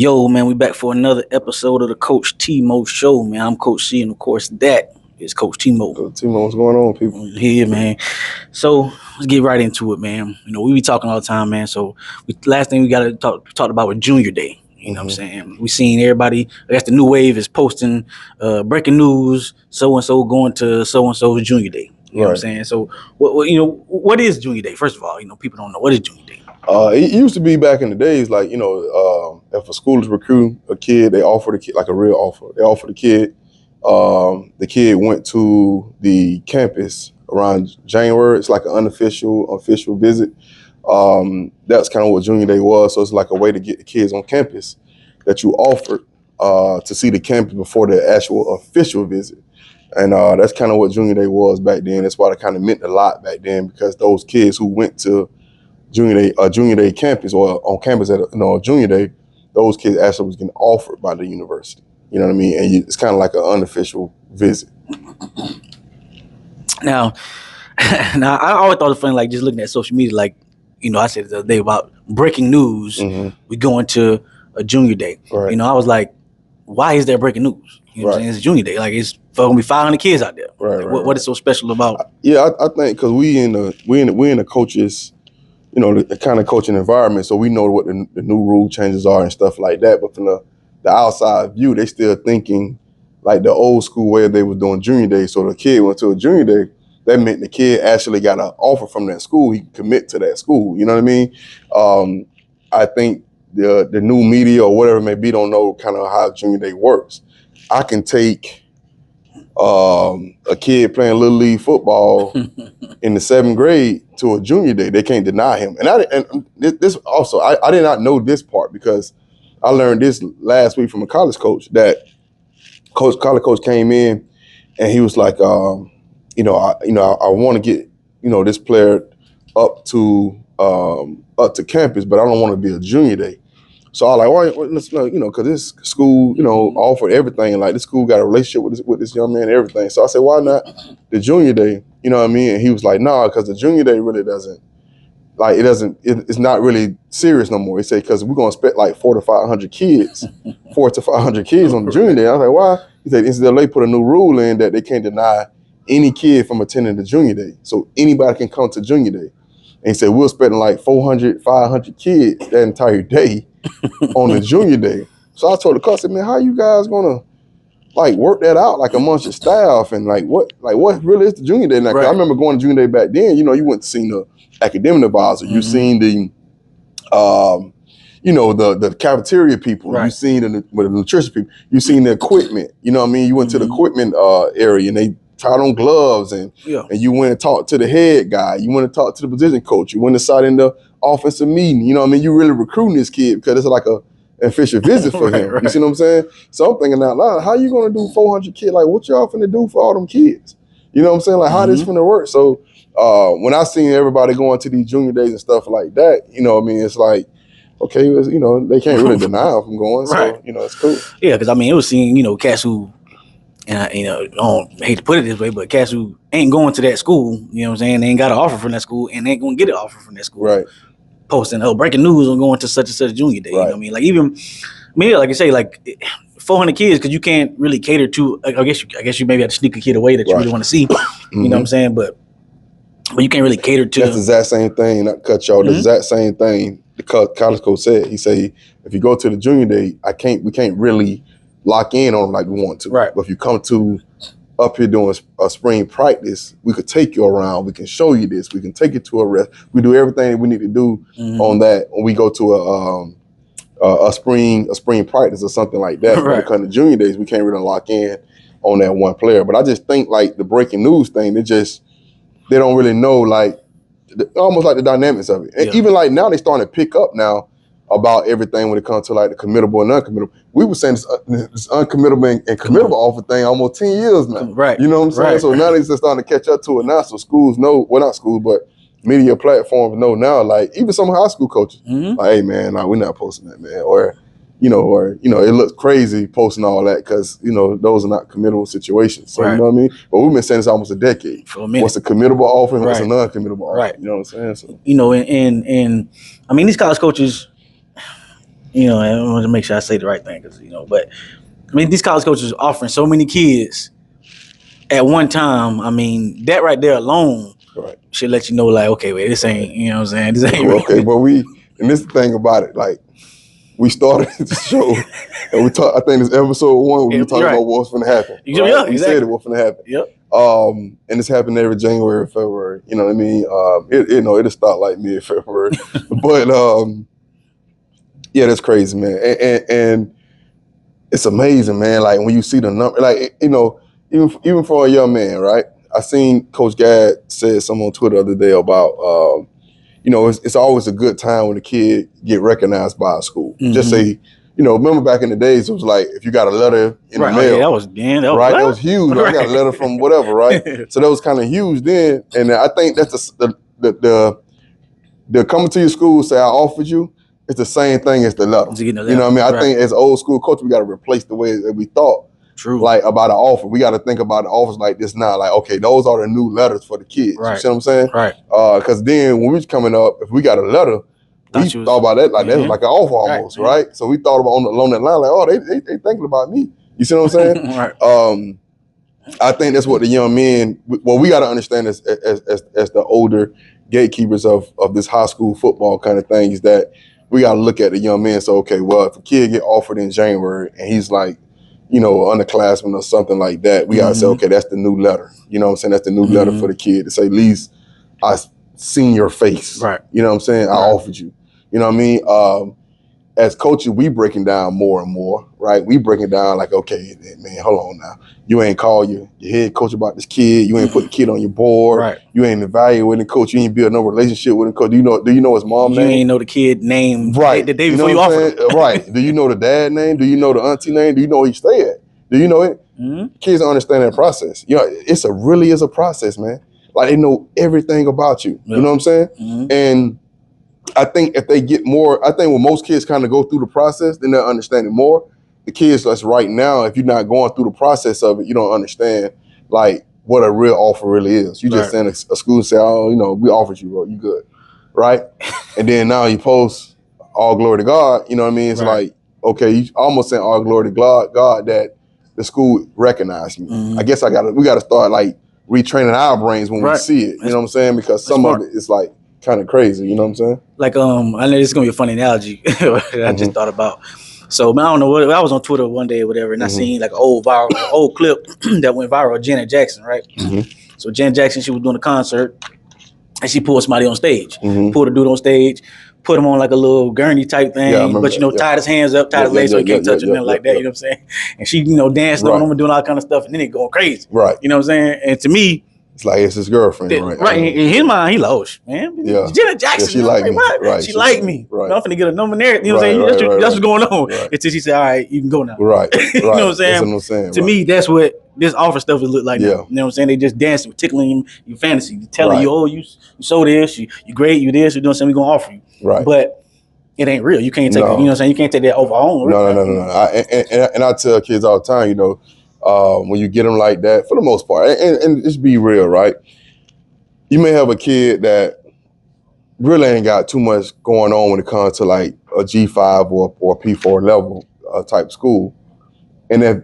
Yo, man, we back for another episode of the Coach Tmo Show, man. I'm Coach C, and of course, that is Coach Tmo. Tmo, what's going on, people? Here, man. So let's get right into it, man. We be talking all the time, man. So last thing we got to talked about was Junior Day. You know what I'm saying? We seen everybody. I guess the new wave is posting breaking news. So and so going to so and so's Junior Day. You know what I'm saying? So what is Junior Day? First of all, people don't know what is Junior Day. It used to be back in the days, like, if a school is recruiting a kid, they offer the kid like a real offer. They offer the kid. The kid went to the campus around January. It's like an official visit. That's kind of what Junior Day was. So it's like a way to get the kids on campus that you offered to see the campus before the actual official visit. And that's kind of what Junior Day was back then. That's why it kind of meant a lot back then, because those kids who went to Junior Day campus or on campus at Junior Day, those kids actually was getting offered by the university. You know what I mean? And it's kind of like an unofficial visit. Now, I always thought it funny, like just looking at social media, like, I said the other day about breaking news. Mm-hmm. We going to a Junior Day. Right. I was like, why is there breaking news? You know what I'm saying? It's Junior Day. Like, it's going to be 500 kids out there. Right. Like, what is so special about? I think because we in the coaches, the kind of coaching environment, so we know what the new rule changes are and stuff like that. But from the outside view, they still thinking like the old school way they was doing Junior Day. So the kid went to a Junior Day, that meant the kid actually got an offer from that school. He could commit to that school. You know what I mean? I think the new media or whatever it may be don't know kind of how Junior Day works. I can take a kid playing Little League football in the 7th grade to a Junior Day. They can't deny him. And this also, I did not know this part, because I learned this last week from a college coach, that college coach came in and he was like, I want to get, this player up to campus, but I don't want to be a Junior Day. So I was like, let's because this school, offered everything, and like this school got a relationship with this young man and everything. So I said, why not the Junior Day? You know what I mean? And he was like, nah, because the Junior Day really it's not really serious no more. He said, because we're gonna expect like 400 to 500 kids on the Junior Day. I was like, why? He said, NCAA put a new rule in that they can't deny any kid from attending the Junior Day. So anybody can come to Junior Day. And he said, we're expecting like 400, 500 kids that entire day on the Junior Day. So I told the coach, I said, man, how you guys gonna like work that out like amongst your staff, and what really is the Junior Day now? Right. I remember going to Junior Day back then. You went to see the academic advisor, you seen the the cafeteria people, right. You seen the nutrition people, you seen the equipment. You know what I mean? You went to the equipment area and they tried on gloves, and you went and talked to the head guy. You went and talked to the position coach. You went inside in the offensive meeting. You know what I mean? You really recruiting this kid because it's like an official visit for him. Right. You see what I'm saying? So I'm thinking out loud, how you going to do 400 kids? Like, what y'all finna do for all them kids? You know what I'm saying? Like, how this finna work? So when I seen everybody going to these Junior Days and stuff like that, it's like, okay, they can't really deny them from going. Right. So, it's cool. Yeah, because, it was seeing, cats who, and I don't hate to put it this way, but cats who ain't going to that school, you know what I'm saying? They ain't got an offer from that school, and they ain't going to get an offer from that school. Right. Posting, breaking news on going to such and such Junior Day. Right. You know what I mean? Like, even, like I say, like 400 kids, because you can't really cater to, I guess you maybe have to sneak a kid away that you really want to see. You know what I'm saying? But you can't really cater to. That's the exact same thing, not cut y'all, the exact same thing the college coach said. He said, if you go to the Junior Day, we can't really lock in on them like we want to. Right. But if you come to up here doing a spring practice, we could take you around. We can show you this. We can take you to a rest. We do everything we need to do on that when we go to a spring practice or something like that. Right. When it comes to Junior Days, we can't really lock in on that one player. But I just think like the breaking news thing, they don't really know almost like the dynamics of it. And even like now they starting to pick up now about everything when it comes to like the committable and uncommittable. We were saying this uncommittable and committable offer thing almost 10 years now. Right. You know what I'm saying? Right. So now they're just starting to catch up to it now. So schools know, well, not schools, but media platforms know now, like even some high school coaches, like, hey man, we're not posting that, man. Or it looks crazy posting all that because, those are not committable situations. So, you know what I mean? But we've been saying this almost a decade. For a minute. What's a committable offer and what's a non-committable offer? Right. You know what I'm saying? So, and these college coaches, You know, I want to make sure I say the right thing, because but I mean, these college coaches are offering so many kids at one time. I mean, that right there alone should let you know, like, okay, wait, this ain't, you know what I'm saying? This ain't okay, really. but and this is the thing about it, like, we started the show and we talked, I think it's episode 1, we were talking about what's going to happen. Right? Yeah, we said it, what's going to happen. Yep. And it's happened every January, February. You know what I mean? It'll start like mid-February. But yeah, that's crazy, man. And it's amazing, man. Like, when you see the number, like, even for a young man, right? I seen Coach Gad said something on Twitter the other day about, it's always a good time when a kid get recognized by a school. Mm-hmm. Just say, remember back in the days, it was like, if you got a letter in the mail. That was right? That was huge. Right. I got a letter from whatever, right? So that was kind of huge then. And I think that's the coming to your school, say, I offered you, it's the same thing as the letter. You know what I mean? I think as old school coach, we got to replace the way that we thought. True. Like, about an offer. We got to think about the offers like this now. Like, okay, those are the new letters for the kids. Right. You see what I'm saying? Right. Because then when we was coming up, if we got a letter, we thought about that like that was like an offer almost, right? So we thought about along that line, like, oh, they thinking about me. You see what I'm saying? Right. I think that's what the young men, we got to understand as the older gatekeepers of this high school football kind of thing, is that we got to look at the young men. So, okay, well, if a kid get offered in January and he's like, underclassman or something like that, we got to say, okay, that's the new letter. You know what I'm saying? That's the new letter for the kid to say, at least I seen your face. Right. You know what I'm saying? I offered you. You know what I mean? As coaches, we breaking down more and more, right? We breaking down like, okay, man, hold on now. You ain't call your head coach about this kid. You ain't put the kid on your board. Right. You ain't evaluating the coach. You ain't build no relationship with the coach. Do you know his mom name? You ain't know the kid name the day before you offered him. Right. Do you know the dad name? Do you know the auntie name? Do you know where he stay at? Do you know it? Mm-hmm. Kids don't understand that process. It's really is a process, man. Like, they know everything about you. Yep. You know what I'm saying? Mm-hmm. And I think if they get more, I think when most kids kind of go through the process, then they'll understand it more. The kids that's right now, if you're not going through the process of it, you don't understand like what a real offer really is. You just send a school and say, oh, we offered you, bro, you good, right? And then now you post all glory to God. You know what I mean? It's like, okay, you almost saying all glory to God that the school recognized me. Mm-hmm. I guess we got to start like retraining our brains when we see it. You know what I'm saying? Because some of it is like kind of crazy, you know what I'm saying? Like, I know this is gonna be a funny analogy that I just thought about. So, man, I don't know what, I was on Twitter one day or whatever, and I seen like an old clip that went viral of Janet Jackson, right? Mm-hmm. So Janet Jackson, she was doing a concert, and she pulled somebody on stage, pulled a dude on stage, put him on like a little gurney type thing, but tied his hands up, tied his legs so he can't touch him, nothing like that. You know what I'm saying? And she, danced on him and doing all kind of stuff, and then it going crazy. Right. You know what I'm saying? And to me, it's like it's his girlfriend, right? Right. In his mind, he lost, man. Yeah. Janet Jackson. Yeah, she liked me. What? Right. She liked me. Right. I'm finna get a nomination. You know what I'm saying? That's what's going on. Right. Until she said, all right, you can go now. Right. You know what I'm saying? That's what I'm saying. To me, that's what this offer stuff would look like now. You know what I'm saying? They just dancing, tickling your fantasy, telling you, oh, you so this, you great, you this, you doing something, we're gonna offer you. Right. But it ain't real. You can't take it, you know what I'm saying? You can't take that over home. No. And I tell kids all the time, when you get them like that, for the most part, and just be real, right? You may have a kid that really ain't got too much going on when it comes to like a G5 or P4 level type school. And if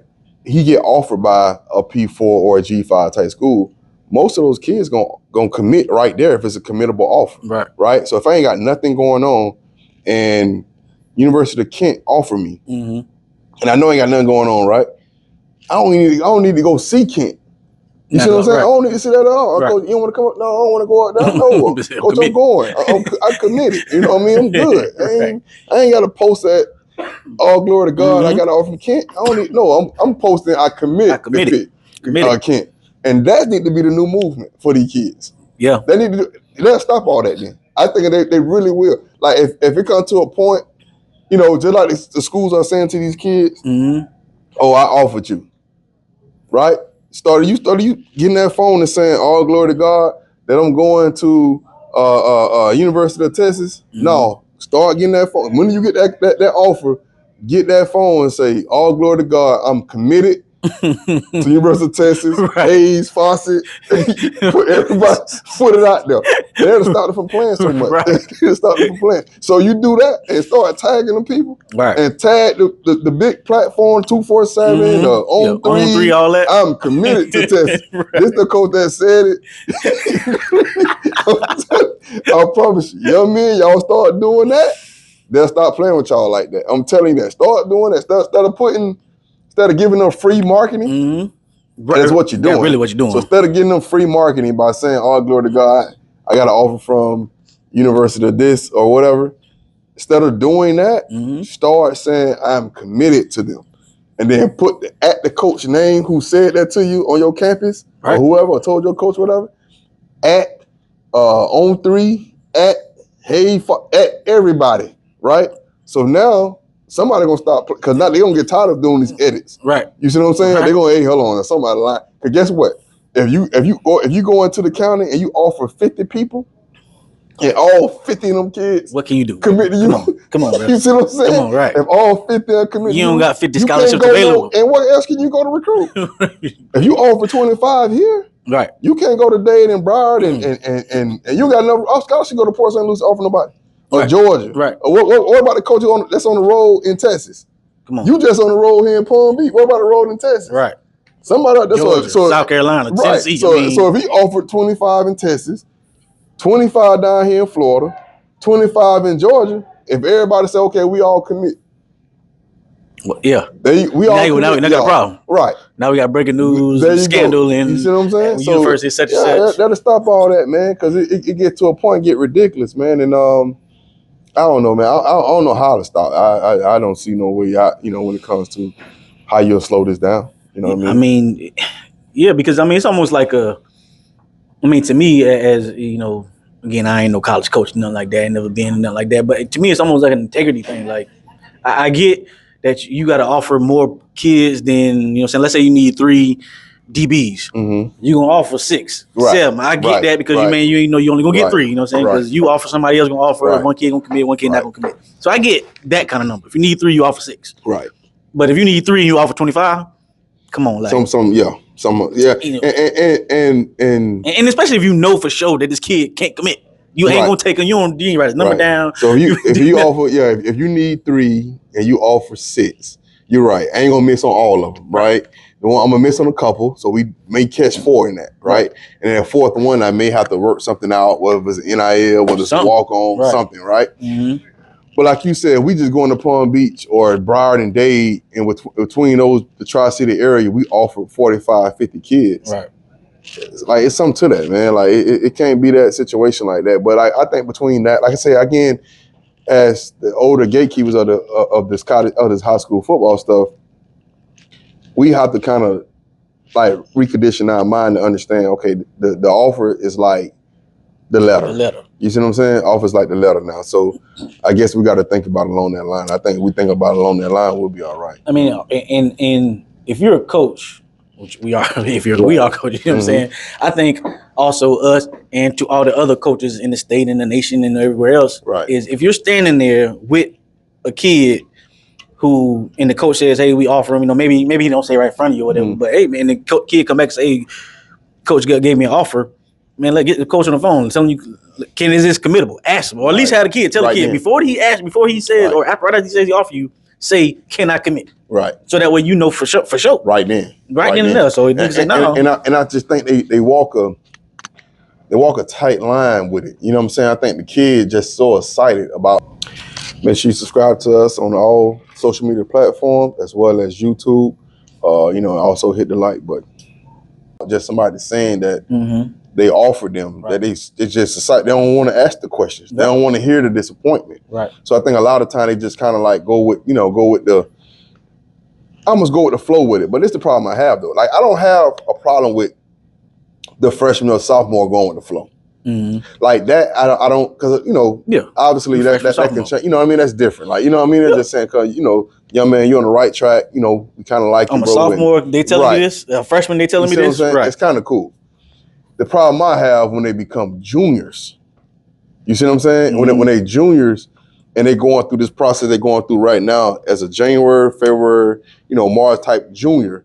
he get offered by a P4 or a G5 type school, most of those kids gonna commit right there if it's a committable offer. Right? So if I ain't got nothing going on and University of Kent offer me, and I know I ain't got nothing going on, right? I don't need to go see Kent. You see what I'm saying? I don't need to see that at all. Coach, you don't want to come up? No, I don't want to go out there. No, Coach, I'm going. I committed. You know what I mean? I'm good. I ain't got to post that. All glory to God. I got an offer from Kent. I don't need. No, I'm posting. I committed. Kent, and that need to be the new movement for these kids. Yeah, they need to. Let's stop all that. Then I think they really will. Like if it comes to a point, just like the schools are saying to these kids, oh, I offered you, right? Started you getting that phone and saying, all glory to God, that I'm going to University of Texas? No, start getting that phone. When you get that offer, get that phone and say, all glory to God, I'm committed. to University of Texas, Right. Hayes, Fawcett, put it out there. They'll stop them from playing so much. Right. They'll stop them from playing. So you do that and start tagging them people, Right. and tag the big platform 247, on On 3, all that. I'm committed to Texas. Right. This the coach that said it. I promise you, young men, y'all start doing that, they'll stop playing with y'all like that. I'm telling you that. Start doing that. Instead of giving them free marketing, Right. that's what you're doing. That's really what you're doing. So instead of getting them free marketing by saying, "Oh, glory to God, I got an offer from University of this or whatever," instead of doing that, start saying, "I'm committed to them," and then put at the coach name who said that to you on your campus, or whoever, or told your coach whatever, at on 3, at hey, at everybody, right? So now somebody gonna stop, because now they gonna get tired of doing these edits. Right. You see what I'm saying? Right. They gonna, hey, hold on, somebody lying. Cause guess what? If you go into the county and you offer 50 people, and all 50 of them kids, what can you do? Commit to you. Come on, bro. You see what I'm saying? Come on, right. If all 50 are committed, you don't got 50 you scholarships can't go available. and what else can you go to recruit? If you offer 25 here, right, you can't go to Dade and Broward and you got enough scholarship to go to Port St. Lucie, offer nobody. Or Georgia. Right. Or what about the coach that's on the road in Texas? Come on. You just on the road here in Palm Beach. What about the road in Texas? Right. Somebody that's Georgia, South Carolina, right. Tennessee. So if he offered 25 in Texas, 25 down here in Florida, 25 in Georgia, if everybody say, okay, we all commit. Well, yeah. We all commit. Now got a problem. Right. Now we got breaking news, scandal, and you see what I'm saying? So, university such and such. That'll stop all that, man, because it get to a point, get ridiculous, man. And I don't know, man. I don't know how to stop. I don't see no way out, when it comes to how you'll slow this down. You know what I mean? I mean, yeah, because it's almost like to me, as again, I ain't no college coach, nothing like that, ain't never been nothing like that. But to me, it's almost like an integrity thing. Like I get that you got to offer more kids than let's say you need 3 DBs. You gonna offer 6, 7. I get that because you only gonna get 3. You know what I'm saying? Because you offer, somebody else gonna offer. One kid gonna commit, one kid not gonna commit. So I get that kind of number. If you need 3, you offer 6. Right. But if you need 3 and you offer 25, come on, like and especially if you know for sure that this kid can't commit. You ain't gonna take him. You ain't write his number down. So if you offer, if you need 3 and you offer 6, you're right. I ain't gonna miss on all of them, right? I'm gonna miss on a couple, so we may catch 4 in that, right? And then a 4th one, I may have to work something out, whether it's NIL, whether it's a walk on, something, right? But like you said, we just going to Palm Beach or Broward and Dade, and between the Tri-City area, we offer 45, 50 kids. Right. It's something to that, man. Like it can't be that situation like that. But I think between that, like I say again, as the older gatekeepers of this high school football stuff, we have to kind of like recondition our mind to understand. Okay, the offer is like the letter. You see what I'm saying? Offer's like the letter now. So I guess we got to think about it along that line. I think if we think about it along that line, we'll be all right. I mean, and if you're a coach, which we are, we are coaches, you know what I'm saying? I think also us and to all the other coaches in the state and the nation and everywhere else is if you're standing there with a kid who, and the coach says, hey, we offer him, maybe he don't say right in front of you or whatever, but hey, man, the kid come back and say, hey, coach gave me an offer. Man, let's get the coach on the phone. Tell him is this committable? Ask him, or at least have the kid tell the kid before he says, or after he says he offer you, say, can I commit? Right. So that way for sure. Right then. Right then and there. So it say no. And I just think they walk a tight line with it. You know what I'm saying? I think the kid just so excited about. Make sure you subscribe to us on all social media platforms as well as YouTube. Also hit the like button. Just somebody saying that they offered them that it's just excited. They don't want to ask the questions. They don't want to hear the disappointment. Right. So I think a lot of time they just kind of like go with the flow with it. But it's the problem I have though. Like I don't have a problem with the freshman or sophomore going with the flow. Like that, I don't, because obviously that can change. You know what I mean? That's different. Like It's just saying because young man, you're on the right track. We kind of like. I'm a sophomore. They telling me this. A freshman, they telling me this. Right. It's kind of cool. The problem I have when they become juniors. You see what I'm saying? When they juniors and they going through this process they're going through right now as a January, February, March type junior.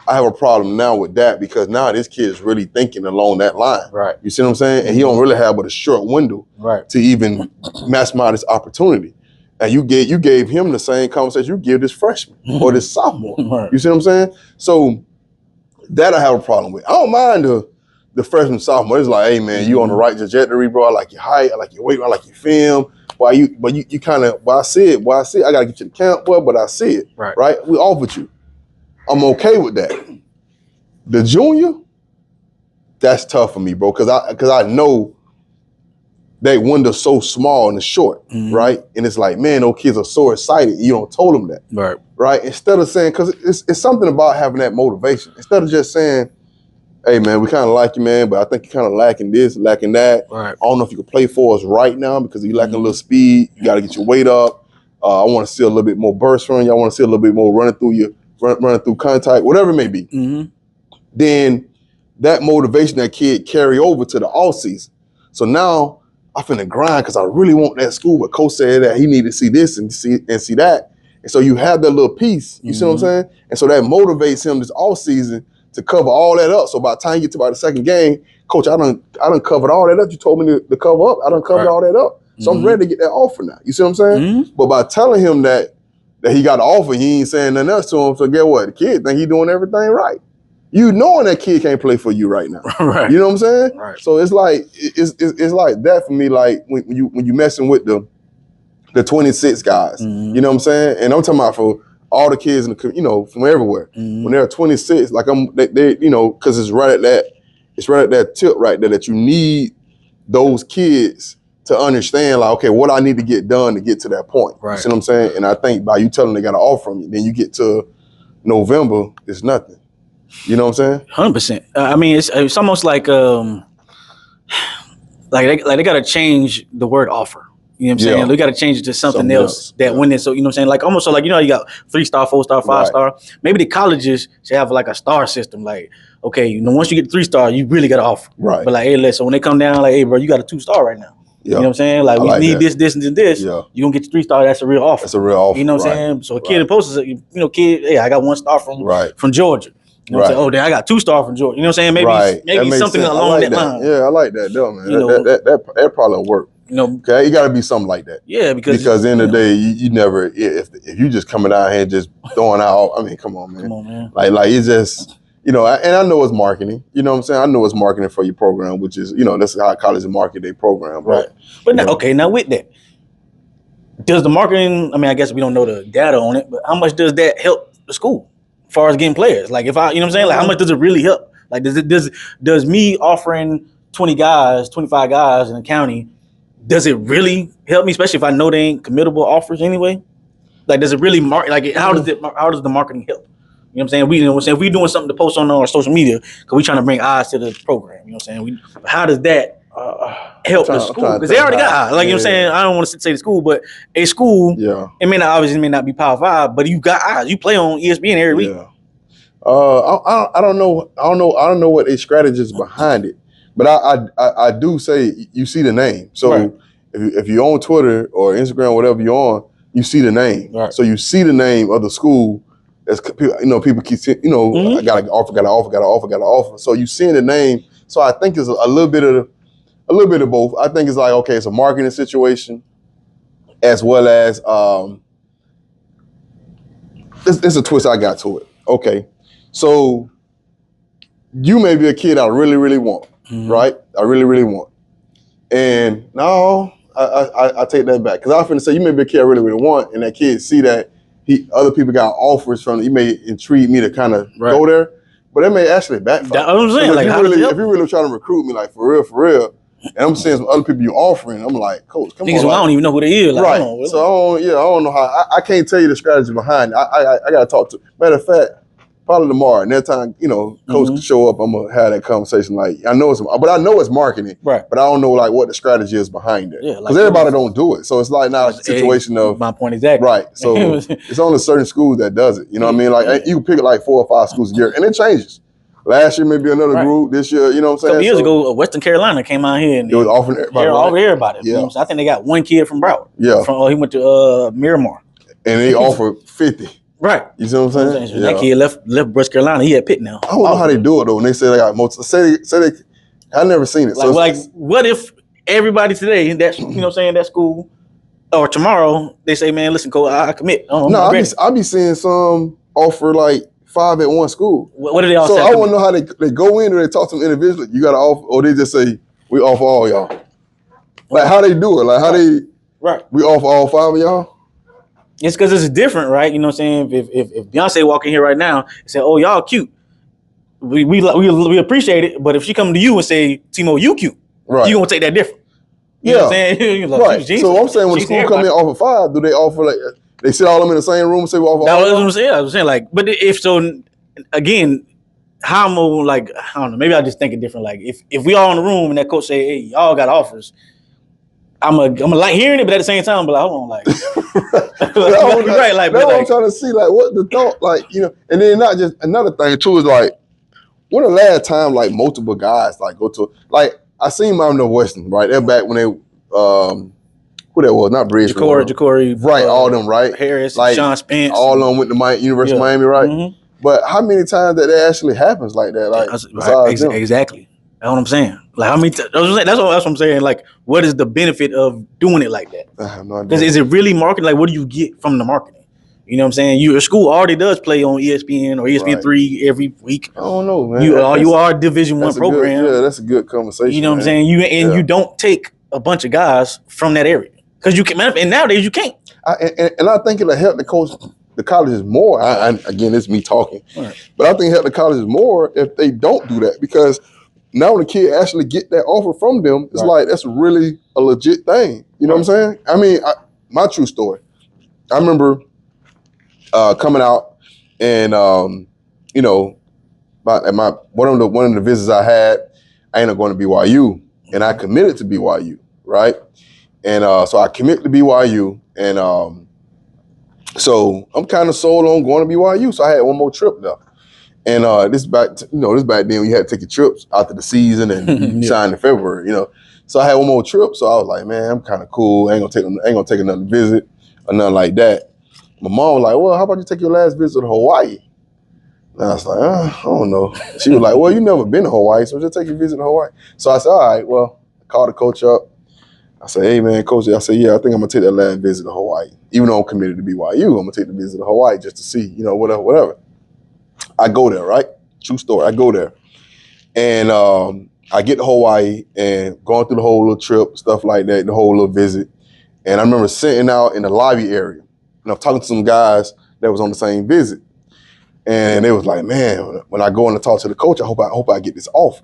I have a problem now with that because now this kid is really thinking along that line. Right. You see what I'm saying? And he don't really have but a short window to even maximize this opportunity. And you gave him the same conversation you give this freshman or this sophomore. Right. You see what I'm saying? So that I have a problem with. I don't mind the freshman, sophomore. It's like, hey man, you on the right trajectory, bro. I like your height, I like your weight, I like your film. But you kind of, I see it, I gotta get you to camp, boy, but I see it. Right? We offered you. I'm okay with that. The junior, that's tough for me, bro, because I know that window's so small and short, right? And it's like, man, those kids are so excited. You don't told them that, right? Instead of saying, because it's something about having that motivation. Instead of just saying, hey, man, we kind of like you, man, but I think you're kind of lacking this, lacking that. I don't know if you can play for us right now because you're lacking a little speed. You got to get your weight up. I want to see a little bit more burst from you. I want to see a little bit more running through contact, whatever it may be. Then that motivation, that kid carry over to the off season. So now I finna grind because I really want that school, but coach said that he need to see this and see that. And so you have that little piece, you see what I'm saying? And so that motivates him this off season to cover all that up. So by the time you get to about the second game, coach, I done covered all that up. You told me to cover up. I done covered all that up. So I'm ready to get that offer now. You see what I'm saying? But by telling him that he got the offer, he ain't saying nothing else to him. So get what? The kid think he doing everything right. You knowing that kid can't play for you right now. You know what I'm saying? So it's like it's like that for me. Like when you messing with the 26 guys, you know what I'm saying? And I'm talking about for all the kids in the from everywhere. When they're 26, like they because it's right at that tip right there that you need those kids to understand, like, okay, what I need to get done to get to that point. You see what I'm saying? And I think by you telling them they got an offer from you, then you get to November, it's nothing. You know what I'm saying? 100%. I mean, it's almost like they got to change the word offer. You know what I'm saying? We got to change it to something else that when it. So you know what I'm saying? Like almost so like you got 3-star, 4-star, 5-star. Maybe the colleges should have like a star system. Like okay, once you get 3-star, you really got to offer. But like hey, so when they come down, like hey, bro, you got a 2-star right now. You know what I'm saying? Like we need this, and this. You gonna get 3-star. That's a real offer. That's a real offer. You know what I'm saying? So a kid posts, kid, hey, I got 1 star from Georgia. You know what I'm saying? Oh, then I got 2-star from Georgia. You know what I'm saying? Maybe something along that line. Yeah, I like that though, man. That probably work. Okay, it got to be something like that. Yeah, because at the end of the day, you never if you just coming out here just throwing out. I mean, come on, man. Like it's just and I know it's marketing. You know what I'm saying? I know it's marketing for your program, which is that's how colleges market their program, but now with that, does the marketing? I mean, I guess we don't know the data on it, but how much does that help the school as far as getting players? Like if I, you know what I'm saying? Like how much does it really help? Like does me offering 20 guys, 25 guys in the county? Does it really help me, especially if I know they ain't committable offers anyway? Like, does it really how does the marketing help? You know what I'm saying? If we doing something to post on our social media, because we trying to bring eyes to the program. You know what I'm saying? How does that help the school? Because they already got eyes. Like you know what I'm saying? I don't want to say the school, but a school, it may not be Power 5, but you got eyes. You play on ESPN every week. I don't know what a strategy is behind it. But I do say you see the name. So if you're on Twitter or Instagram, whatever you're on, you see the name. So you see the name of the school. That's people keep saying, I got an offer. So you seeing the name. So I think it's a little bit of both. I think it's like okay, it's a marketing situation, as well as it's a twist I got to it. Okay, so you may be a kid I really, really want. Right? I really, really want. And no, I take that back. Because I was finna say, you may be a kid I really, really want, and that kid see that other people got offers from, he may intrigue me to kind of go there, but it may actually backfire. That's what I'm saying. If you really trying to recruit me, like for real, and I'm seeing some other people you offering, I'm like, coach, come on. I don't even know who they is. Like, right. So I don't know how, I can't tell you the strategy behind it. I got to talk to, matter of fact, probably tomorrow. And that time, coach can show up. I'm gonna have that conversation. Like I know it's marketing, but I don't know like what the strategy is behind it. Because everybody don't do it. So it's like not a situation of my point exactly. Right. So it's only certain schools that does it. You know what I mean? Like you can pick like 4 or 5 schools a year, and it changes. Last year maybe another group. This year, you know what I'm saying? A couple years ago, Western Carolina came out here and it was offering everybody. Yeah. I think they got 1 kid from Broward. Yeah. He went to Miramar. And they offered 50. Right. You see what I'm saying? So that kid left West Carolina. He at Pitt now. I don't know how they do it though. When they say they got multiple, say they. I never seen it. Like, what if everybody today that's that school, or tomorrow they say, man, listen, Cole, I commit. I be seeing some offer like 5 at one school. What do they all say? So I want to know how they go in or they talk to them individually. You got to offer, or they just say we offer all y'all. Like how they do it? Like how they we offer all 5 of y'all. It's because it's different, right? You know what I'm saying? If Beyonce walk in here right now and say, "Oh, y'all cute," we appreciate it. But if she come to you and say, "Tmo, you cute," you gonna take that different. You know what I'm saying? Right. So I'm saying when the school come in offer 5, do they offer like they sit all them in the same room and say we offer all? That's what I'm saying. I was saying like, but if so, again, how I'm like, I don't know. Maybe I just think it different. Like if we all in the room and that coach say, "Hey, y'all got offers," I'm like hearing it, but at the same time, but hold on, like, right, like, that's what I'm trying to see, like, what the thought, like, and then not just another thing too is like, when the last time like multiple guys like go to like I seen Mount Northwestern, right? They're back when they who that was, not Bridge, Jacory, right? All them, right? Harris, like Sean Spence, all of them went to University of Miami, right? Mm-hmm. But how many times that actually happens like that? Like exactly. That's what I'm saying. Like how many? That's what I'm saying. Like, what is the benefit of doing it like that? I have no idea. Because is it really marketing? Like, what do you get from the marketing? You know what I'm saying? Your school already does play on ESPN or ESPN3 every week. I don't know, man. You are a Division I program. That's a good conversation. You know what I'm saying? You don't take a bunch of guys from that area because you can. And nowadays you can't. And I think it'll help the colleges more. Again, it's me talking, but I think it help the colleges more if they don't do that, because now when the kid actually get that offer from them, it's like that's really a legit thing. You know what I'm saying? I mean, my true story. I remember coming out and one of the visits I had, I ended up going to BYU, and I committed to BYU, right? And so I committed to BYU, and so I'm kind of sold on going to BYU. So I had one more trip left. And this back then you had to take your trips after the season and sign in February, So I had one more trip, so I was like, man, I'm kind of cool. I ain't gonna take another visit or nothing like that. My mom was like, well, how about you take your last visit to Hawaii? And I was like, I don't know. She was like, well, you never been to Hawaii, so just take your visit to Hawaii. So I said, all right, well, I called the coach up. I said, hey man, coach, I said, yeah, I think I'm gonna take that last visit to Hawaii. Even though I'm committed to BYU, I'm gonna take the visit to Hawaii just to see, whatever. I go there, right? True story. I go there. And I get to Hawaii and going through the whole little trip, stuff like that, the whole little visit. And I remember sitting out in the lobby area, and I'm talking to some guys that was on the same visit. And they was like, man, when I go in to talk to the coach, I hope I get this offer.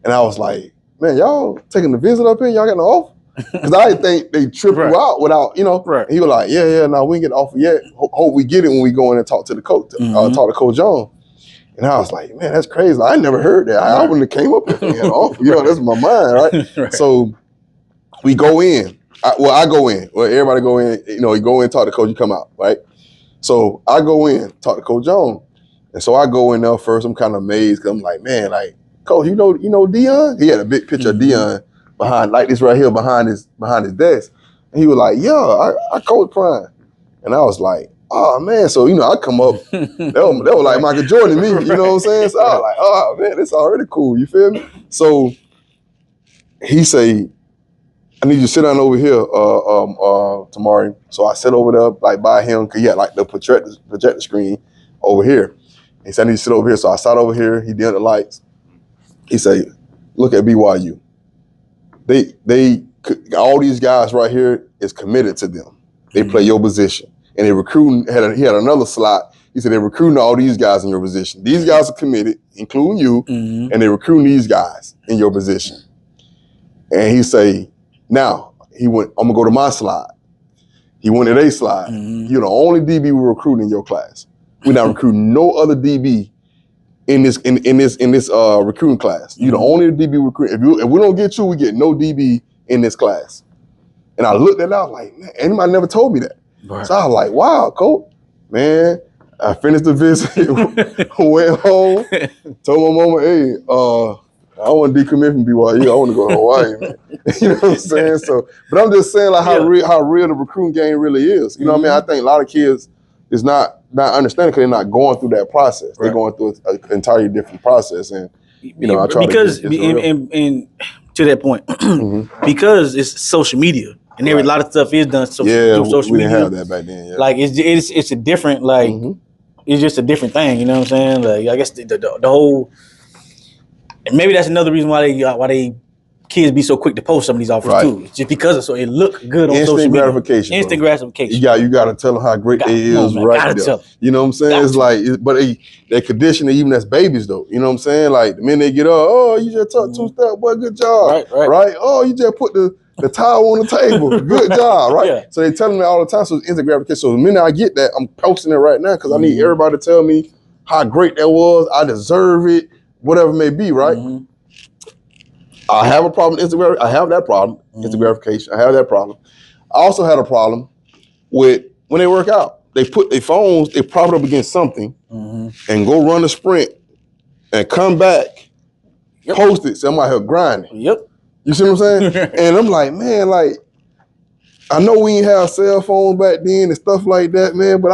And I was like, man, y'all taking the visit up here? Y'all got an offer? Because I didn't think they trip you out without, Right. He was like, no, we ain't get the offer yet. Hope we get it when we go in and talk to the coach, talk to Coach John. And I was like, man, that's crazy. I never heard that. I wouldn't have came up with an offer. That's my mind, right? So we go in. I go in. Well, everybody go in. You go in, talk to coach, you come out, right? So I go in, talk to Coach John. And so I go in there first. I'm kind of amazed because I'm like, man, like, Coach, you know Dion? He had a big picture of Dion behind, like this right here, behind his desk. And he was like, yeah, I coach Prime. And I was like, oh man, so I come up, that was like Michael Jordan to me, you know what I'm saying? So I was like, oh man, it's already cool, you feel me? So he say, I need you to sit down over here, Tamari. So I sit over there, like by him, because he had like the projector screen over here. He said, I need you to sit over here. So I sat over here, he did the lights. He say, look at BYU. They all these guys right here is committed to them. They play your position. And they recruiting, he had another slot. He said, they're recruiting all these guys in your position. These guys are committed, including you, and they're recruiting these guys in your position. And he say, now, I'm gonna go to my slide. He went to their slide. You're the only DB we're recruiting in your class. We're not recruiting no other DB in this recruiting class. You're the only DB recruiting. If we don't get you, we get no DB in this class. And I looked at it, I was like, man, anybody never told me that. Right. So I was like, wow, coach. Man, I finished the visit, went home, told my mama, hey, I want to decommit from BYU. I want to go to Hawaii, man. You know what I'm saying? So, but I'm just saying like how real the recruiting game really is. You know what I mean? I think a lot of kids is not not understanding because they're not going through that process. They're Right. going through an entirely different process, and I try because to get and to that point, because it's social media and Right. a lot of stuff is done through social we media. didn't have that back then. Yeah. Like it's a different it's just a different thing. You know what I'm saying? Like I guess the whole, and maybe that's another reason why they kids be so quick to post some of these offers too. It's just because so it look good on social media. Instant gratification. You got to tell them how great they is right there. You know what I'm saying? It's like, but they condition it even as babies though. You know what I'm saying? Like the minute they get up, oh, you just took 2 steps, boy, good job. Right. Oh, you just put the towel on the table, good job. Right. Yeah. So they telling me all the time. So it's instant gratification. So the minute I get that, I'm posting it right now because I need everybody to tell me how great that was. I deserve it, whatever it may be. Right. I have a problem with Instagram. I have that problem, instant gratification. I have that problem. I also had a problem with when they work out. They put their phones, they prop it up against something and go run a sprint and come back, post it. So I'm out here grinding. You see what I'm saying? And I'm like, man, like, I know we didn't have cell phones back then and stuff like that, man, but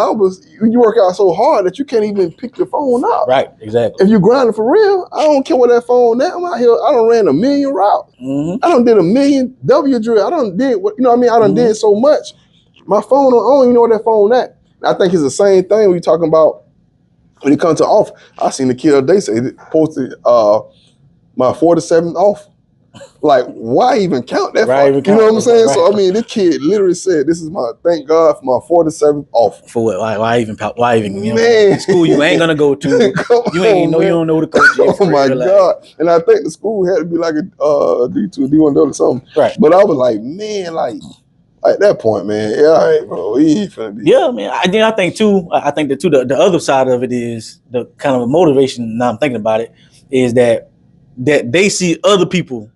you work out so hard that you can't even pick your phone up. Right, exactly. If you grinding for real, I don't care what that phone is. I'm out here, I done ran 1 million routes. I done did 1 million W drill. I done did, you know what I mean? I done did so much. My phone, I don't even know where that phone at. I think it's the same thing when you're talking about when it comes to off. I seen the kid the other day say, posted my 47th off. Like, why even count that? You know what I'm saying? Right. So, I mean, this kid literally said, this is thank God for my 47th off. For what? Why even, man. School you ain't gonna go to. You don't know the coach. Oh my God. And I think the school had to be like a D2, D1 or something. Right. But I was like, man, like at that point, man, yeah, all right, bro, we ain't finna be. Yeah, man. I think the other side of it is the kind of motivation, now I'm thinking about it, is that they see other people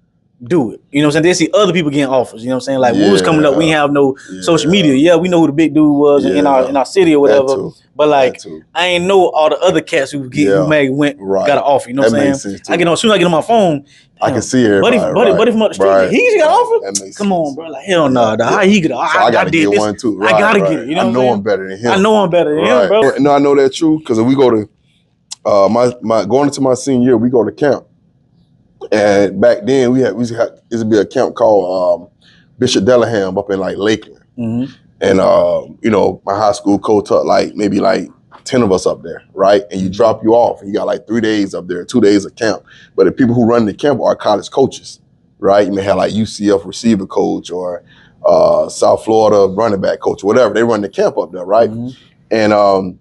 do it. You know what I'm saying? They see other people getting offers. You know what I'm saying? Like when we was coming up, we didn't have no social media. Yeah, we know who the big dude was in our city or whatever. But like I ain't know all the other cats who may got an offer. You know what I'm saying? As soon as I get on my phone, I can see everybody. Buddy from up the street, he got offered. Come on, bro. Like hell no, how he get? I gotta get one too. I gotta get it. You know I know I'm better than him. I know I'm better than him, bro. No, I know that's true because if we go to going into my senior year, we go to camp. And back then we used to be a camp called Bishop Delaham up in like Lakeland. And my high school coach taught maybe 10 of us up there, right? And you drop you off and you got like 3 days up there, 2 days of camp. But the people who run the camp are college coaches, right? You may have like UCF receiver coach or South Florida running back coach, whatever. They run the camp up there, right? And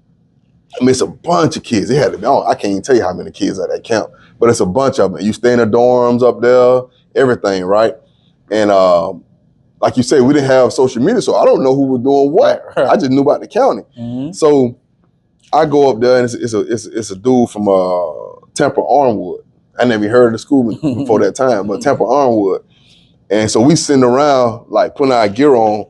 it's a bunch of kids. They had to be, I can't even tell you how many kids at that camp, but it's a bunch of them. You stay in the dorms up there, everything, right? And like you say, we didn't have social media, so I don't know who was doing what. I just knew about the county. So I go up there, and it's a dude from Temple Armwood. I never even heard of the school before that time, but Temple Armwood. And so we sitting around, like putting our gear on,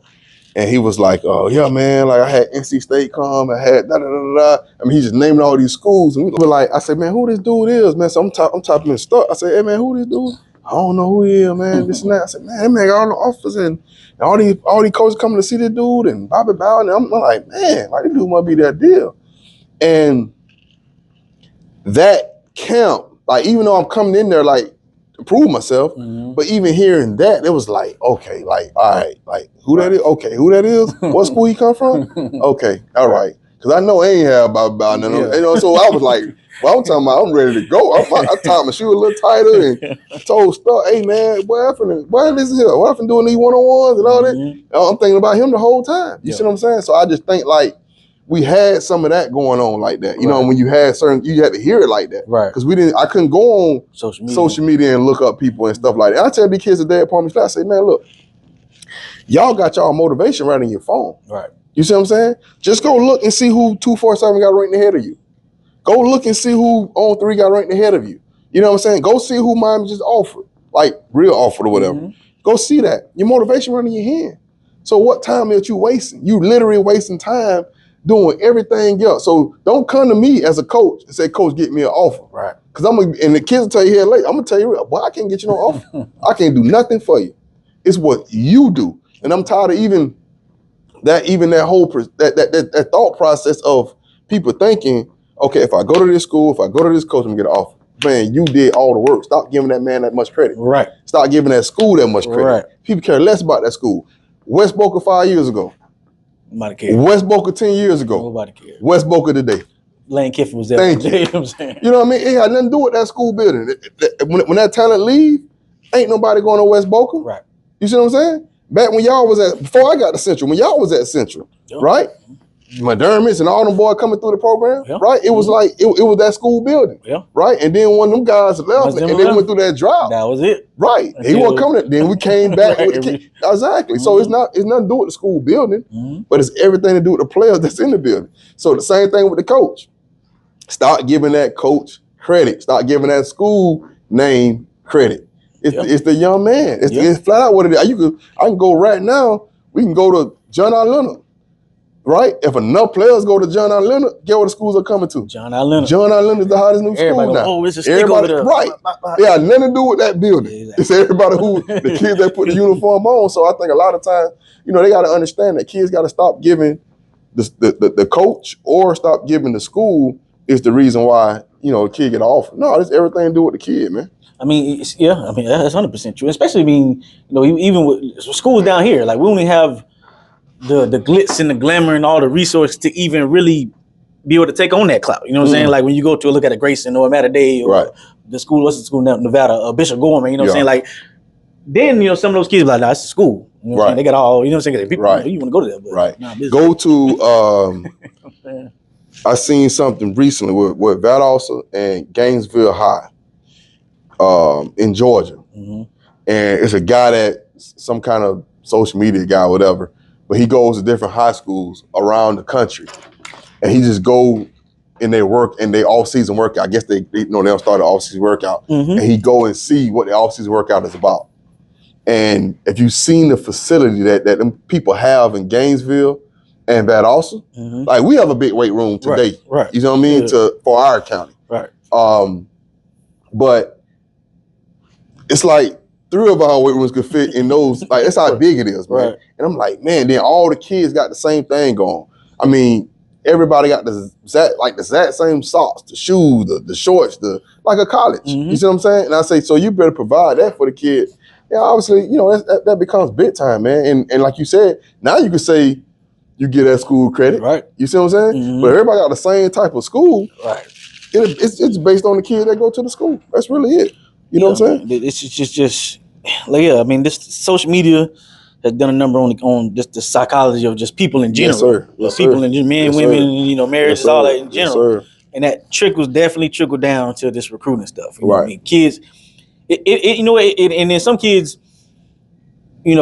and he was like, yeah, man, like I had NC State come, I had da-da-da-da-da. I mean, he just naming all these schools. And we were like, I said, man, who this dude is, man? So I'm typing in stuff. I said, hey, man, who this dude? I don't know who he is, man, this and that. I said, man, got all the offers and all these coaches coming to see this dude and Bobby Bowden. And I'm like, man, like this dude must be that deal. And that camp, like even though I'm coming in there like to prove myself, but even hearing that, it was like, okay, like, all right, like who that is? Okay, who that is? What school he come from? Okay, all right. Cause I know I ain't have Bobby Bowden. You know, so I was like, well, I'm talking about I'm ready to go. I tied my shoe a little tighter and told Star, hey man, what this is here? What happened doing these one-on-ones and all that? And I'm thinking about him the whole time. You see what I'm saying? So I just think like we had some of that going on like that. You know, when you had you had to hear it like that. Right. Because I couldn't go on social media and look up people and stuff like that. I tell these kids today at Palm Beach, I say, man, look, y'all got y'all motivation right in your phone. Right. You see what I'm saying? Just go look and see who 247 got ranked ahead of you. Go look and see who on 3 got ranked ahead of you. You know what I'm saying? Go see who Miami just offered, like real offered or whatever. Go see that. Your motivation right in your hand. So what time are you wasting? You literally wasting time doing everything else. So don't come to me as a coach and say, coach, get me an offer. Right. Because and the kids will tell you here later, I'm going to tell you, boy, I can't get you no offer. I can't do nothing for you. It's what you do. And I'm tired of that whole that thought process of people thinking, okay, if I go to this school, if I go to this coach, I'm gonna get an offer. Man, you did all the work. Stop giving that man that much credit. Right. Stop giving that school that much credit. Right. People care less about that school. West Boca 5 years ago. Nobody cares. West Boca 10 years ago. Nobody cares. West Boca today. Lane Kiffin was there. Thank you. You know what I'm saying? You know what I mean? It had nothing to do with that school building. When that talent leave, ain't nobody going to West Boca. Right. You see what I'm saying? Back when y'all was before I got to Central, when y'all was at Central, right? McDermott's and all them boys coming through the program, right? It was like, it was that school building, right? And then one of them guys left and they went through that drought. That was it. Right. He wasn't coming. Then we came back with the kid. Exactly. So it's nothing to do with the school building, but it's everything to do with the players that's in the building. So the same thing with the coach. Start giving that coach credit. Start giving that school name credit. It's the young man. It's flat out what it is. I can go right now. We can go to John R. Leonard. Right? If enough players go to John R. Leonard, guess what the schools are coming to? John R. Leonard. John R. Leonard is the hottest new school now. Oh, it's a stick over there. Right. It had nothing to do with that building. Yeah, exactly. It's everybody the kids that put the uniform on. So I think a lot of times, they got to understand that kids got to stop giving the coach or stop giving the school is the reason why, the kid get off. No, it's everything to do with the kid, man. I mean, that's 100% true. Especially, even with schools down here, like we only have the glitz and the glamour and all the resources to even really be able to take on that clout. You know what I'm saying? Like when you go to look at a Grayson or a Matter Day or the school, what's the school now, Nevada, Bishop Gorman, you know what I'm saying? Like then, some of those kids be like, nah, it's a school. You know what I'm saying? They got all, you know what I'm saying? People, you want to go to that. But nah, go to, I seen something recently with Valdosta and Gainesville High in Georgia. And it's a guy that, some kind of social media guy, whatever, but he goes to different high schools around the country, and he just go in their work and they off-season workout. I guess they don't start an off-season workout, and he go and see what the off-season workout is about. And if you've seen the facility that them people have in Gainesville and Valdosta, like we have a big weight room today. Right. You know what I mean? For our county. Right. But it's like 3 of our weight rooms could fit in those. Like that's how big it is, man. Right. And I'm like, man, then all the kids got the same thing going. I mean, everybody got the exact same socks, the shoes, the shorts, like a college. You see what I'm saying? And I say, so you better provide that for the kid. Yeah, obviously, that becomes big time, man. And like you said, now you can say you get that school credit. Right. You see what I'm saying? But everybody got the same type of school. Right. It's based on the kids that go to the school. That's really it. You know what I'm saying? It's just like, I mean, this social media has done a number on just the psychology of just people in general. Yes, sir. People in just men, women, marriages, all that in general. And that definitely trickled down to this recruiting stuff. You know what I mean? Kids, and then some kids, I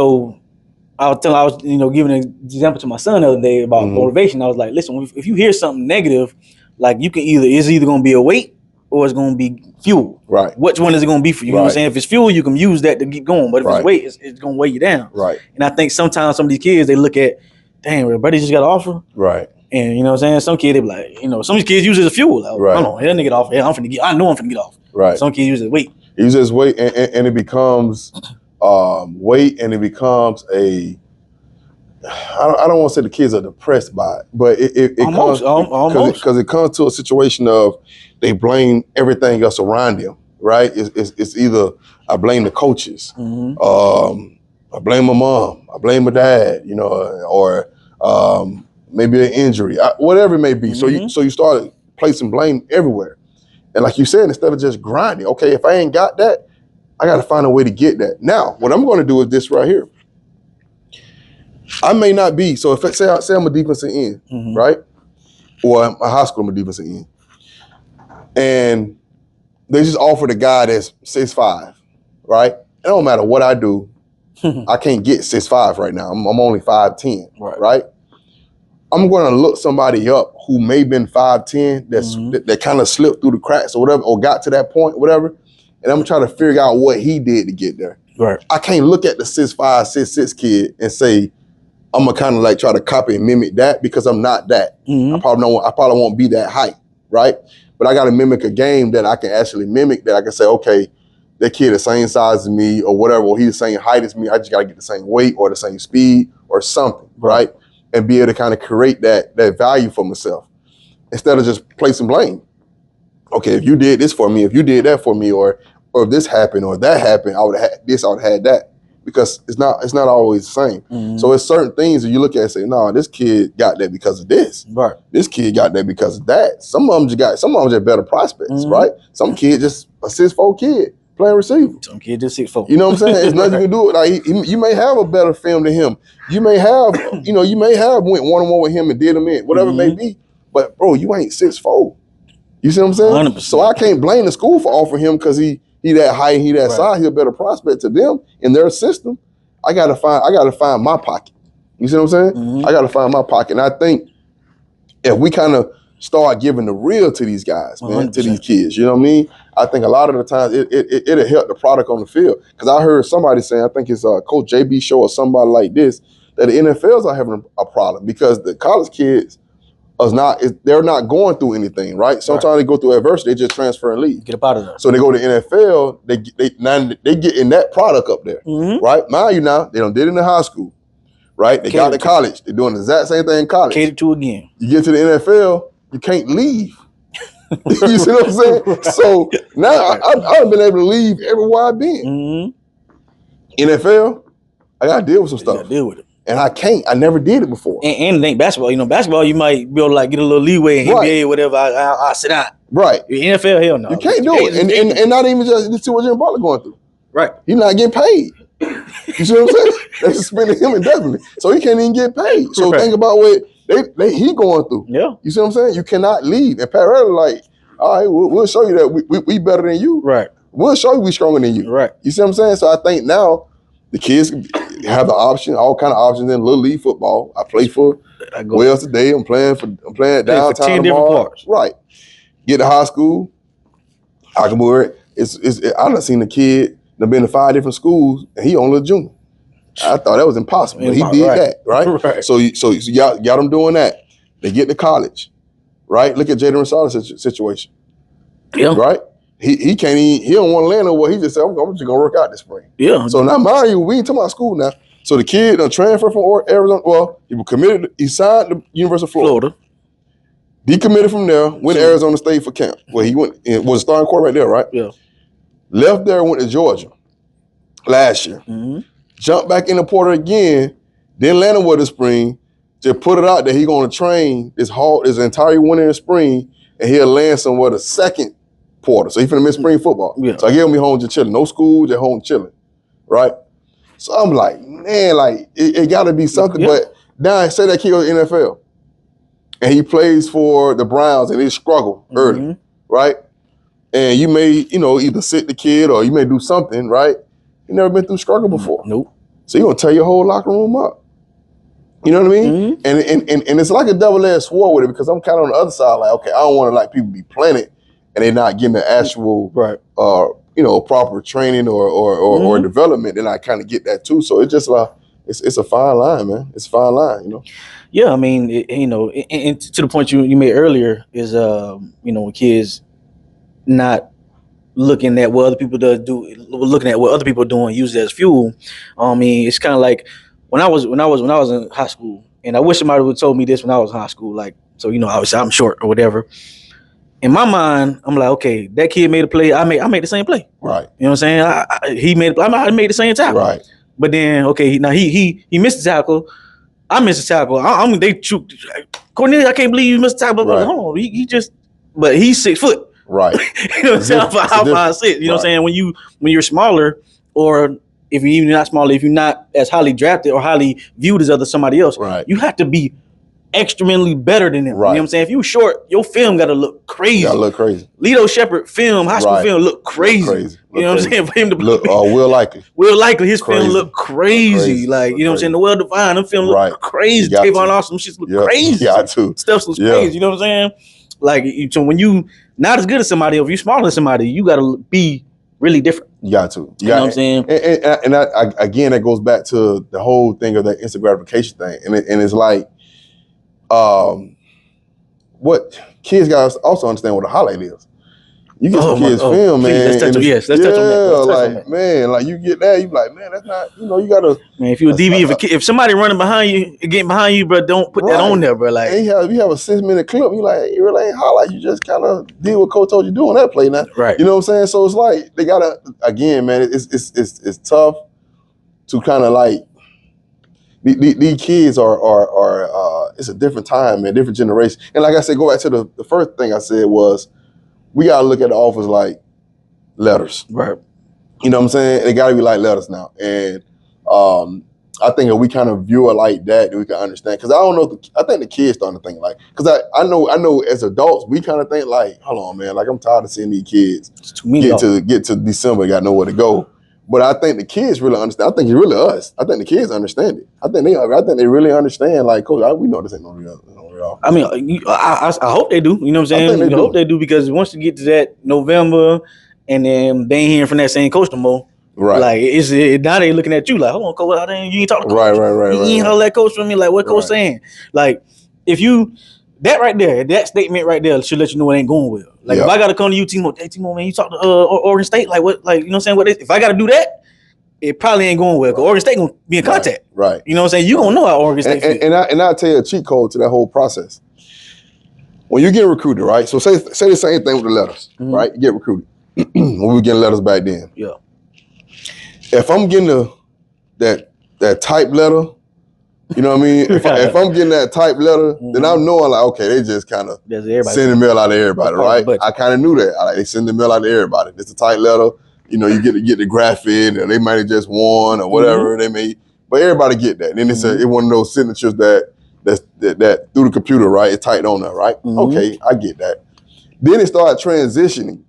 was giving an example to my son the other day about motivation. I was like, listen, if you hear something negative, like it's either going to be a weight or it's going to be fuel. Right. Which one is it going to be for you? You know what I'm saying? If it's fuel, you can use that to keep going. But if it's weight, it's going to weigh you down. Right. And I think sometimes some of these kids, they look at, dang, everybody just got an offer. Right. And you know what I'm saying? Some kids, they be like, some of these kids use it as fuel. Like, hold on, that nigga get off. Yeah, I know I'm finna get off. Right. Some kids use it as weight. He uses weight and it becomes weight, and it becomes a, I don't want to say the kids are depressed by it, but it comes because it comes to a situation of they blame everything else around them, right? It's either I blame the coaches, I blame my mom, I blame my dad, or maybe an injury, whatever it may be. So you start placing blame everywhere, and like you said, instead of just grinding, okay, if I ain't got that, I got to find a way to get that. Now, what I'm going to do is this right here. I may not be, so if say I'm a defensive end, right? Or a high school, I'm a defensive end. And they just offered a guy that's 6'5", right? It don't matter what I do, I can't get 6'5" right now. I'm only 5'10", right? I'm going to look somebody up who may have been 5'10", that kind of slipped through the cracks or whatever, or got to that point, whatever, and I'm trying to figure out what he did to get there. Right. I can't look at the 6'5", 6'6" kid and say, I'm gonna kind of like try to copy and mimic that, because I'm not that. I probably won't be that height, right? But I got to mimic a game that I can actually mimic, that I can say, okay, that kid the same size as me or whatever, or he's the same height as me. I just got to get the same weight or the same speed or something, right? And be able to kind of create that value for myself. instead of just placing blame. Okay, if you did this for me, if you did that for me, or if this happened or that happened, I would have had this, I would have had that. Because it's not always the same. Mm-hmm. So it's certain things that you look at and say, no, this kid got that because of this. Right. This kid got that because of that. Some of them just better prospects, Mm-hmm. right? Some kid just a 6'4" kid playing receiver. Some kid just 6'4". You know what I'm saying? There's nothing you can do. Like you may have a better film than him. You may have, you may have went one-on-one with him and did him in, whatever it may be. But bro, you ain't 6'4". You see what I'm saying? 100%. So I can't blame the school for offering him because he that height, he that size, he a better prospect to them in their system. I gotta find my pocket. You see what I'm saying? Mm-hmm. I gotta find my pocket. And I think if we kind of start giving the real to these guys, man, 100%. to these kids, you know what I mean? I think a lot of the times it'll help the product on the field. Because I heard somebody saying, I think it's Coach JB Show or somebody like this, that the NFLs are having a problem because the college kids they're not going through anything, right? Sometimes they go through adversity, they just transfer and leave. Get up out of there. So they go to NFL, they get in that product up there, right? Mind you now, they done did it in high school, right? They got to college. They're doing the exact same thing in college. Catered to again. You get to the NFL, you can't leave. You see what I'm saying? Right. So now I've been able to leave everywhere I've been. NFL, I got to deal with some stuff. You got to deal with it. And I can't. I never did it before. And it ain't basketball. Basketball, you might be able to like get a little leeway in NBA or whatever. I sit down. Right. NFL, hell no. You can't do it. And not even just what Jim Butler going through. Right. He's not getting paid. You see what I'm saying? They're suspending him indefinitely. So he can't even get paid. So think about what he going through. Yeah. You see what I'm saying? You cannot leave. And Pat Riley like, all right, we'll show you that we better than you. Right. We'll show you we stronger than you. Right. You see what I'm saying? So I think now the kids have the option, all kind of options in little league football. I play for Wells today. I'm playing downtown for 10 tomorrow. different parts. Right. Get to high school. I can move it. I done seen the kid that been to 5 different schools and he only a junior. I thought that was impossible. But he did that, right? So y'all got him doing that. They get to college, right? Look at Jaden Rosales' situation. Yeah. Right? He can't even, he don't want to land over. He just said, I'm just gonna work out this spring. Yeah. So now mind you, we ain't talking about school now. So the kid transferred from Arizona. Well, he signed the University of Florida. Decommitted from there, went to Arizona State for camp. Well, he went and was a starting quarterback there, right? Yeah. Left there, went to Georgia last year. Jumped back in the portal again, then landed with the spring. Just put it out that he gonna train this entire winter and spring, and he'll land somewhere the second quarter. So he finna miss spring football. Yeah. So I gave him home just chilling. No school, just home chilling. Right? So I'm like, man, like it gotta be something. Yeah. But now I say that kid goes to the NFL. And he plays for the Browns and they struggle early, right? And you may, either sit the kid or you may do something, right? You never been through struggle before. Nope. So you're gonna tear your whole locker room up. You know what I mean? And it's like a double-edged sword with it because I'm kind of on the other side, like, okay, I don't want to like people be planted and they're not getting the actual proper training or development, then I kind of get that too. So it's just like it's a fine line, man. It's a fine line, Yeah, I mean, and to the point you made earlier is, when kids not looking at what other people looking at what other people are doing, use it as fuel. I mean, it's kind of like when I was in high school, and I wish somebody would have told me this when I was in high school, like, so obviously I'm short or whatever. In my mind, I'm like, okay, that kid made a play, I made the same play. Right. You know what I'm saying? I made the same tackle. Right. But then, okay, now he missed the tackle. I missed the tackle. They shoot. Cornelius, I can't believe you missed the tackle. But hold on, but he's 6 foot. Right. You know what I'm saying? How far I sit. You know what I'm saying? When you're smaller, or if you're even not smaller, if you're not as highly drafted or highly viewed as somebody else, you have to be extremely better than them. Right. You know what I'm saying? If you short, your film got to look crazy. Got to look crazy. Lito Shepherd film, high school film, look crazy. You know what I'm saying? For him to look, Will Likely. His film look crazy. Like, you know what I'm saying? The Well Defined, them film look crazy. Tavon Austin, shit look crazy. Yeah, too. Stuff looks crazy. You know what I'm saying? Like, so when you not as good as somebody, or if you're smaller than somebody, you got to be really different. You got to. You know what I'm saying? And again, that goes back to the whole thing of that instant gratification thing. And it's like, what kids got to also understand what a highlight is. You get some kids film, please, man. let's touch on let's touch on that. Let's touch on like that. man, like you get that, you like, man, that's not, you gotta. Man, if you a DB, if somebody running behind you, getting behind you, bro, don't put that on there, bro. Like, and you have a 6-minute clip, you like, you really ain't holler. You just kind of did what coach told you to do on that play now. right. You know what I'm saying? So it's like they gotta, again, man, it's tough to kind of like these kids are it's a different time, man, different generation. And like I said, go back to the first thing I said was we gotta look at the offers like letters. Right. You know what I'm saying? They gotta be like letters now. And I think if we kind of view it like that, we can understand. Because I don't know, I think the kids starting to think like, because I know as adults, we kind of think like, hold on, man, like I'm tired of seeing these kids get to December, got nowhere to go. But I think the kids really understand. I think it's really us. I think the kids understand it. I think they really understand. Like, coach, we know this ain't no real. I mean, I hope they do. You know what I'm saying? I hope they do, because once you get to that November, and then they ain't hearing from that same coach no more. Right. Like now they looking at you like, hold on, coach, you ain't talking to coach. Right. You ain't holler at coach from me. Like, what coach saying? Like, if you that right there, that statement right there should let you know it ain't going well. Like, if I gotta come to you, Tmo, hey Tmo, man, you talk to Oregon State, like what, like, you know what I'm saying? If I gotta do that, it probably ain't going well. Because Oregon State gonna be in contact. Right. You know what I'm saying? You gonna know how Oregon State feels. And I'll tell you a cheat code to that whole process. When you get recruited, right? So say the same thing with the letters, right? You get recruited. When we were getting letters back then. Yeah. If I'm getting that type letter, you know what I mean? If I'm getting that type letter, then I'm knowing like, okay, they just kind of sending mail out to everybody, right? I kind of knew that. They send the mail out to everybody. It's a tight letter. You know, you get the graphic, or they might have just won or whatever they may. But everybody get that. And then it's one of those signatures that through the computer, right? It's typed on there, right? Okay, I get that. Then it started transitioning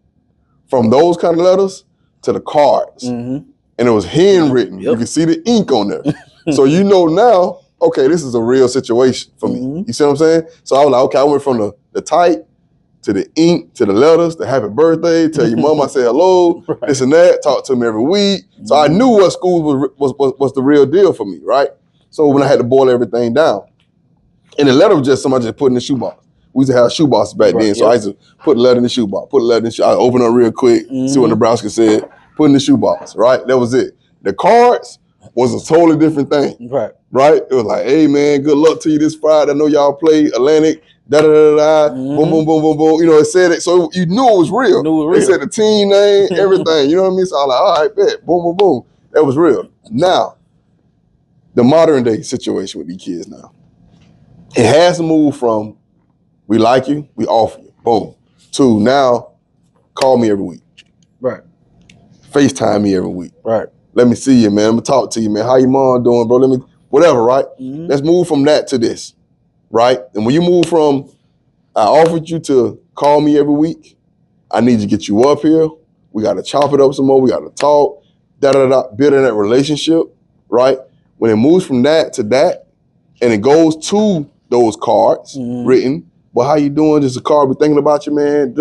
from those kind of letters to the cards. And it was handwritten. You can see the ink on there. So you know now, okay, this is a real situation for me. You see what I'm saying? So I was like, okay, I went from the type to the ink to the letters, the happy birthday, tell your mom I say hello, this and that, talk to me every week. So I knew what school was the real deal for me, right? So when I had to boil everything down, and the letter was just somebody just put in the shoebox. We used to have shoeboxes back then, so I used to put a letter in the shoebox, I open up real quick, see what Nebraska said, put in the shoebox, right? That was it. The cards was a totally different thing, right? It was like, hey man, good luck to you this Friday. I know y'all play Atlantic, boom, boom, boom, boom, boom. You know, it said it, so you knew it was real. It said the team name, everything. You know what I mean? So I was like, all right, bet, boom, boom, boom. That was real. Now, the modern day situation with these kids now, it has to move from we like you, we offer you, boom, to now call me every week. Right. FaceTime me every week. Right. Let me see you, man. I'm gonna talk to you, man. How your mom doing, bro? Whatever, right? Let's move from that to this, right? And when you move from I offered you to call me every week, I need to get you up here. We got to chop it up some more. We got to talk, building that relationship, right? When it moves from that to that, and it goes to those cards written, well, how you doing? Just a card. We're thinking about you, man.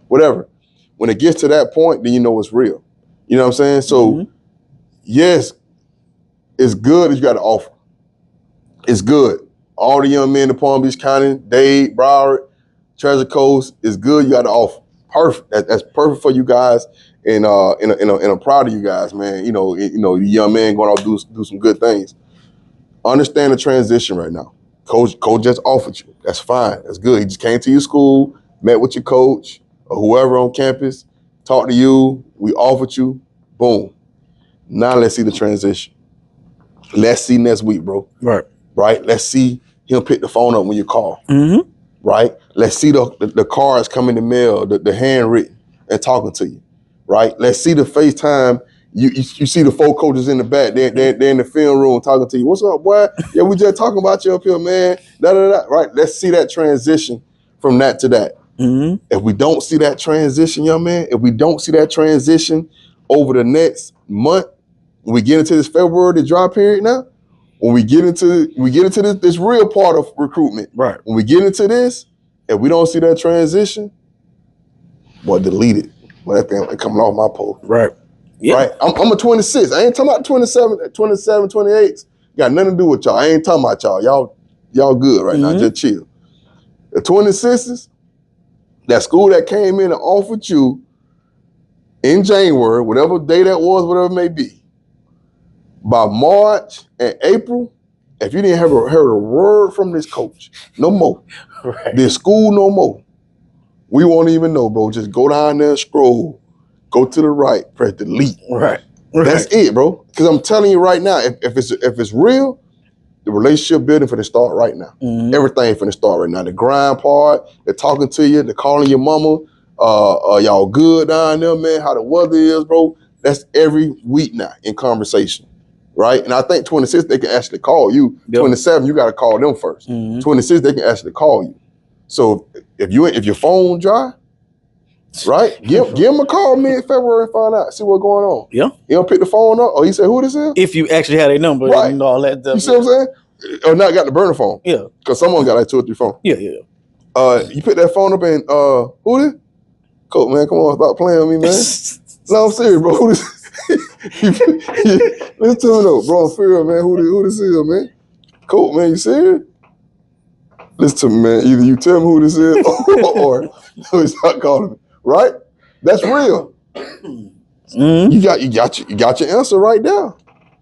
Whatever. When it gets to that point, then you know it's real. You know what I'm saying? So, yes, it's good that you got to offer. It's good. All the young men in Palm Beach County, Dade, Broward, Treasure Coast, it's good. You got to offer. Perfect. That's perfect for you guys, and I'm proud of you guys, man. You know, the young man going out do some good things. Understand the transition right now. Coach just offered you. That's fine. That's good. He just came to your school, met with your coach or whoever on campus, talked to you. We offered you. Boom. Now let's see the transition. Let's see next week, bro. Right. Let's see him pick the phone up when you call. Right. Let's see the cards come in the mail, the handwritten and talking to you. Right. Let's see the FaceTime. You see the 4 coaches in the back. They're in the film room talking to you. What's up, boy? Yeah, we just talking about you up here, man. Right. Let's see that transition from that to that. If we don't see that transition, young man, if we don't see that transition over the next month, when we get into this February, the dry period now, when we get into this real part of recruitment, right? When we get into this, if we don't see that transition, boy, delete it. Well, that thing coming off my pole. Right. Yeah. Right. I'm a 26. I ain't talking about 27, 28. Got nothing to do with y'all. I ain't talking about y'all. Y'all good right now. Just chill. The 26s, That school that came in and offered you in January, whatever day that was, whatever it may be, by March and April, if you didn't have heard a word from this coach, no more. Right. This school, no more. We won't even know, bro. Just go down there and scroll. Go to the right, press delete. Right. That's it, bro. Because I'm telling you right now, if it's real, the relationship building for the start right now. Mm-hmm. Everything for the start right now. The grind part, the talking to you, the calling your mama, y'all good down there, man, how the weather is, bro. That's every week now in conversation, right? And I think 26, they can actually call you. Yep. 27, you got to call them first. Mm-hmm. 26, they can actually call you. So if your phone dry, right, give him a call mid-February and find out, see what's going on. Yeah. You don't pick the phone up, or he said, who this is? If you actually had a number, right. and all that stuff. You see what I'm saying? Or not got the burner phone. Yeah. Because someone got like 2 or 3 phones. Yeah. You pick that phone up and who this? Coach, man, come on, stop playing with me, man. No, I'm serious, bro. Who this? Listen to me though, bro. I'm serious, man. Who this is, man? Coach, man, you serious? Listen to me, man. Either you tell me who this is or stop calling me. Right? That's real. Mm-hmm. You got your answer right now.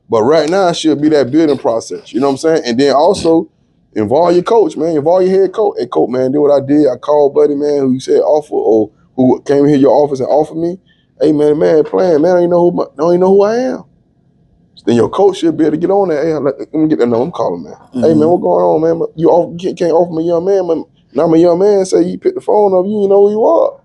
But right now, it should be that building process. You know what I'm saying? And then also involve your coach, man. Involve your head coach. Hey, coach, man, do what I did. I called buddy, man, who you said offer or who came here to your office and offered me. Hey, man, playing, man, I don't even know who I am. So then your coach should be able to get on there. Hey, let me get that number. I'm calling, man. Mm-hmm. Hey, man, what's going on, man? You can't offer me a young man. Now I'm a young man. Say you pick the phone up. You know who you are.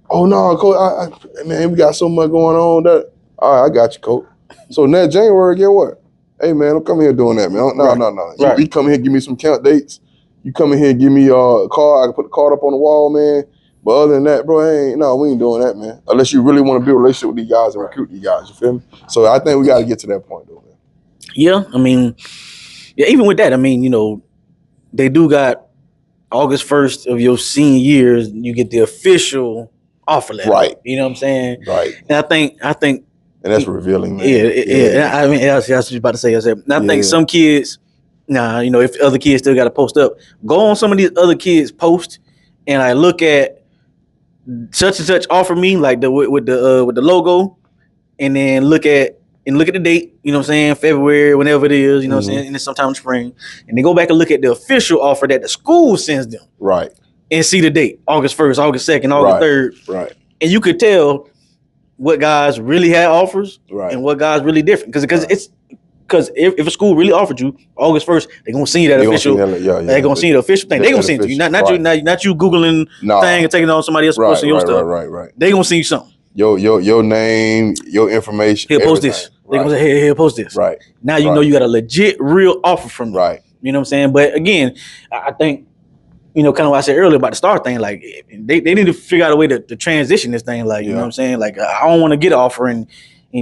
Oh, no, coach. Man, we got so much going on. That all right, I got you, coach. So next January, get what? Hey, man, don't come here doing that, man. No. Right. You come in here and give me some count dates. You come in here and give me a card. I can put the card up on the wall, man. But other than that, bro, we ain't doing that, man. Unless you really want to build a relationship with these guys and recruit these guys, you feel me? So I think we got to get to that point, though, man. Yeah, I mean, even with that, I mean, they do got August 1st of your senior year, you get the official offer letter. Right. You know what I'm saying? Right. And I think and that's revealing, man. Yeah. I mean, that's what I was about to say. I think some kids, if other kids still got to post up, go on some of these other kids' posts and I look at such and such offer me like with the logo, and then look at the date. You know what I'm saying? February, whenever it is. You know what I'm saying? And then sometime in spring, and they go back and look at the official offer that the school sends them. Right. And see the date: August 1st, August 2nd, August 3rd. Right. And you could tell what guys really had offers, right, and what guys really different. Because if a school really offered you August 1st, they're gonna send you that official. They're gonna send you the official thing. They're gonna send it to you, not you Googling thing and taking on somebody else's posting your stuff. Right. They're gonna send you something. Your name, your information. He'll post this. They're gonna say, hey, post this. Right. Now you know you got a legit, real offer from them. Right. You know what I'm saying? But again, I think, kind of what I said earlier about the star thing, like they need to figure out a way to transition this thing. Like, you know what I'm saying? Like, I don't want to get an offer in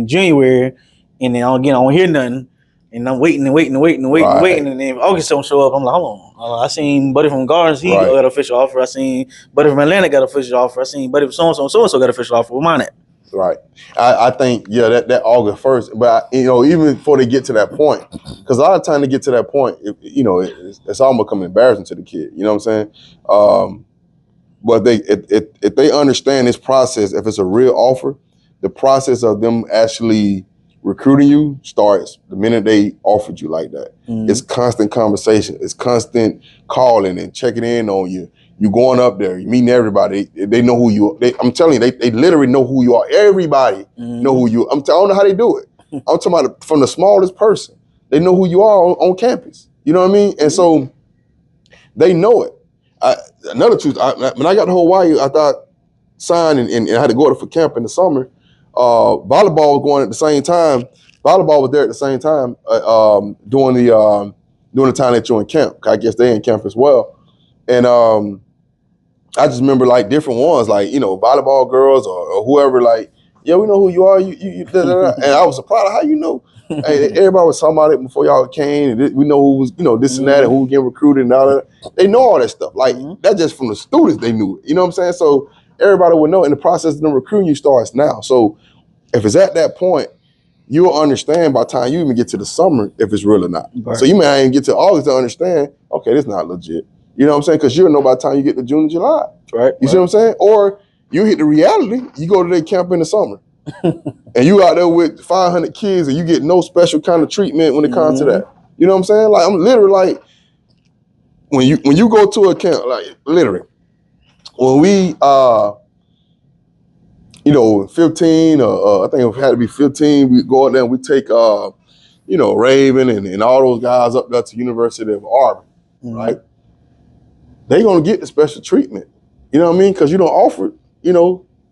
January, and then I don't hear nothing, and I'm waiting, and then August don't show up. I'm like, hold on. I seen Buddy from Gardens, he got an official offer. I seen Buddy from Atlanta got an official offer. I seen Buddy from so-and-so got an official offer. Where mine at? Right. I think, that August 1st, but even before they get to that point, because a lot of time to get to that point, it's almost becoming embarrassing to the kid. You know what I'm saying? But if they understand this process, if it's a real offer, the process of them actually recruiting you starts the minute they offered you like that. Mm-hmm. It's constant conversation. It's constant calling and checking in on you. You going up there, you meeting everybody. They know who you are. I'm telling you, they literally know who you are. Everybody know who you are. I don't know how they do it. I'm talking about from the smallest person. They know who you are on campus. You know what I mean? And so they know it. Another truth, when I got to Hawaii, I thought signed and I had to go for camp in the summer. Volleyball was going at the same time. Volleyball was there at the same time during the time that you're in camp. I guess they're in camp as well. And I just remember like different ones, like, volleyball girls or whoever, like, yeah, we know who you are. You da, da, da. And I was surprised how you know. Hey, everybody was talking about it before y'all came. And we know who was, this and that, and who was getting recruited and all that. They know all that stuff. Like, that's just from the students, they knew it. You know what I'm saying? So everybody would know. And the process of them recruiting you starts now. So if it's at that point, you'll understand by the time you even get to the summer if it's real or not. Right. So you may not even get to August to understand, okay, this is not legit. You know what I'm saying? Because you'll know by the time you get to June and July. Right. You see what I'm saying? Or you hit the reality, you go to their camp in the summer. And you out there with 500 kids and you get no special kind of treatment when it comes to that. You know what I'm saying? Like, I'm literally like, when you go to a camp, like literally, when we 15, I think it had to be 15, we go out there and we take Raven and all those guys up there to University of Auburn, right? They gonna get the special treatment. You know what I mean? Because you don't offer, at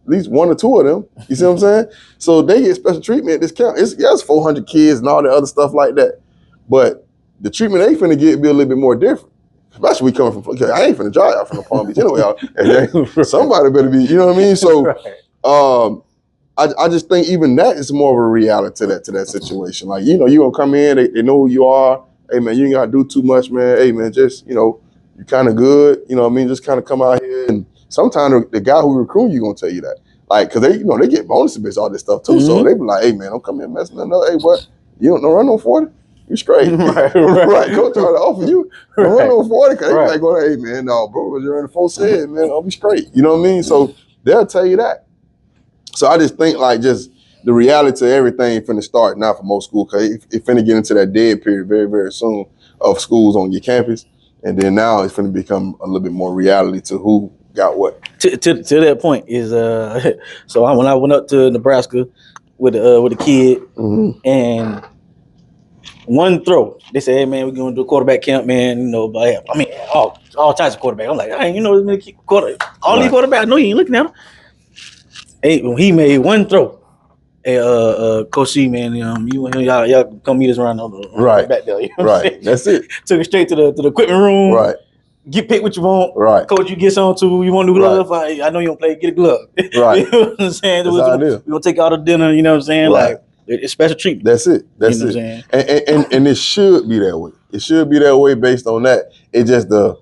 least one or two of them. You see what I'm saying? So they get special treatment at this camp. It's 400 kids and all the other stuff like that. But the treatment they finna get be a little bit more different. Especially we coming from, I ain't finna drive out from the Palm Beach anyway. Somebody better be, you know what I mean? So I just think even that is more of a reality to that situation. Like, you gonna come in, they know who you are. Hey man, you ain't gotta do too much, man. Hey man, just, you kind of good. You know what I mean? Just kind of come out here. And sometimes the guy who recruit you gonna tell you that. Like, cause they get bonuses based all this stuff too. So they be like, hey man, don't come here messing up. Hey, what? You don't run no 40? You straight. Right. Coach try to offer you. Don't run no 40. Cause they be like, going, hey man, no, bro, you're running 4-7, man. I'll be straight. You know what I mean? So they'll tell you that. So I just think like just the reality of everything finna start now for most schools, cause it finna get into that dead period very, very soon of schools on your campus. And then now it's going to become a little bit more reality to who got what. To that point is so when I went up to Nebraska with a kid and one throw, they said, hey man, we're going to do a quarterback camp, man. But I mean all types of quarterbacks. I'm like, I ain't this many these quarterbacks. I know you ain't looking at them. Hey, when he made one throw. Hey, Coach C, man, y'all come meet us around the back there. You know what I'm saying? That's it. Took it straight to the equipment room. Right. Get pick what you want. Right. Coach, you get some too. You want new glove? I know you don't play. Get a glove. Right. You know what I'm saying? That's how it is. We're gonna take you out to dinner. You know what I'm saying? Right. Like it's special treatment. That's it. That's you know it. What I'm saying? And it should be that way. It should be that way based on that. It's just the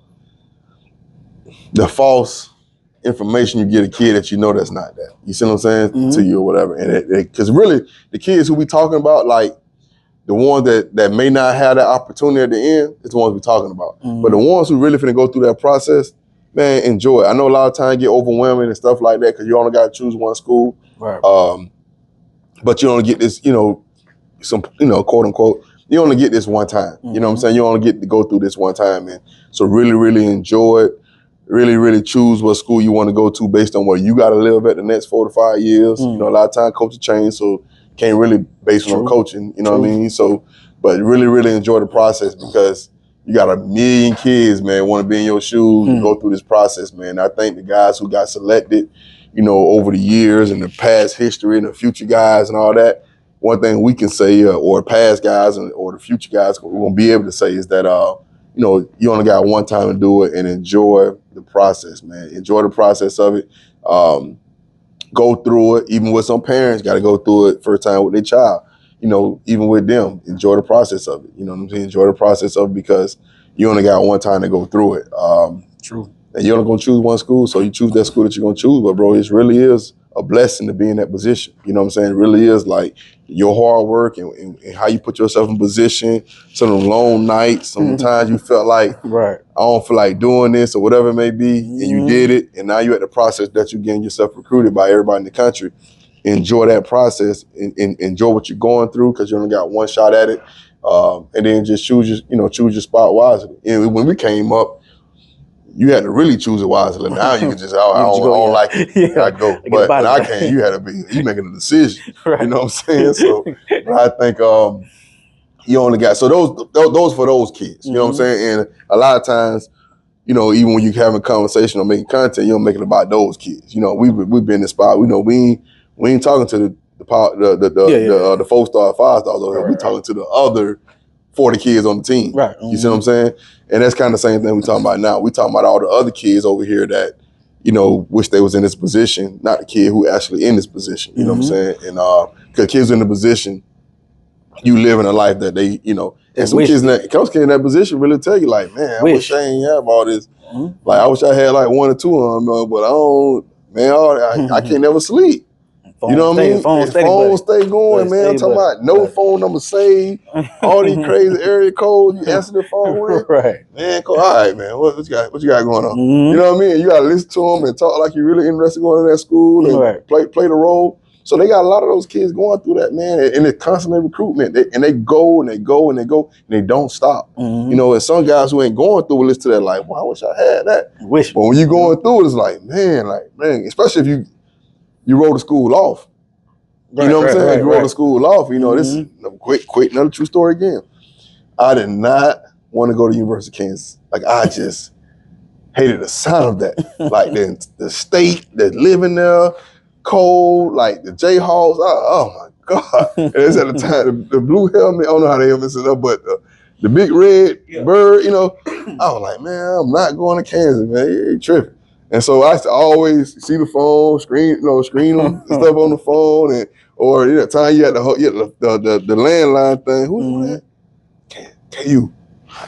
false information you get a kid that that's not that. You see what I'm saying? To you or whatever. And because really the kids who we talking about, like the ones that may not have that opportunity at the end, is the ones we're talking about. But the ones who really finna go through that process, man, enjoy it. I know a lot of times get overwhelming and stuff like that because you only got to choose one school. Right. But you only get this, some, quote unquote, you only get this one time. You know what I'm saying? You only get to go through this one time. And so really, really enjoy it. Really, really choose what school you want to go to based on where you got to live at the next 4 to 5 years. A lot of times coaches change, so can't really base on coaching. You know what I mean? So, but really, really enjoy the process because you got a million kids, man, want to be in your shoes and go through this process, man. I think the guys who got selected, over the years and the past history and the future guys and all that, one thing we can say, or past guys or the future guys we're going to be able to say is that, you only got one time to do it and enjoy the process, man. Enjoy the process of it. Go through it. Even with some parents, got to go through it first time with their child. Even with them, enjoy the process of it. You know what I'm saying? Enjoy the process of it because you only got one time to go through it. True. And you're only going to choose one school, so you choose that school that you're going to choose. But, bro, it really is a blessing to be in that position. You know what I'm saying? It really is like your hard work and how you put yourself in position. Some of them long nights, sometimes you felt like, I don't feel like doing this or whatever it may be, and you did it, and now you're at the process that you're getting yourself recruited by everybody in the country. Enjoy that process and enjoy what you're going through because you only got one shot at it, and then just choose your spot wisely. And when we came up, you had to really choose it wisely. Now you can just, I don't like it. I go. But when I came, you had to be, you making a decision. You know what I'm saying? So but I think you only got, so those for those kids. You know what I'm saying? And a lot of times, even when you having a conversation or making content, you don't make it about those kids. We've been in the spot. We ain't talking to the 4-star, 5-stars over here. We talking to the other 40 kids on the team. Right. You see what I'm saying? And that's kind of the same thing we're talking about now. We're talking about all the other kids over here that, wish they was in this position, not the kid who actually in this position. You know what I'm saying? And because kids in the position, you living a life that they, and some kids in that position really tell you like, man, I wish I ain't have all this. Like, I wish I had like 1 or 2 of them, but I don't, man, I can't never sleep. You know what I mean? Phone steady, phone buddy. stay going, man. I'm talking about no phone number saved, all these crazy area codes you answer the phone with. Right. Man, all right, man. What you got going on? Mm-hmm. You know what I mean? You gotta listen to them and talk like you're really interested in going to that school and Right. play the role. So they got a lot of those kids going through that, man, and it's constantly recruitment. They go and they go and they go and they don't stop. Mm-hmm. You know, and some guys who ain't going through will listen to that like, well, I wish I had that. Wish. But when you going through it, it's like, man, especially if you roll the school off. Right, you know what I'm saying? Right, if you roll the school off, you know, this is quick, another true story again. I did not want to go to University of Kansas. Like, I just hated the sound of that. Like, the state that's living there, cold, like the Jayhawks. Oh my God. And it's at the time, the blue helmet, I don't know how they helmets it up, but the big red bird, you know. I was like, man, I'm not going to Kansas, man. You ain't tripping. And so I used to always see the phone, screen them stuff on the phone, or the time you had the landline thing. Who's that? KU.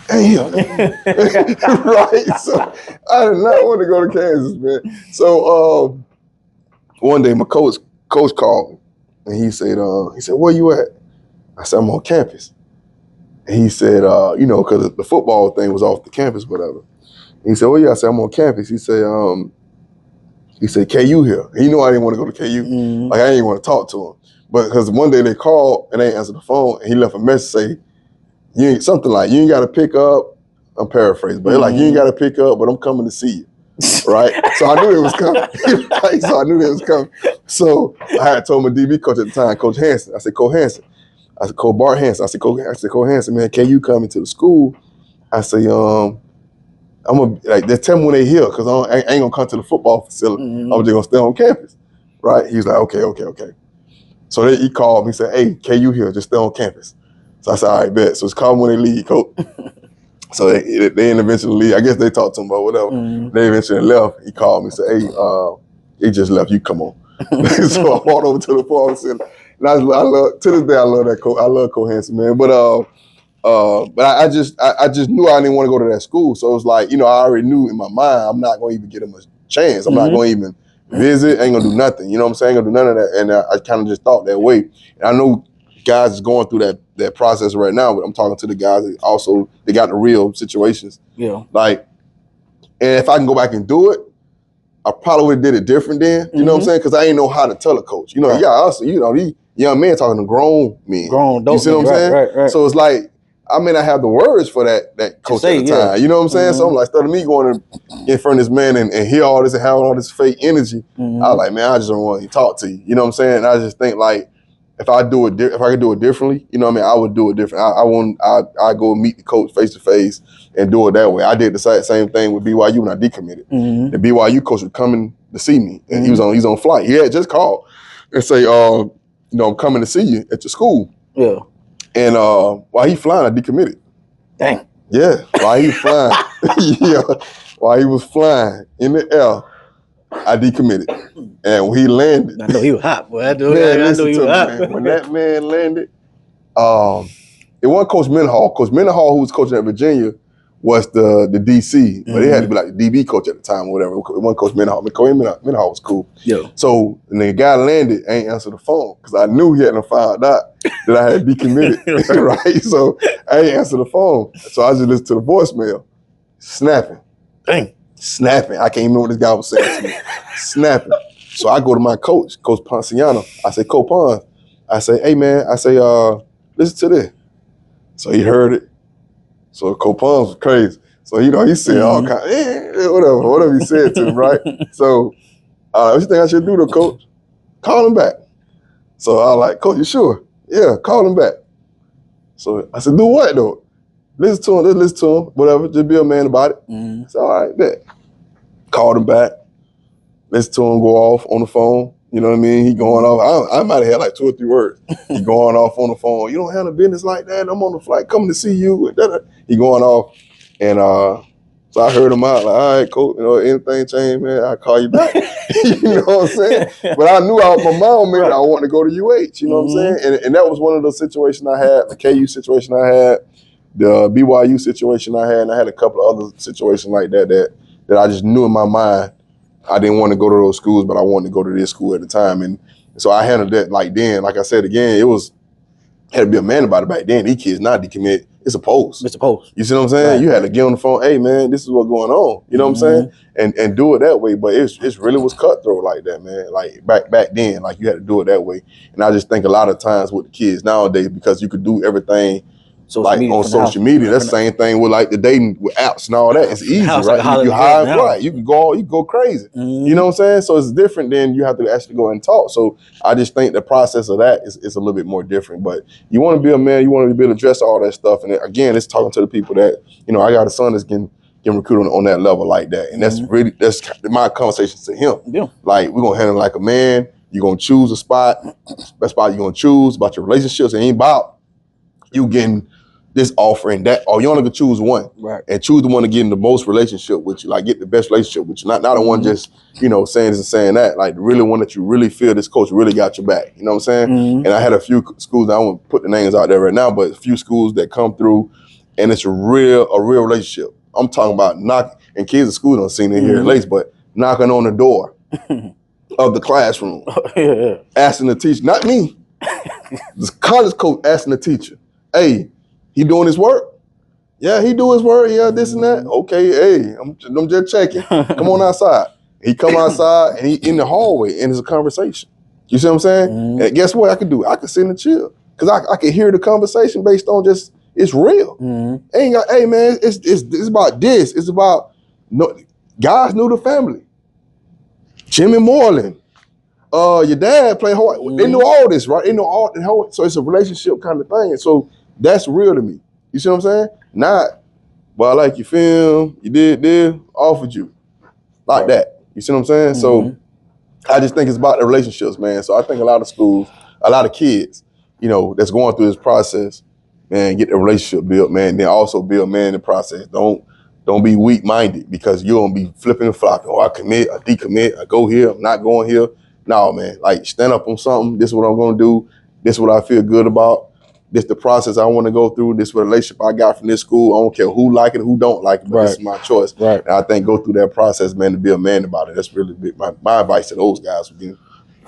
Damn. Right. So I did not want to go to Kansas, man. So one day my coach called me and he said, where you at? I said, I'm on campus. And he said, because the football thing was off the campus, whatever. And he said, well, yeah. I said, I'm on campus. He said, KU here. He knew I didn't want to go to KU. Mm-hmm. Like, I didn't want to talk to him. But because one day they called and they didn't answer the phone, and he left a message say, you ain't got to pick up. I'm paraphrasing, but like, you ain't got to pick up, but I'm coming to see you. Right? So I knew it was coming. So I had told my DB coach at the time, Coach Hansen. I said, Coach Hansen. I said, Coach Bart Hansen. I said, Coach Hansen, man, can you come into the school? I say, I'm gonna just tell me when they here, because I ain't gonna come to the football facility. I'm just gonna stay on campus. Right? He was like, okay. So he called me and said, hey, KU here, just stay on campus. So I said, all right, bet. So it's called when they leave, coach. So they eventually leave. I guess they talked to him about whatever. They eventually left. He called me and said, hey, he just left. You come on. So I walked over to the phone and said, and I love to this day, I love that coach. I love Coach Hansen, man. But I just knew I didn't want to go to that school. So it was like, I already knew in my mind I'm not going to even get him a chance. I'm not going to even visit. Ain't going to do nothing. You know what I'm saying? Ain't going to do none of that. And I kind of just thought that way. And I know guys is going through that process right now, but I'm talking to the guys that also, they got the real situations. Yeah. Like, and if I can go back and do it, I probably would have did it different then. You know what I'm saying? Because I ain't know how to tell a coach. Right. These young men talking to grown men. Grown adults. You see what I'm saying? Right. So it's like, I may not have the words for that coach at the time. You know what I'm saying? So I'm like, instead of me going in front of this man and hear all this and have all this fake energy, I was like, man, I just don't want to talk to you. You know what I'm saying? And I just think like, if I could do it differently, you know what I mean, I would do it different. I go meet the coach face to face and do it that way. I did the same thing with BYU when I decommitted. The BYU coach would come in to see me, and he was on flight. He had just called and say, I'm coming to see you at your school. Yeah. And while he flying, I decommitted. Dang. Yeah, while he was flying, while he was flying in the air, I decommitted. And when he landed, I know he was hot, boy. I know he was hot. Man. When that man landed, it wasn't Coach Mendenhall. Coach Mendenhall, who was coaching at Virginia, was the DC, but it had to be like the DB coach at the time or whatever. It wasn't Coach Mendenhall. Coach Mendenhall was cool. Yeah. So when the guy landed, I ain't answered the phone because I knew he hadn't found out that I had decommitted, right? So I ain't answered the phone. So I just listened to the voicemail, snapping. Dang. Snapping. I can't remember what this guy was saying to me. Snapping. So I go to my coach, Coach Ponciano. I say, Coach Pons. I say, hey man, listen to this. So he heard it. So Coach Pons was crazy. So he said all kind whatever he said to him, right? So what you think I should do though, Coach? Call him back. So I was like, Coach, you sure? Yeah, call him back. So I said, do what though? Listen to him, whatever, just be a man about it. I said, all right, bet. Called him back. Listen to him go off on the phone. You know what I mean? He going off. I might have had like 2 or 3 words. He going off on the phone. You don't handle business like that. I'm on the flight coming to see you. He going off. And so I heard him out like, all right, coach, anything change, man, I'll call you back. You know what I'm saying? But I knew my mom, man, I wanted to go to UH. You know what I'm saying? And that was one of the situations I had, the KU situation I had, the BYU situation I had, and I had a couple of other situations like that I just knew in my mind I didn't want to go to those schools, but I wanted to go to this school at the time. And So I handled that like then. Like I said again, had to be a man about it back then. These kids not decommit. It's a post. It's a post. You see what I'm saying? Right. You had to get on the phone. Hey man, this is what's going on. You know what I'm saying? And do it that way. But it's really was cutthroat like that, man. Like back then, like you had to do it that way. And I just think a lot of times with the kids nowadays, because you could do everything on social media. That's the same thing with like the dating with apps and all that. It's easy, right? You hide, right? You can go crazy. You know what I'm saying? So it's different than you have to actually go and talk. So I just think the process of that is a little bit more different. But you want to be a man, you want to be able to address all that stuff. And again, it's talking to the people that, you know, I got a son that's getting recruited on that level like that. And that's my conversation to him. Yeah. Like, we're gonna handle it like a man. You're gonna choose a spot. That spot you're gonna choose about your relationships. It ain't about you getting this offer and that, or you only can choose one, right? And choose the one to get in the most relationship with you, like get the best relationship with you, not the one just, you know, saying this and saying that, like the really one that you really feel this coach really got your back. You know what I'm saying? And I had a few schools, I won't put the names out there right now, but a few schools that come through, and it's a real relationship. I'm talking about and kids at school don't see it here at least, but knocking on the door of the classroom, asking the teacher, not me, the college coach asking the teacher, hey, he doing his work? Yeah, he do his work. Yeah, this and that. Okay, hey, I'm just checking. Come on outside. He come outside and he in the hallway and it's a conversation. You see what I'm saying? And guess what I can do? I can sit and chill because I can hear the conversation based on just it's real. Ain't got, hey man, it's about this. It's about guys knew the family. Jimmy Moreland. Your dad played Hawaii. They knew all this, right? They know all. So it's a relationship kind of thing. And so that's real to me. You see what I'm saying? Not, well, I like your film, you did this, offered you. Like that. You see what I'm saying? So I just think it's about the relationships, man. So I think a lot of schools, a lot of kids, you know, that's going through this process, man, get the relationship built, man. Then also build, man, in the process. Don't be weak-minded because you're going to be flipping and flopping. Oh, I commit, I decommit, I go here, I'm not going here. No, man, like stand up on something. This is what I'm going to do. This is what I feel good about. This the process I want to go through. This relationship I got from this school. I don't care who like it, who don't like it, but this is my choice. Right. And I think go through that process, man, to be a man about it. That's really my advice to those guys.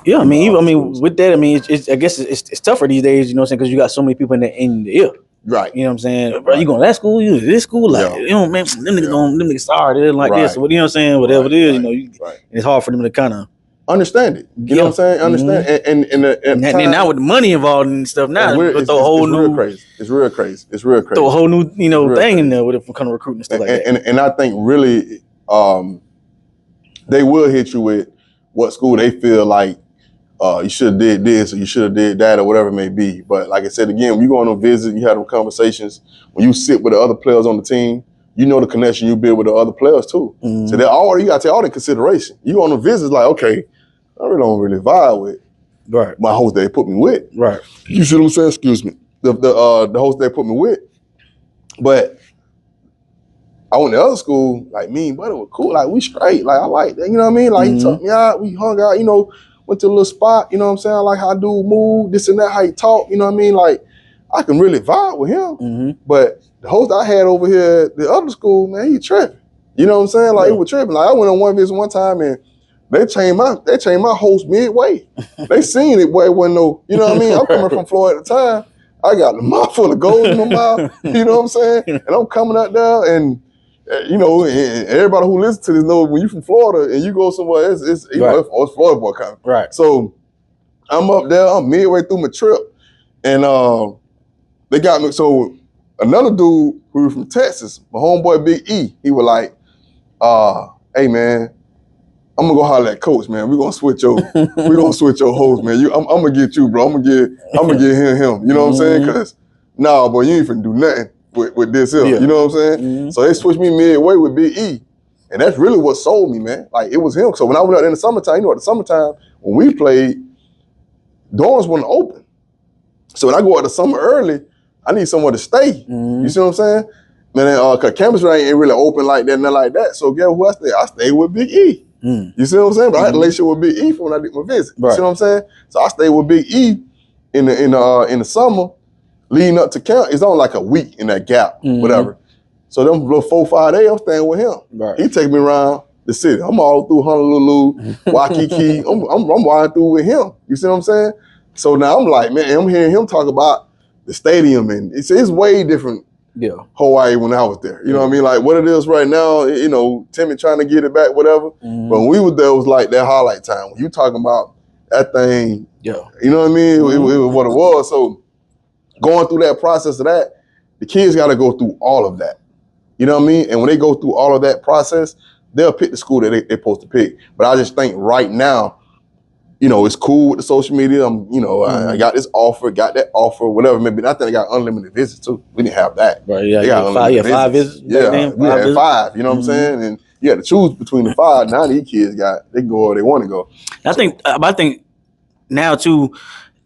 Yeah, I mean, with that, I mean, I guess it's tougher these days, you know what I'm saying? Because you got so many people in the ear. Right. You know what I'm saying? Bro, you going to that school, you to this school? Like, you know, man, them niggas sorry, like this. Or, you know what I'm saying? Whatever it is, you know, it's hard for them to kind of understand it. You know what I'm saying? Understand. And now with the money involved and stuff, now it's a whole new crazy. It's real crazy. It's real crazy. Throw a whole new, you know, thing in there with it kind of recruiting and stuff like that. And I think really they will hit you with what school they feel like you should have did this or you should have did that or whatever it may be. But like I said again, when you go on a visit, you have them conversations. When you sit with the other players on the team, you know the connection you build with the other players too. So you gotta take all that consideration. You on a visit, like, okay, I really don't vibe with my host they put me with. Right. You see what I'm saying? Excuse me. The host they put me with. But I went to other school, like me and Buddy were cool. Like we straight. Like I like that. You know what I mean? Like he took me out, we hung out, you know, went to a little spot, you know what I'm saying? I like how I do move, this and that, how he talk, you know what I mean? Like I can really vibe with him. But the host I had over here at the other school, man, he tripping. You know what I'm saying? Like he was tripping. Like I went on one visit one time and they changed my host midway. They seen it, boy, it wasn't no, you know what I mean? I'm coming from Florida at the time. I got a mouth full of gold in my mouth, you know what I'm saying? And I'm coming out there and, you know, and everybody who listens to this knows when you from Florida and you go somewhere, it's you know, it's Florida boy coming. Right. So I'm up there, I'm midway through my trip and they got me, so another dude who was from Texas, my homeboy Big E, he was like, hey man, I'm gonna go holler at coach, man. We're gonna switch your host, man. I'm gonna get you, bro. I'm gonna get him. You know what I'm saying? Cause nah, boy, you ain't finna do nothing with this here. You know what I'm saying? So they switched me midway with Big E. And that's really what sold me, man. Like it was him. So when I went out in the summertime, you know, at the summertime, when we played, dorms weren't open. So when I go out the summer early, I need somewhere to stay. You see what I'm saying? Man, cause campus ain't really open like that, nothing like that. So guess who I stayed? I stayed with Big E. You see what I'm saying? But I had a relationship with Big E for when I did my visit. You see what I'm saying? So I stayed with Big E in the summer, leading up to camp. It's only like a week in that gap, whatever. So them little 4-5 days, I'm staying with him. He take me around the city. I'm all through Honolulu, Waikiki. I'm riding through with him. You see what I'm saying? So now I'm like, man, I'm hearing him talk about the stadium, and it's way different. Yeah. Hawaii when I was there. You know what I mean? Like what it is right now, you know, Timmy trying to get it back, whatever. Mm-hmm. But when we were there, it was like that highlight time. When you talking about that thing, yeah, you know what I mean? Mm-hmm. It was what it was. So going through that process of that, the kids got to go through all of that. You know what I mean? And when they go through all of that process, they'll pick the school that they're supposed to pick. But I just think right now, you know, it's cool with the social media. I got this offer, got that offer, whatever. Maybe I think I got unlimited visits too. We didn't have that. Right? Yeah, five visits. Yeah, we had 5. You know what I'm saying? And you had to choose between the 5. Now these kids they can go where they want to go. I think now too,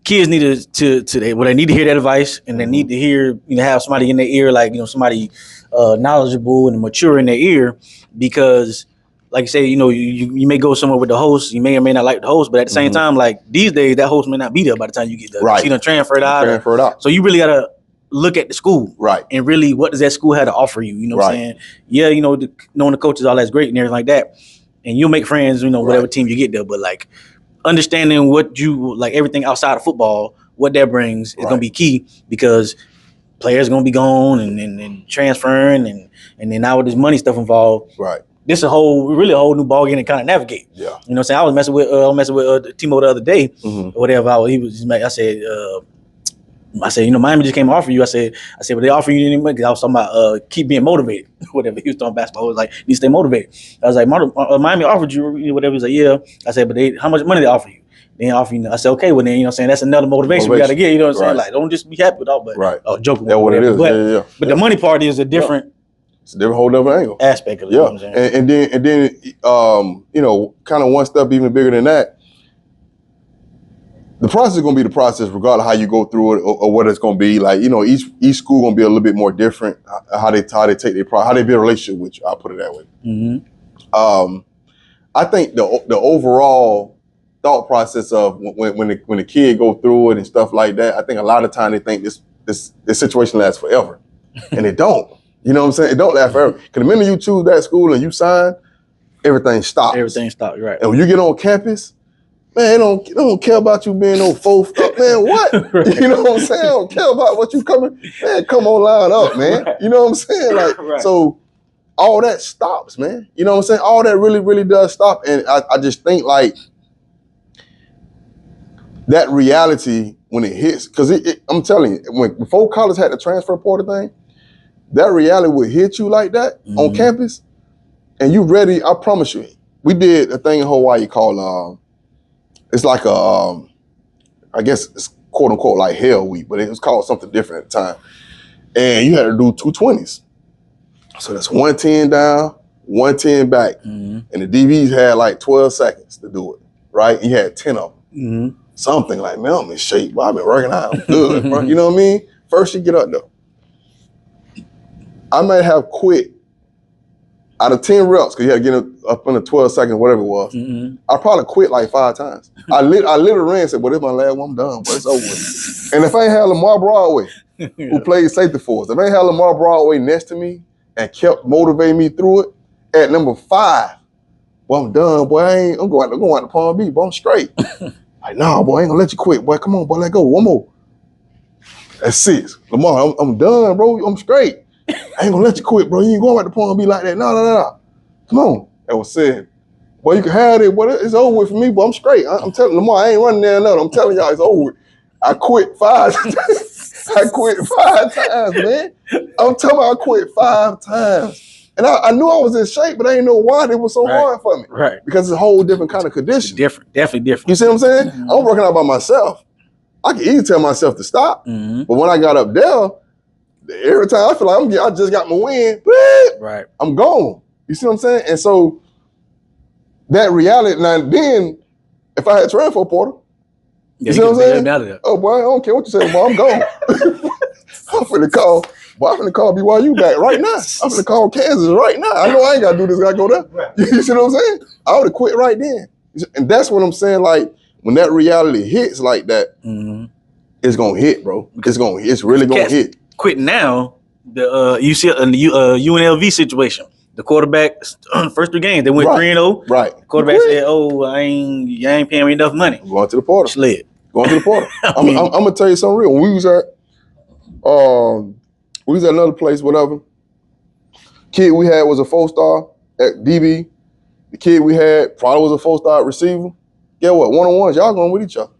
kids need they need to hear that advice, and they need to hear, have somebody in their ear, like, somebody knowledgeable and mature in their ear, because like you say, you may go somewhere with the host, you may or may not like the host, but at the same time, like these days, that host may not be there by the time you get there. Right. You transferred out. So you really gotta look at the school, right? And really, what does that school have to offer you? You know what I'm saying? Yeah, knowing the coaches, all that's great and everything like that, and you'll make friends, whatever team you get there. But like understanding what you like, everything outside of football, what that brings is gonna be key, because players gonna be gone and transferring, and then now with this money stuff involved, right? This is a whole new ball game to kind of navigate. Yeah, you know what I'm saying? I was messing with Tmo the other day, or whatever. I said, Miami just came to offer you. I said, but they offer you any money? Because I was talking about keep being motivated, whatever. He was talking basketball. I was like, you stay motivated. I was like, Miami offered you, whatever. He was like, yeah. I said, but how much money they offer you? They didn't offer you. I said, okay, well then, that's another motivation we got to get. You know what I'm saying? Like, don't just be happy with all, but joking. That's what it is. But, but the money part is a different. It's a different, whole different angle. Aspect of it. Yeah, you know what I'm saying? and then kind of one step even bigger than that. The process is going to be the process, regardless of how you go through it or what it's going to be. Like, each school going to be a little bit more different. How they take their how they build a relationship with you. I'll put it that way. Mm-hmm. I think the overall thought process of when the kid go through it and stuff like that, I think a lot of time they think this situation lasts forever, and it don't. You know what I'm saying? It don't last forever. Because the minute you choose that school and you sign, everything stops. Everything stops, right? And when you get on campus, man, they don't care about you being no fourth up, man. What? Right. You know what I'm saying? I don't care about what you coming. Man, come on, line up, man. Right. You know what I'm saying? Like, so all that stops, man. You know what I'm saying? All that really, really does stop. And I just think like that reality when it hits, because I'm telling you, before college had the transfer portal thing, that reality would hit you like that on campus, and you ready. I promise you. We did a thing in Hawaii called it's like I guess it's quote unquote like Hell Week, but it was called something different at the time. And you had to do 220s. So that's 110 down, 110 back. And the DBs had like 12 seconds to do it, right? And you had 10 of them. Something like, man, I'm in shape. Well, I've been working out. I'm good, bro. You know what I mean? First you get up though. I might have quit out of 10 reps, because you had to get up in the 12 seconds, whatever it was. I probably quit like 5 times. I literally ran and said, well, this is my last one, I'm done, but it's over with. And if I ain't had Lamar Broadway, who played safety for us, if I ain't had Lamar Broadway next to me and kept motivating me through it, at number 5, well, I'm done, boy. I'm going out to Palm Beach, boy, I'm straight. Like, nah, boy, I ain't gonna let you quit, boy. Come on, boy, let go. One more. That's 6. Lamar, I'm done, bro. I'm straight. I ain't gonna let you quit, bro. You ain't going back to Palm Beach like that. No. Come on. That was said. Boy, you can have it, boy. It's over with for me, boy. I'm straight. I'm telling Lamar, I ain't running there nothing. I'm telling y'all, it's over with. I quit 5 I quit 5 times, man. I'm telling you, I quit 5 times. And I knew I was in shape, but I didn't know why it was so hard for me. Right. Because it's a whole different kind of condition. Definitely different. You see what I'm saying? I'm working out by myself. I can easily tell myself to stop. But when I got up there, every time I feel like I just got my win, right? I'm gone. You see what I'm saying? And so that reality. Now then, if I had transfer portal, you see what I'm saying? Oh boy, I don't care what you say, boy. I'm gone. I'm finna call BYU back right now. I'm finna call Kansas right now. I know I ain't gotta do this. I gotta go there. You see what I'm saying? I would have quit right then. And that's what I'm saying. Like when that reality hits like that, it's gonna hit, bro. It's really gonna hit. Quitting now, you see in the UNLV situation, The quarterback, first 3 games, they went 3-0. Right. The quarterback said, "Oh, you ain't paying me enough money." Going to the portal. Slid. Going to the portal. I'm gonna tell you something real. When we was at another place, whatever. Kid we had was a 4-star at DB. The kid we had probably was a 4-star receiver. Get what? One-on-ones, y'all going with each other.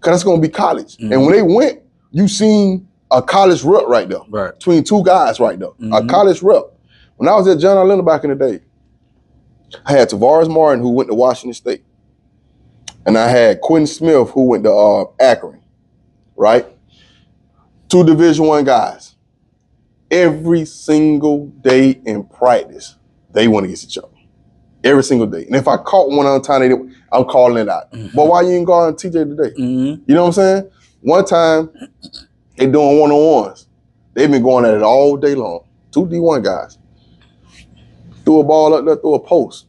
Cause it's gonna be college. Mm-hmm. And when they went, you seen a college rep right there. Right. Between 2 guys right there. Mm-hmm. A college rep. When I was at John Atlanta back in the day, I had Tavares Martin who went to Washington State. And I had Quentin Smith who went to Akron. Right? 2 Division I guys. Every single day in practice, they went against each other. Every single day. And if I caught one on time, I'm calling it out. Mm-hmm. But why you ain't guarding TJ today? Mm-hmm. You know what I'm saying? One time, they doing one-on-ones. They've been going at it all day long. 2 D1 guys. Threw a ball up there, threw a post.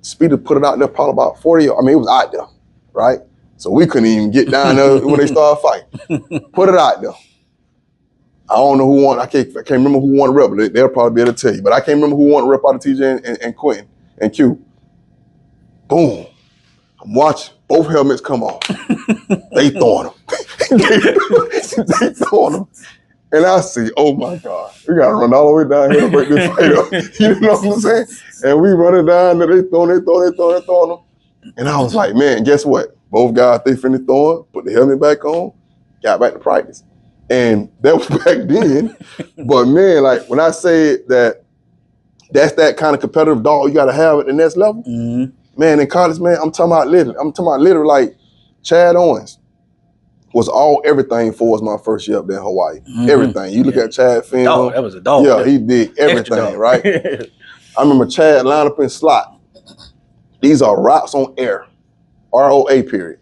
Speeder put it out there probably about 40 yards. I mean, it was out there, right? So we couldn't even get down there when they started fighting. Put it out there. I don't know who won. I can't remember who won the rep, but they'll probably be able to tell you. But I can't remember who won the rep out of TJ and Quentin and Q. Boom. I'm watching. Both helmets come off. They throwing them. they throwing them. And I see, oh my God, we got to run all the way down here to break this fight up. You know what I'm saying? And we running down there, they throwing them. And I was like, man, guess what? Both guys, they finished throwing, put the helmet back on, got back to practice. And that was back then. But man, like when I say that's that kind of competitive dog you got to have at the next level. Mm-hmm. Man, in college, man, I'm talking about literally like Chad Owens was everything for us my first year up there in Hawaii. Mm-hmm. Everything. You look at Chad film. Dog, that was a dog. Yeah, he did everything, right? I remember Chad lined up in slot. These are routes on air. ROA period.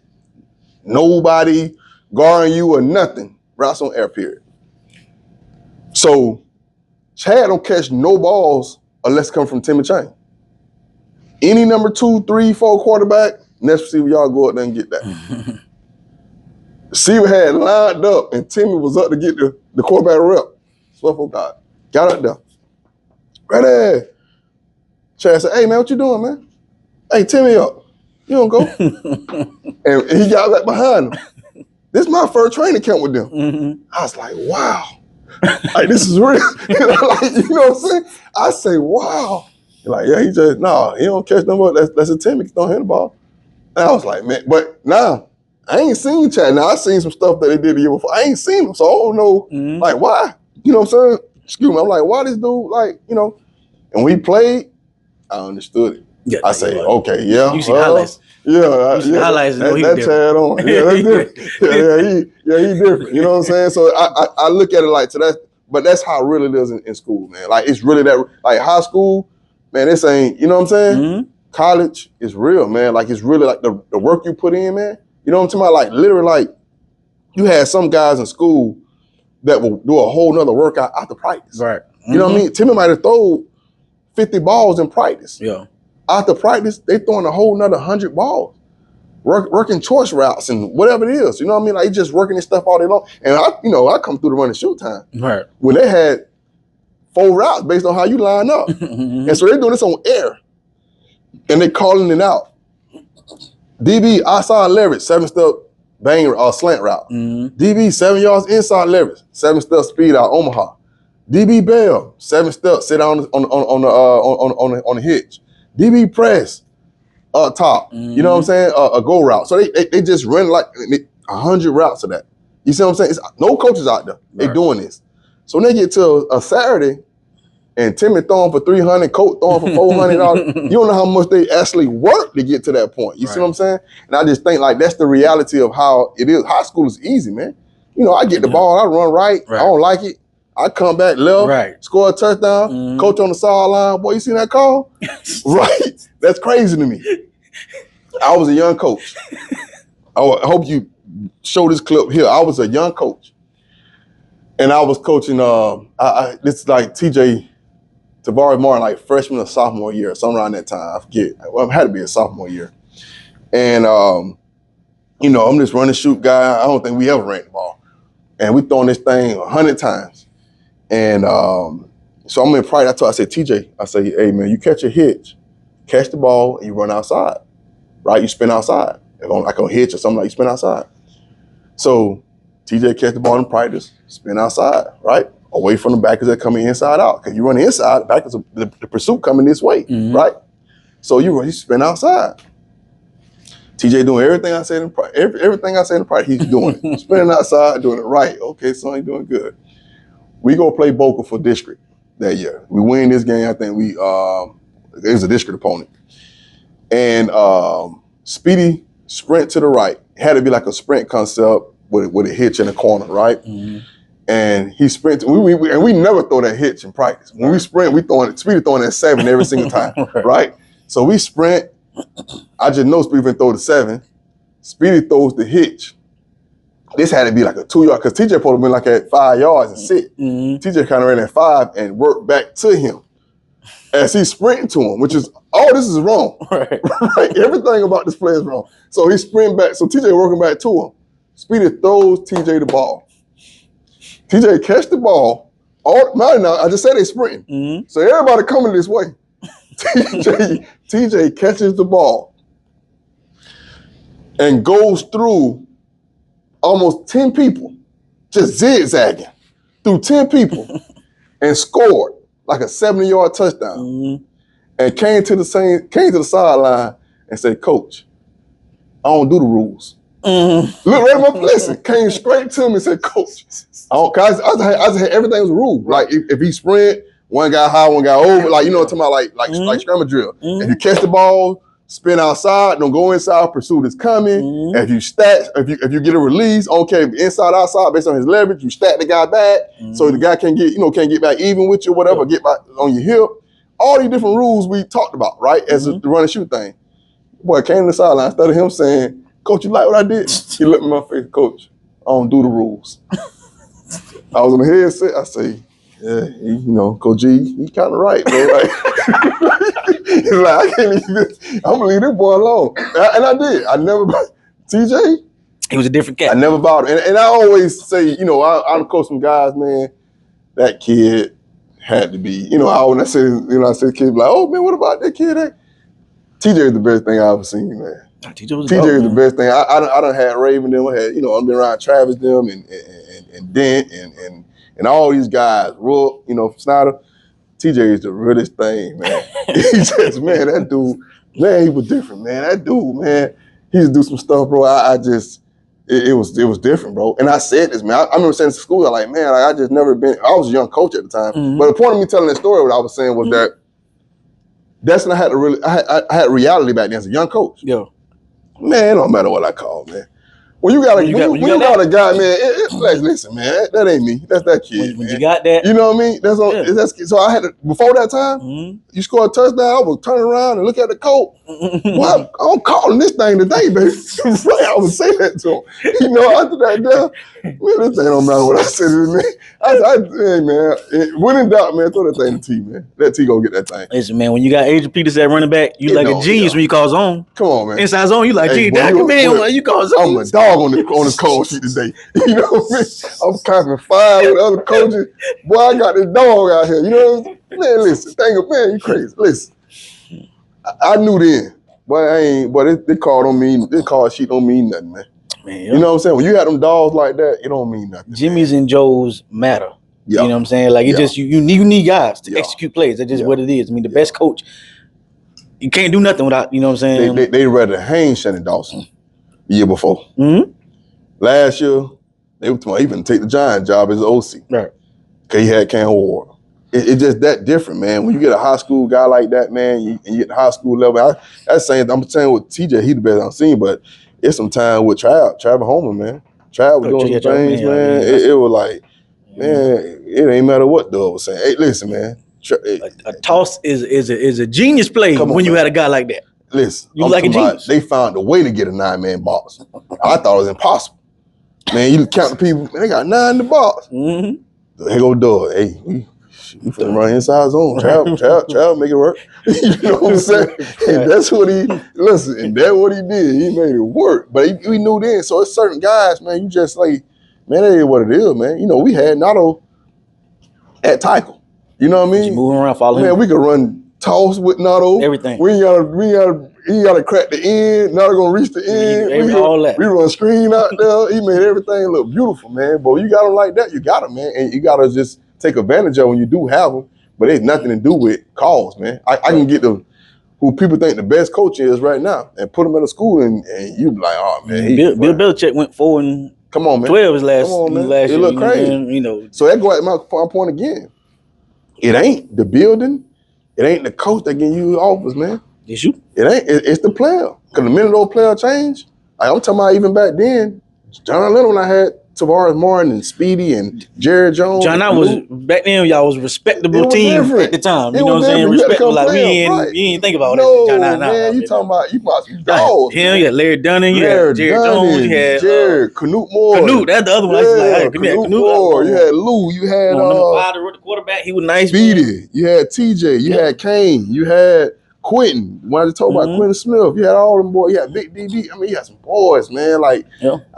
Nobody guarding you or nothing. Routes on air period. So Chad don't catch no balls unless it come from Tmo Show. Any number 2, 3, 4 quarterback, next receiver, y'all go out there and get that. Receiver had lined up and Timmy was up to get the quarterback rep. Swear for God. Got up there. Right there. Chad said, hey man, what you doing, man? Hey, Timmy up. You don't go. And he got back behind him. This is my first training camp with them. Mm-hmm. I was like, wow. Like, this is real. Like, you know what I'm saying? I say, wow. Like, yeah, he don't catch no more. That's a Timmy. He don't hit the ball. And I was like, man, but now, I ain't seen Chad. Now, I seen some stuff that they did the year before. I ain't seen him, so I don't know, like, why? You know what I'm saying? Excuse me. I'm like, why this dude, like, you know? And when he played, I understood it. Yeah, I say, okay, yeah. You see highlights. Yeah, you see highlights. That Chad on. Yeah, that's different. He different. You know what I'm saying? So I look at it like, but that's how real it is in school, man. Like, it's really that, like, high school, man, this ain't, you know what I'm saying? Mm-hmm. College is real, man. Like, it's really like the work you put in, man. You know what I'm talking about? Like, literally, like, you had some guys in school that will do a whole nother workout after practice. Right. Mm-hmm. You know what I mean? Timmy might have thrown 50 balls in practice. Yeah. After practice, they throwing a whole nother 100 balls. Working choice routes and whatever it is. You know what I mean? Like, just working this stuff all day long. And I come through the run and shoot time. Right. When they had 4 routes based on how you line up. Mm-hmm. And so they're doing this on air. And they calling it out. DB outside leverage, 7-step bang slant route. Mm-hmm. DB 7 yards inside leverage, 7-step speed out Omaha. DB bail, 7-step sit down on the hitch. DB press up top. Mm-hmm. You know what I'm saying? A go route. So they just run like 100 routes of that. You see what I'm saying? It's, no coaches out there. They doing this. So when they get to a Saturday, and Timmy throwing for 300, Coach throwing for 400. You don't know how much they actually work to get to that point. You see what I'm saying? And I just think like that's the reality of how it is. High school is easy, man. You know, I get the ball, I run right. I don't like it. I come back left, score a touchdown, coach on the sideline. Boy, you see that call? Right? That's crazy to me. I was a young coach. I hope you show this clip here. I was a young coach. And I was coaching, this is like TJ, Tavares Martin, like freshman or sophomore year, somewhere around that time. I forget. Well, it had to be a sophomore year. And, you know, I'm this run and shoot guy. I don't think we ever ran the ball. And we throwing this thing 100 times. And So I'm in practice. I said, TJ, I say, hey man, you catch a hitch, catch the ball, and you run outside, right? You spin outside. Like a hitch or something, like you spin outside. So TJ catch the ball in practice, spin outside, right? Away from the backers that coming inside out. Because you run inside, the backers, the pursuit coming this way, right? So you spin outside. TJ doing everything I said in practice. Everything I said in practice, he's doing it. Spinning outside, doing it right. Okay, son, he's doing good. We go play Boca for district that year. We win this game. I think it was a district opponent. And Speedy sprint to the right. It had to be like a sprint concept with a hitch in the corner, right? And he sprinted. And we never throw that hitch in practice. When we sprint, Speedy throwing that 7 every single time, right? So we sprint. I just know Speedy throw the 7. Speedy throws the hitch. This had to be like a 2-yard, because TJ probably been like at 5 yards and sit. TJ kind of ran at 5 and worked back to him as he's sprinting to him, which is, this is wrong. Right. Everything about this play is wrong. So he's sprinting back. So TJ working back to him. Speedy throws TJ the ball. TJ catch the ball. Now, I just said they sprinting. So everybody coming this way. TJ catches the ball and goes through almost 10 people, just zigzagging through 10 people and scored like a 70-yard touchdown. And came to the sideline and said, Coach, I don't do the rules. Look right up, listen, came straight to me and said, Coach, I just had everything was a rule. Like if he sprint, one guy high, one guy over, like, you know what I'm talking about, like scramble drill. If you catch the ball, spin outside, don't go inside, pursuit is coming. If you get a release, okay, inside, outside, based on his leverage, you stack the guy back so the guy can't get back even with you, whatever, get back on your hip. All these different rules we talked about, right? As the run and shoot thing. Boy came to the sideline, instead of him saying, Coach, you like what I did? He looked in my face, Coach, I don't do the rules. I was on the headset, I say, yeah, Coach G, he kind of right, bro. Like, he's like, I'm gonna leave this boy alone. And I did. I never, TJ, he was a different cat. I never bothered him. And I always say, I coach some guys, man, that kid had to be, when I say kids like, oh man, what about that kid? TJ is the best thing I ever seen, man. TJ is the best thing. I done had Raven them. I had, I've been around Travis them and Dent and all these guys. Rook, Snyder. TJ is the realest thing, man. He just, man, that dude, man, he was different, man. That dude, man, he used to do some stuff, bro. It was different, bro. And I said this, man. I remember saying to school, I like, man, I just never been. I was a young coach at the time, but the point of me telling that story, what I was saying was that that's when I had reality back then as a young coach. Yeah. Man, it don't matter what I call, man. When you got a guy, man, listen, man, that ain't me. That's that kid. When you got that, you know what I mean? That's so I had to, before that time, you score a touchdown, I would turn around and look at the coach. Well, I'm calling this thing today, baby. I would say that to him. After that, man, this thing don't matter what I said to me. Hey, man, when in doubt, man, throw that thing to T, man. Let T go get that thing. Listen, man, when you got Adrian Peterson at running back, you like a genius when you call zone. Come on, man. Inside zone, you like, gee, you call zone. I'm a dog on the call sheet today. You know what I mean? I'm copping fire with other coaches. Boy, I got this dog out here. You know what I mean? Man, listen, man, you crazy. Listen, I knew then. But they call don't mean, this call sheet don't mean nothing, man. You know what I'm saying? When you have them dogs like that, it don't mean nothing. Jimmy's and Joe's matter. You know what I'm saying? Like, it just, you need guys to execute plays. That's just what it is. I mean, the best coach, you can't do nothing without, you know what I'm saying? They rather hang Shannon Dawson the year before. Last year, they were talking about even take the Giant job as an OC. Right. Because he had Cam Ward. It's just that different, man. When you get a high school guy like that, man, and you get the high school level, I'm saying with TJ, he the best I've seen, but it's some time with Travis Homer, man. Travis was doing some things, man. It was like, man, it ain't matter what Doug was saying. Hey, listen, man. A toss is a genius play when you had a guy like that. Listen, you like a genius. They found a way to get a 9-man box. I thought it was impossible. Man, you count the people, man, they got 9 in the box. Here go Doug. Hey, we finna run inside zone. Trav, make it work. You know what I'm saying? And that's what he did. He made it work. But we knew then. So it's certain guys, man, you just like, man, that ain't what it is, man. We had Nato at tackle. You know what I Just mean? moving around, following Man, him. we could run toss with Nato. Everything. He gotta crack the end. Nato gonna reach the end. All that. We run screen out there. He made everything look beautiful, man. But you got him like that, you got him, man. And you gotta just take advantage of when you do have them. But it's nothing to do with calls, man. I can get who people think the best coach is right now and put him in a school and you be like, oh man. Bill Belichick went 4-12 his last it year. look crazy. You know. So that go at my point again. It ain't the building. It ain't the coach that getting you offers, man. It's you. It ain't. It's the player. Because the minute those players change, like I'm talking about even back then, John Lennon when I had Tavares Martin and Speedy and Jerry Jones. Back then, y'all was a respectable team at the time. You know what I'm saying? Respectable. Like you ain't think about it. No, man. You talking about some dogs. Him, you had Larry Dunning, you had Jerry Jones, you had Canute Moore. Canute, that's the other one. Yeah, Canute Moore. You had Lou. You had number 5, the quarterback. He was nice. Speedy. Man. You had TJ. You had Kane. You had Quentin, when I just told about Quentin Smith, you had all them boys, you had Big DD. I mean, you had some boys, man. Like,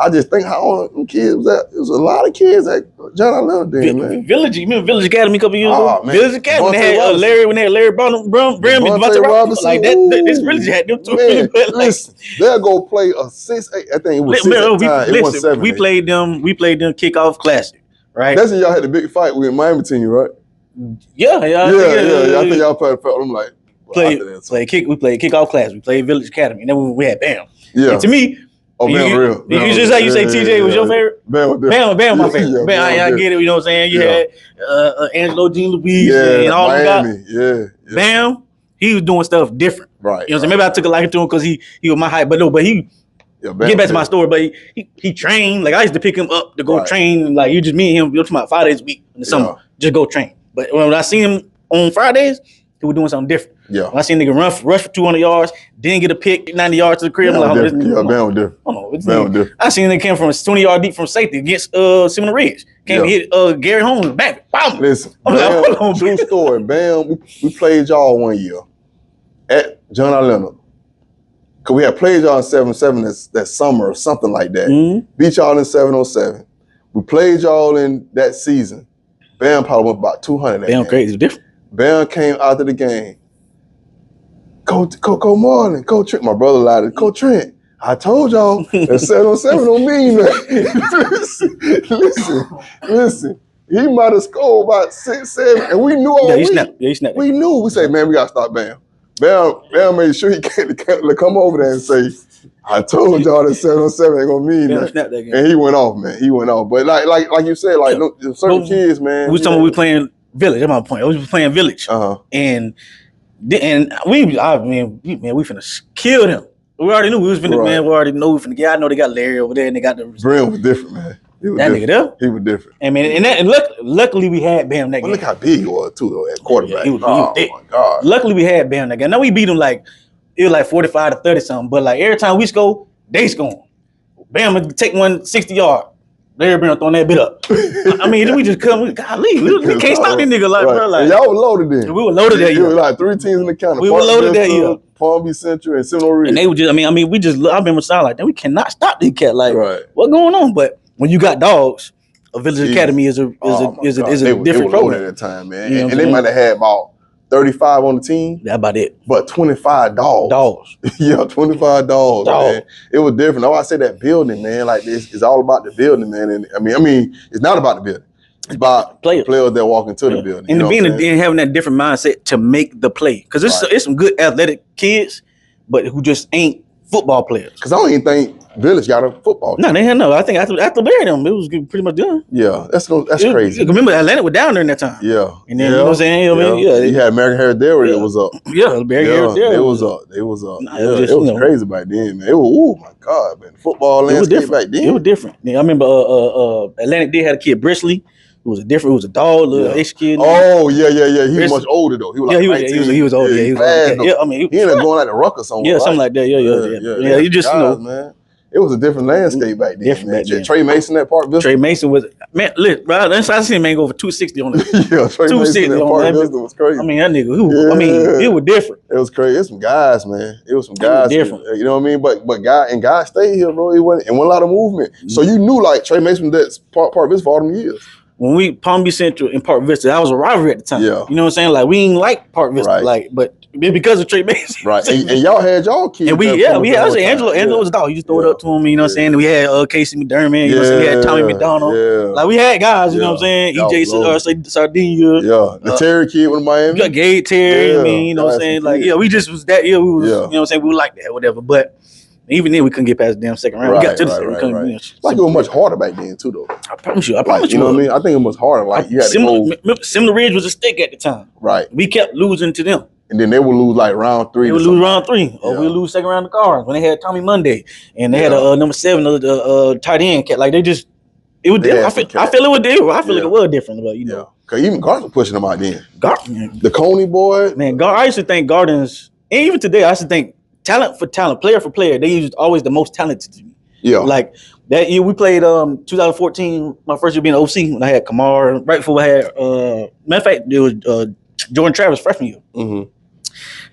I just think how old them kids was at. It was a lot of kids at John Allen then, man. Village, you remember Village Academy a couple years ago? Man. Village Academy, when they had Larry Brim, and Devontae Robinson. Like that, this Village had them too. Man, listen, they'll go play a 6-8. I think it was 6 at the time. It was 7. We played them kickoff classic, right? That's when y'all had the big fight with Miami team, right? Yeah. I think y'all probably felt them like. We played kickoff class. We played Village Academy, and then we had Bam. Yeah. And to me, Bam real. You just like you say TJ was your favorite. Bam my favorite. Bam, I get it. You know what I'm saying? You had Angelo Jean Louise and all them guys. Yeah. Bam, he was doing stuff different. Right. You know what I'm saying? Maybe I took a liking to him because he was my height, but he. Get back to my story, but he trained. Like I used to pick him up to go train. Like you just me and him. You're talking about 5 days a week in the summer. Just go train. But when I see him on Fridays, he was doing something different. Yeah. When I seen nigga rush for 200 yards, didn't get a pick, 90 yards to the crib. Bam was different. I seen they came from a 20-yard deep from safety against Seminole Ridge. Hit Gary Holmes back. Bam. Listen, Bam, true story. Bam, we played y'all one year at John Allen. Cause we had played y'all in 7-7 that summer or something like that. Mm-hmm. Beat y'all in 7-07. We played y'all in that season. Bam probably went about 200. Bam crazy, different. Bam came out of the game. Coach Marlon, Coach Trent, my brother lied. Coach Trent, I told y'all that 7-7 don't mean that. Listen. He might have scored about 6-7, and we knew all he snapped. We knew. We said, man, we gotta stop Bam. Bam made sure he can't come over there and say, I told y'all that 7-7 ain't gonna mean that. And he went off, man. He went off. But like you said, like certain kids, man. We talking we playing Village. That's my point. We was playing Village, and we finna kill them. We already knew we was finna, man. We already know we finna get. I know they got Larry over there, and they got the Brim was different, man. Nigga there, he was different. I mean, and luckily we had Bam that game. Look how big he was too, though, at quarterback. He was thick. My God. Luckily we had Bam that game. Now we beat him like it was like 45 to 30 something, but like every time we score, they scoring. Bam would take 160 yard. Larry been throwing that bit up. I mean, we just come. Golly, we can't stop this nigga like bro. Like and y'all were loaded then. We were loaded that year. We were like 3 teams in the county. We were loaded that year. Palm Beach Central and Seminole Ridge. And they were just. I remember sound like that. We cannot stop this cat. Like what going on? But when you got dogs, a Village Academy is a different program at that time, man. You know and they might have had about 35 on the team. That's about it. But 25 dogs. Yeah, 25 dogs, man. It was different. That's why I say that building, man. Like this is all about the building, man. And I mean, it's not about the building. It's about players that walk into the building. And and having that different mindset to make the play. Because it's some good athletic kids, but who just ain't football players. Because I don't even think Village got a football team. No, they had no. I think after Larry them, it was pretty much done. Yeah, that's crazy. Remember, Atlanta was down during that time. Yeah. And then, you know what I'm saying? You had American Heritage there, it was up. Yeah, American Heritage there. It was up. It was crazy back then, man. It was, oh my God, man. Football landscape back then. It was different. Yeah, I remember Atlantic did had a kid, Brisley. It was a dog, little H kid. Oh, yeah. He was much older, though. He was like 19. He was older. Yeah, he was older. Yeah, I mean, he ended up going like the Rucker somewhere. Yeah, something like that. Yeah. You just, man. It was a different landscape back then, man. Trey Mason at Park Vista. Trey Mason was, man, look, bro, I seen him go over 260 on it. Trey Mason at Park Vista was crazy. I mean, that nigga, it was different. It was crazy. It's some guys, man. It was some guys. Different. You know what I mean? But guys stayed here, bro. It wasn't a lot of movement. So you knew, like, Trey Mason that's Park Vista for all them years. when we Palm Beach Central and Park Vista, that was a rivalry at the time. Yeah. You know what I'm saying? Like we ain't like Park Vista, Right. like, but because of Trey Mason. Right. And y'all had y'all kids. And we had Angelo was a dog. You just throw it up to him, you know what I'm saying? And we had Casey McDermott, you know what I'm saying? We had Tommy McDonald. Yeah. Like we had guys, you know what I'm saying? EJ Sardinia. Yeah. The Terry kid with Miami. You got Gabe Terry, I mean, you know what I'm saying? Like, we just was that, we was, you know what I'm saying? We were like that, whatever. But even then we couldn't get past the damn second round. We got to the second. We couldn't, like it was much harder back then too though. I promise you. You know what I mean? I think it was harder. Like you had Similar Ridge was a stick at the time. Right. We kept losing to them. And then they would lose like round 3. They would lose round 3. Or we would lose second round of cards when they had Tommy Monday. And they had a number 7, the tight end cat. Like they just, it was different. I feel it was different. I feel like it was different, but you know. Yeah. Cause even Gardens was pushing them out then. The Coney boy. Man, I used to think Gardens, and even today, I used to think talent for talent, player for player, they used always the most talented to me. Yeah. Like that year we played 2014, my first year being OC, when I had Kamar. Right before I had matter of fact, it was Jordan Travis freshman year. Mm-hmm.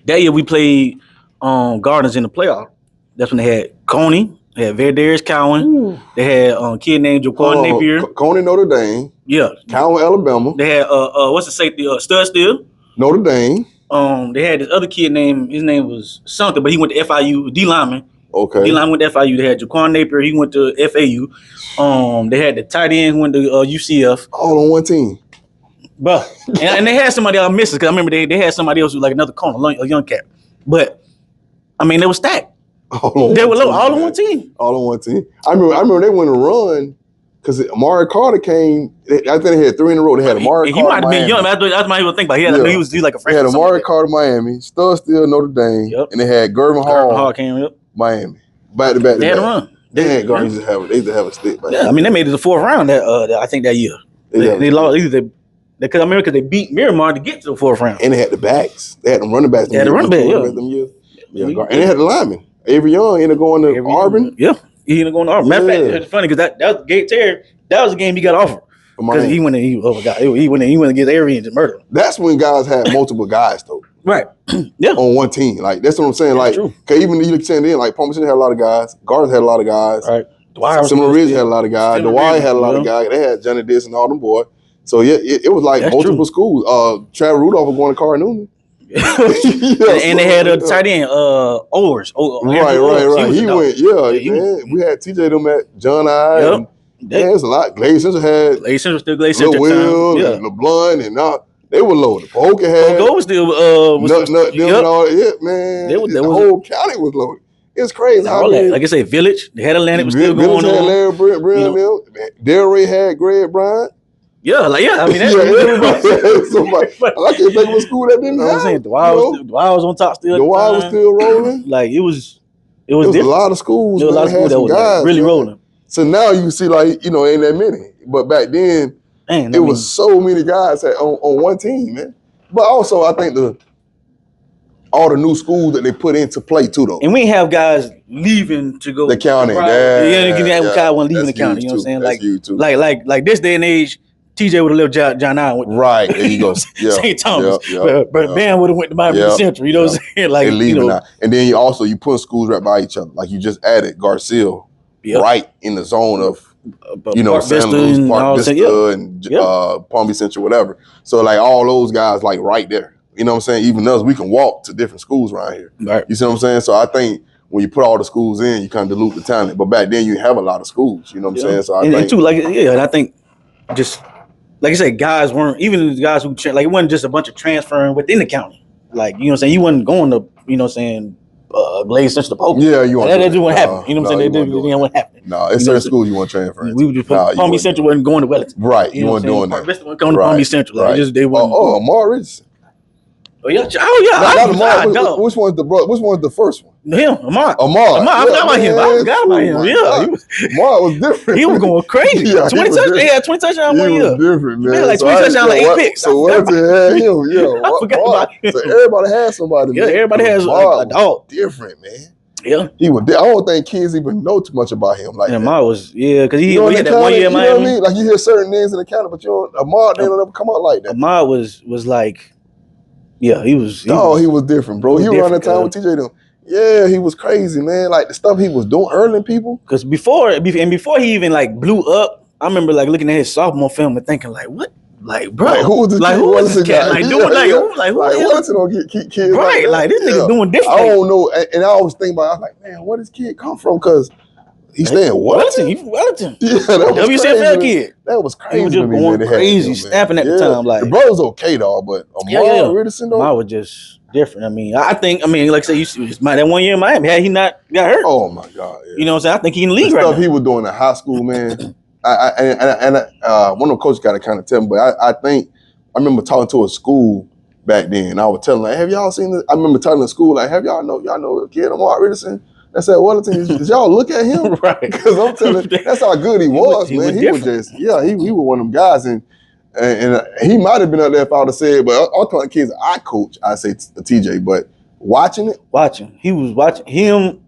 That year we played Gardens in the playoff. That's when they had Coney, they had Verdarius Cowan, they had a kid named Jaquan Napier. Coney Notre Dame. Yeah. Cowan Alabama. They had what's the safety? Stud Steele. Notre Dame. They had this other kid named, his name was something, but he went to FIU, D lineman. Okay. D lineman went to FIU. They had Jaquan Napier, he went to FAU. They had the tight end who went to UCF. All on one team. But and they had somebody else missing, because I remember they had somebody else who was like another corner, a young cat. But I mean, they were stacked. They were all on one team. All on one team. I remember they went to run because Amari Carter came. I think they had 3 in a row. They had Amari Carter. He might have been young. That's what I even think about. He was like a freshman. They had Amari Carter, Miami, Stud Steele, Notre Dame, and they had Gervin Hall came, Miami. Back to back. They had a run. They used to have a stick. Yeah, I mean, they made it the 4th round. I think that year they lost either. Because I remember they beat Miramar to get to the 4th round. And they had the backs. They had them running backs. They had the running back, yeah. And they had the linemen. Avery Young ended up going to Auburn. Yeah, he ended up going to Auburn. Matter of fact, it's funny because that was Gabe Terry. That was the game he got offered. Because he went and get Avery and just murdered him. That's when guys had multiple guys though. Right. Yeah. On one team. Like that's what I'm saying. That's like because even you look saying then, like Palmer City had a lot of guys, Gardens had a lot of guys. Right. Similar Ridge had a lot of guys. Dwyer had a lot of guys. They had Johnny Diss and all them boys. So yeah, it was like multiple schools. Travis Rudolph was going to Carter Newman. And they had a tight end, Owers. Right. He went, man. We had TJ them at John I. Yep. There's a lot. Glaze Central had Glaze Central. Will and LeBlanc and they were loaded. Poker had was still and all. Yeah, man. The whole county was loaded. It's crazy. Like I say, Village. They had Atlantic was still Village going had on. Larry Brent. Delray had Greg Bryant. I mean, that's I can't think of a school that didn't have. I'm saying Dwyer was on top still. Dwyer was still rolling. Like it was a lot of schools. There was a lot of schools that was guys, really rolling. So now you see, like, ain't that many. But back then, it was so many guys on one team, man. But also, I think all the new schools that they put into play too, though. And we have guys leaving to go the county. Guy one leaving the county. You know what I'm saying? Like this day and age. TJ would have left John Allen. Right, there you go. St. Thomas. But Bam would have went to Miami Central. You know what I'm saying? Like, leaving now. And then you put schools right by each other. Like you just added Garcia right in the zone of San Luis, Park Vista, and Palm Beach Central, whatever. So like all those guys like right there. You know what I'm saying? Even us, we can walk to different schools around here. Right. You see what I'm saying? So I think when you put all the schools in, you kind of dilute the talent. But back then you have a lot of schools. You know what I'm saying? So I think just. Like I said, guys weren't, even the guys who, it wasn't just a bunch of transferring within the county. Like, you know what I'm saying? You wasn't going to, Glaze Central to Poker. Yeah, you want that didn't happen. You know what I'm saying? That didn't want to happen. No, it's certain schools you want to transfer into. We would just Palm Beach Central wasn't going to Wellington. Right, you weren't doing that. Vista wasn't going to Palm Beach Central. Right. They wasn't. Amar Richardson. Which one's the first one? Him, Amar. I forgot about him. I forgot about him. Yeah. Amar was different. He was going crazy. 20 touchdowns. He had 20 touchdowns one year. He was different, man. He had like 20 touchdowns, like 8 picks. So once it had him, I forgot about him. So everybody has somebody. Yeah, everybody has a dog. Different, man. Yeah. I don't think kids even know too much about him. Like Amar was, because he had that 1 year in Miami. You know what I mean? Like you hear certain names in the county, but Amar, they don't ever come out like that. Amar was like, he was different, bro. He was around that time with TJ them. Yeah, he was crazy, man. Like the stuff he was doing, hurling people. Because before he even like blew up, I remember like looking at his sophomore film and thinking like, what? Like, bro, Like, who was this like kid? who What is is this the cat? guy? Like Yeah, doing like, yeah. who, like who Like, the hell? Wellington don't get kids Right, like that. like this nigga doing different. I don't know, and I always think about. I was like, man, where does kid come from? Because he's staying Wellington. He from Wellington. Yeah, that was WCFL crazy. kid. That was crazy. He was just to me, going man, crazy, him, snapping at the time. Like the brother's okay, dog, but Amar Richardson, though. Amar was just different. I mean, like I say, that 1 year in Miami, had he not got hurt? Oh my God! Yeah. You know what I'm saying? I think he in the league the right stuff now. he was doing in high school, man. One of the coaches got to kind of tell me, but I think I remember talking to a school back then. I was telling like, have y'all seen this? I remember telling the school like, y'all know a kid Amar Richardson? I said, Wellington, did y'all look at him? Right. Because I'm telling you, that's how good he was, man. He was just, he was one of them guys, and he might have been up there if I would have said, but all kind of kids I coach, I say TJ, but watching, he was watching him.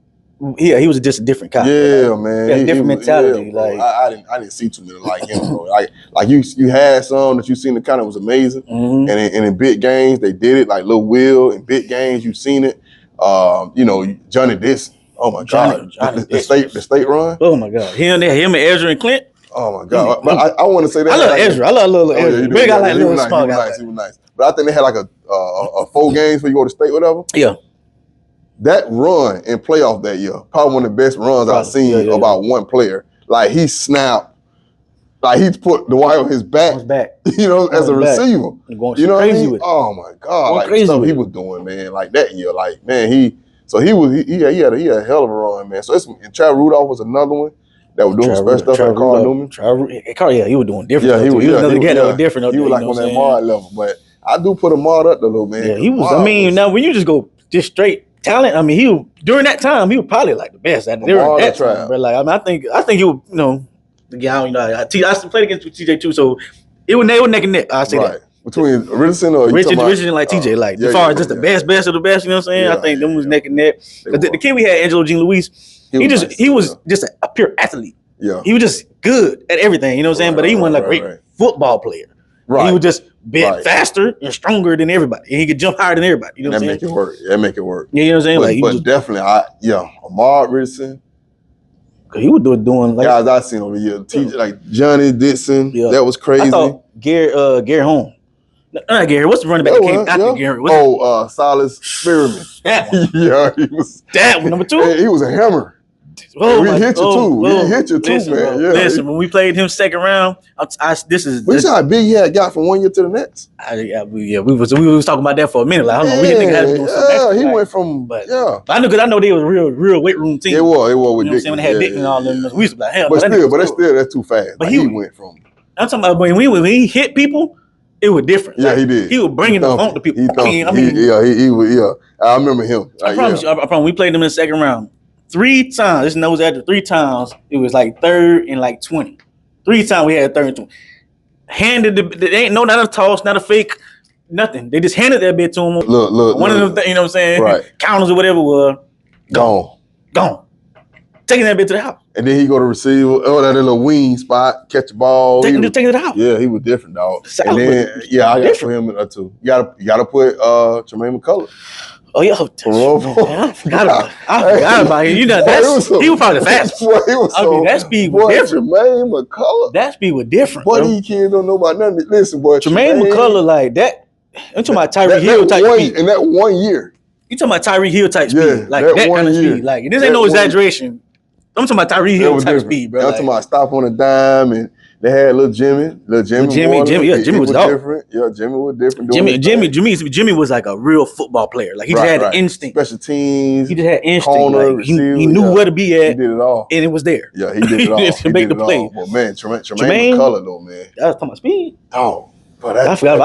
Yeah, he was just a different kind. Yeah, man. He had a different mentality. Yeah, like I didn't see too many like him, bro. Like you had some that you seen that kind of was amazing, and in big games they did it. Like Lil Will in big games, you seen it. Johnny Dis. Oh my God, the state run. Oh my God, him and Ezra and Clint. Oh my God, but I want to say that I love Ezra. I love little Ezra. Yeah, Big guy like little small guy. He was nice. But I think they had like a 4 games where you go to state, whatever. Yeah. That run in playoff that year, probably one of the best runs I've seen about one player. Like he snapped, like he's put the wire on his back. As a receiver. You know what I mean? Oh my God, like the stuff he was doing, man. Like that year, like man, he had a hell of a run, man. So and Chad Rudolph was another one that was doing special stuff at Carl Newman. He was doing different. Yeah, he was another guy that was different. He was like on that Mard level, but I do put Mard up the little man. Yeah, he was. I mean, now when you just go straight talent, I mean, during that time he was probably like the best at that time. But like, I think he was, the guy. I played against TJ too, so they were neck and neck. I say that. Between Richardson or Richardson and like TJ, like as far as just the best of the best, you know what I'm saying? I think them was neck and neck. The kid we had, Angelo Jean Luis, he was just a pure athlete. Yeah, he was just good at everything, you know what I'm saying? But he wasn't a great football player. Right, he was just bit faster and stronger than everybody, and he could jump higher than everybody. You know what I'm saying? That make it work. Yeah, you know what I'm saying? But definitely, Amar Richardson. He was doing like guys I seen over the years. TJ, like Johnny Dixon, that was crazy. I thought Gary Holmes. Not Gary. What's the running back that came after Gary? Silas Spearman. That one. Yeah, he was. That one, number 2. And he was a hammer. He hit you too, man. Bro, yeah. Listen, when we played him second round, We saw how big he had got from 1 year to the next. We was talking about that for a minute. Like, hold on, we didn't think had doing something. He went from. But I know because I know they was a real weight room team. It was with Dick. You know what I'm saying? When they had Dick and all them. We used to be like, hell. But that's too fast. But he went from. I'm talking about when he hit people. It was different. Yeah, he did. He was bringing the funk to people. He was. Yeah, I remember him. I promise you. I promise. We played them in the second round 3 times. This knows after 3 times. It was like 3rd and like 20. 3 times we had 3rd and 20. Handed they ain't not a toss, not a fake, nothing. They just handed that bit to him. Look. One of them, you know what I'm saying? Right. Counters or whatever was gone. Taking that bit to the house. And then he go to receiver, that little wing spot, catch the ball. Taking it to the house. Yeah, he was different, dog. And then, I got to put him in too. You got to put Tremaine McCullough. Oh yeah, I forgot about him. You know, he was probably the fastest. That speed was different. Tremaine McCullough. That speed was different. Boy, these kids don't know about nothing. Listen, boy, Tremaine McCullough like that. I'm talking about Tyreek Hill type speed. In that 1 year. You talking about Tyreek Hill type speed, like that kind of speed. Like this ain't no exaggeration. I'm talking about Tyreek Hill type speed, bro. I'm talking about stop on a dime, and they had little Jimmy. Jimmy was different. Yeah, Jimmy was different. Jimmy was like a real football player. Like he just had the instinct. Special teams. He just had instinct. Corner, like, he knew where to be at. He did it all, and it was there. Yeah, he did it all to make the play. Well, man, Tremaine McCullough though, man. That was talking about speed. Oh. I forgot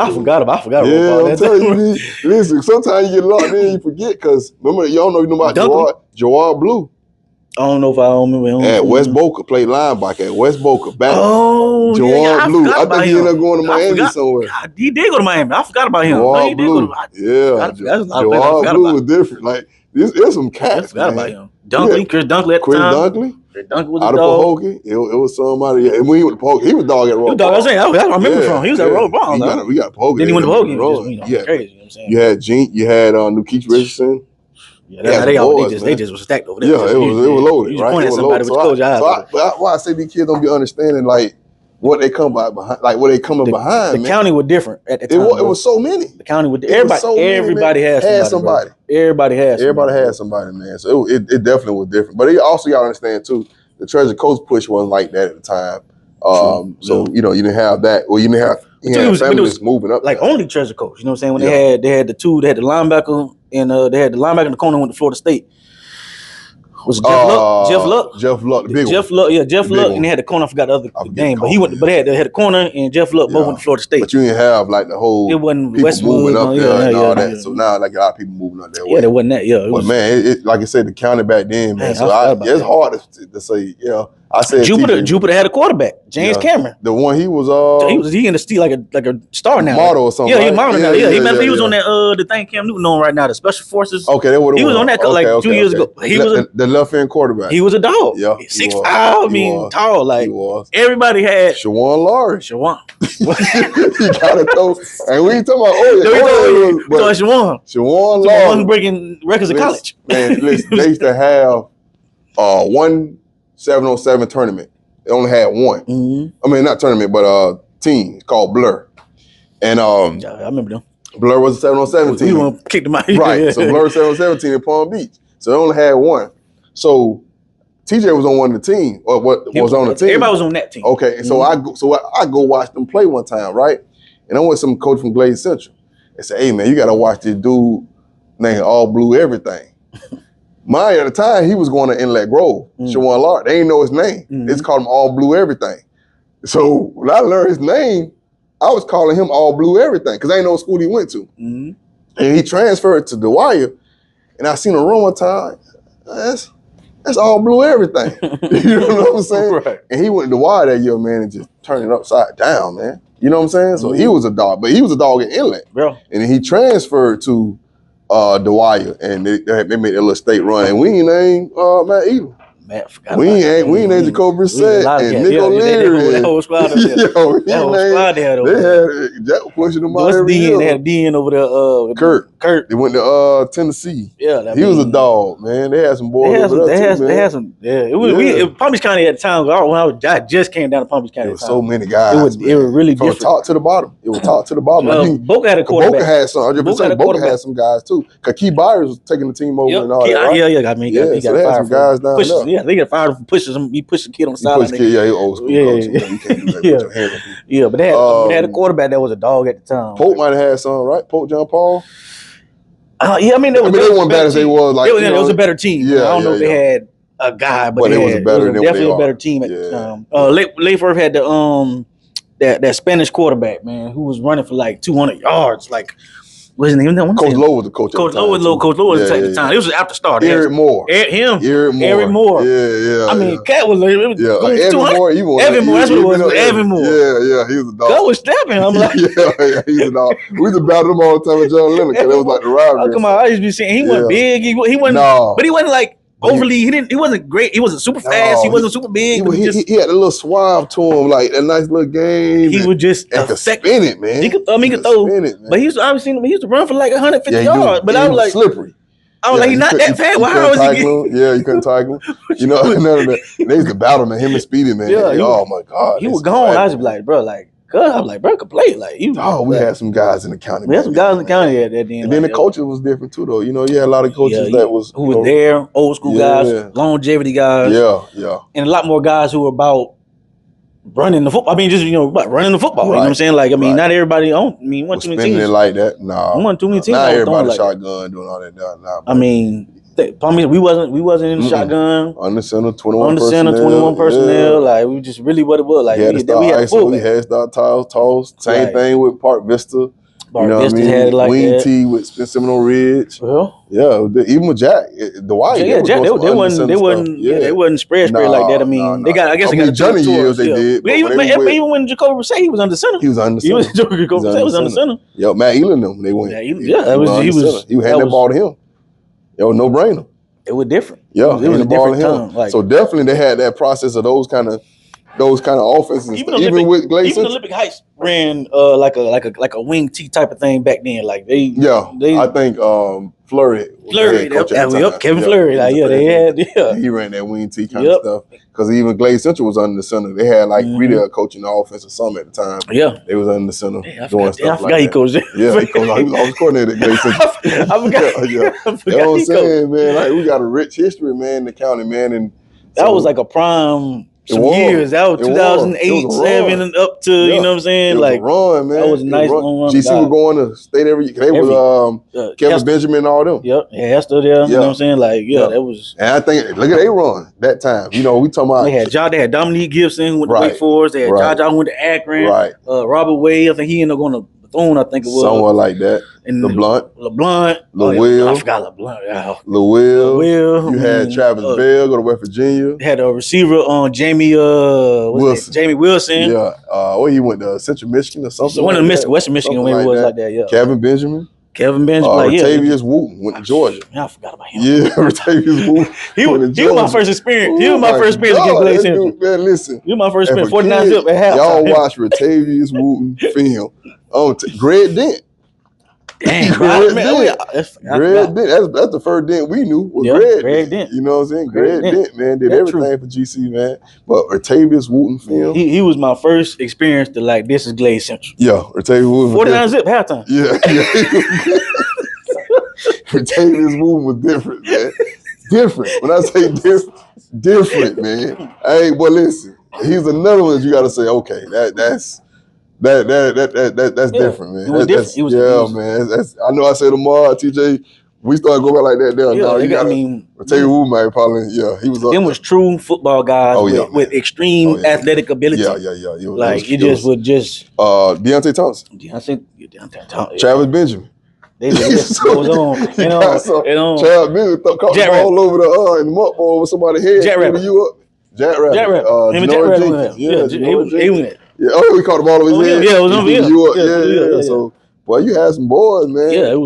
about I'm telling you, listen, sometimes you get locked in, you forget, because remember, y'all know about Jawad Blue. I don't know if I remember him. At West Boca, played linebacker at West Boca. Back. Oh, Jawad Blue. I think he ended up going to Miami somewhere. He did go to Miami. I forgot about him. Jawad Blue. Jawad Blue was different. Like, there's some cats. I forgot about him. Chris Dunkley at the time. Chris Dunkley was out a of dog. Pahokee. It was somebody. And when he went to Pahokee, he was dog at Roll. I was saying, that's where I remember from. He was at Roll Ball. We got Pahokee. Then he went to Pahokee. Crazy. You know what I'm saying? You had Gene. You had Nukeech Richardson. Yeah, they just was stacked over there. Yeah, it was loaded, right? You point at somebody with your coach eyes. Why I say these kids don't be understanding, like, what they come by behind, like what they coming behind. The county was different at the time. It was so many. The county was everybody had somebody. Everybody had somebody, man. So it definitely was different. But also y'all understand too, the Treasure Coast push wasn't like that at the time. So you didn't have that. Well, you didn't have families moving up. Like only Treasure Coast. You know what I'm saying? When they had the linebacker and they had the linebacker in the corner went to Florida State. Was it Jeff Luck? Jeff Luck, the big Jeff one. Luck, yeah, Jeff Luck, and they had the corner. I forgot the other name, but they had the corner and Jeff Luck both went to Florida State. But you didn't have like the whole it wasn't people Westwood, moving up there and all that. Yeah. So now like a lot of people moving up there. Yeah, there wasn't that. Yeah, but man, it, like I said, the county back then, man. So it's hard to say. I said Jupiter had a quarterback, James Cameron. The one he was he in the steel like a star now, model or something. Yeah, he's model now. Yeah, he was on that the thing Cam Newton on right now, the Special Forces. Okay, that he was on that 2 years ago. He was the left end quarterback. He was a dog. Yeah, 6'5". I mean, tall. Like everybody had Shawan Laurie. Shawan. He got to throw. And we ain't talking about Shawan Laurie. One breaking records in college. Man, listen, they used to have one 7-on-7 tournament. They only had one. Mm-hmm. I mean, not tournament, but team called Blur. And I remember them. Blur was a 7-on-7 team. We kicked them out. Right. So Blur 7-on-7 team in Palm Beach. So they only had one. So TJ was on one of the team, or was on the team. Everybody was on that team. Okay. And so I go watch them play one time, right? And I went with some coach from Glade Central and said, "Hey man, you gotta watch this dude named All Blue Everything." Mine at the time, he was going to Inlet Grove, Shawan Laurie. They ain't know his name. They just called him All Blue Everything. So when I learned his name, I was calling him All Blue Everything because I ain't know what school he went to. And he transferred to Dwyer, and I seen him run one time. That's All Blue Everything. You know what I'm saying? Right. And he went to Dwyer that year, man, and just turned it upside down, man. You know what I'm saying? So he was a dog, but he was a dog in Inlet. Yeah. And then he transferred to Dwyer, and they made a little state run, and we ain't named Matt Eaton. We ain't named Jacob Brissett and Nick O'Leary. That whole squad up there. That whole squad they had over there. They had Jack pushing them out every year. They had DN over there. Kurt. They went to Tennessee. Yeah, he was a dog, man. They had some boys over there too, man. They had some. Yeah, Palm Beach County at the time. When I just came down to Palm Beach County. There was so many guys. It was really different. From top to the bottom. It was top to the bottom. Boca had a quarterback. Boca had some guys too. Cause Key Byers was taking the team over and all that. Right? Yeah. I mean, he got fired some guys down there. Yeah, they got fired from pushes him. He pushed the kid on the sideline. He old school. Coach. You can't do that. Put your hands on people. Yeah, but they had a quarterback that was a dog at the time. Pope might have had some, right? Pope John Paul. Yeah, I mean, they weren't bad as they was. Like it was a better team. Yeah, I don't know if they had a guy, but it was definitely a better team at the time. Layforth had that Spanish quarterback, man, who was running for like 200 yards, like. Wasn't even that one. Coach Lowe was the coach. Coach Lowe was at the time. It was after start. Eric Moore. Eric Moore. Yeah. I mean, Cat was like, Evan Moore. Evan Moore. That's what it was. Evan Moore. Yeah. He was a dog. Cat was stepping. I'm like, yeah, he was a dog. We used to battle him all the time with John Lennon because it was like the rivalry. Oh, come on, I used to be saying he wasn't big. He wasn't. No. But he wasn't like. Overly, he wasn't great. He wasn't super fast. He wasn't super big. He had a little suave to him, like a nice little game. He would just could spin it, man. He could throw. But he used to run for like 150 yards. But I was like slippery. I was like, he's not that fast. Why was he getting? Yeah, you couldn't tackle him. You know, they used to battle, man. Him and Speedy, man. Yeah, oh my God, he was gone. I was like, bro, like. I was like, bro, could play. Like, we had some guys in the county. We had some guys in the county at that end. And then the coaches was different too, though. You know, you had a lot of coaches who was there, old school guys, longevity guys. Yeah. And a lot more guys who were about running the football. I mean, just about running the football. Right. You know what I'm saying? Like, I mean, not everybody one too many teams. It like that. No. One too many teams. Not everybody shotgun doing all that. Nah, I mean. We wasn't in the shotgun. On the center, 21 personnel. Like we just really what it was. Like we had start toss. Same thing with Park Vista. Vista had it like Wing that. T with Seminole Ridge. Well, even with Jack, the White. They wasn't spread like that. I mean, they got. I guess they got Johnny years they did. Even when Jacoby Brissett, he was under center. He was under center. Jacoby Brissett was under center. Yo, Matt Elam them. They went. He was. He had that ball to him. No brainer. It was different. Yeah, it was a different time. So definitely they had that process of those kind of those kind of offenses, even with Glade even Central. Olympic Heights ran like a wing T type of thing back then. Like they I think Fleury was the head coach at the time. Kevin Fleury. Like, they had he ran that wing T kind of stuff. Because even Glade Central was under the center. They had like Riedel coaching the offense or something at the time. Yeah, they was under the center doing stuff I forgot he coached. Yeah, he was always coordinator at Glade Central. I forgot. That's what I'm saying, man. Like we got a rich history, man, in the county, man, and that was like a prime. Years. That was 2008, 7 and up to, you know what I'm saying? It was a run, man. That was a nice long run. GC was going to state every year. They was Kevin Hester, Benjamin and all them. Yep. Yeah, Hester there. You know what I'm saying? Like, that was. And I think, look at they run that time. You know, we talking about. They had Dominique Gibson who went to Wake Forest. They had Jaja who went to Akron. Right. Robert Wade, I think he ended up going to Bethune, I think it was. Somewhere like that. And LeBlanc. LeWill. I forgot LeBlanc. LeWill. You had Travis Bell go to West Virginia. Had a receiver on Jamie Wilson. Jamie Wilson. Yeah. He went to Central Michigan or something. So one of the Western Michigan, maybe it was like that. Yeah. Kevin Benjamin. Ratavius Wooten went to Georgia. I forgot about him. Yeah, Ratavius Wooten. He was my first experience. He was my first experience against Glade Central. Man, listen. He was my first experience. 49 zip at half. Y'all watch Ratavius Wooten film. Greg Dent. Dang, Greg Dent. That's the first Dent we knew was Greg Dent. You know what I'm saying? Greg Dent, man, did everything for GC, man. But Ratavius Wooten film. He was my first experience to like, this is Glade Central. Yeah, Ratavius Wooten. 49 zip halftime. Yeah. Ratavius Wooten was different, man. Different. When I say different, man. Hey, boy, listen. He's another one that you got to say, okay, that's different, man. It was different. Man. I know I said tomorrow, TJ, we started going back like that there. Ratavius Wooten, man, probably, he was up. Them was true football guys with extreme athletic ability. Yeah. Deontay Thompson. Deontay Thompson. Travis Benjamin. They just goes on. Travis Benjamin caught the ball over in the muck ball with somebody's head. Jack Rabbit. Jack Rabbit. He went. Yeah, he caught the ball over his head. Yeah, it was over here. Yeah. So, boy, you had some boys, man. Yeah,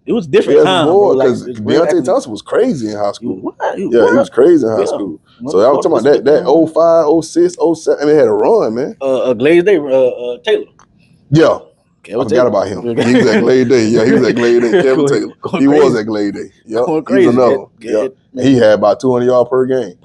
it was different time. Because Deontay Thompson was crazy in high school. He was crazy in high school. So I was talking about that 05, 06, 07. I mean, they had a run, man. Glade Day, Taylor. Yeah. I forgot about him. He was at Glade Day. Yeah, he was at Glade Day. Kevin Taylor. He was at Glade Day. Yeah, he was another. Yeah, he had about 200 yards per game.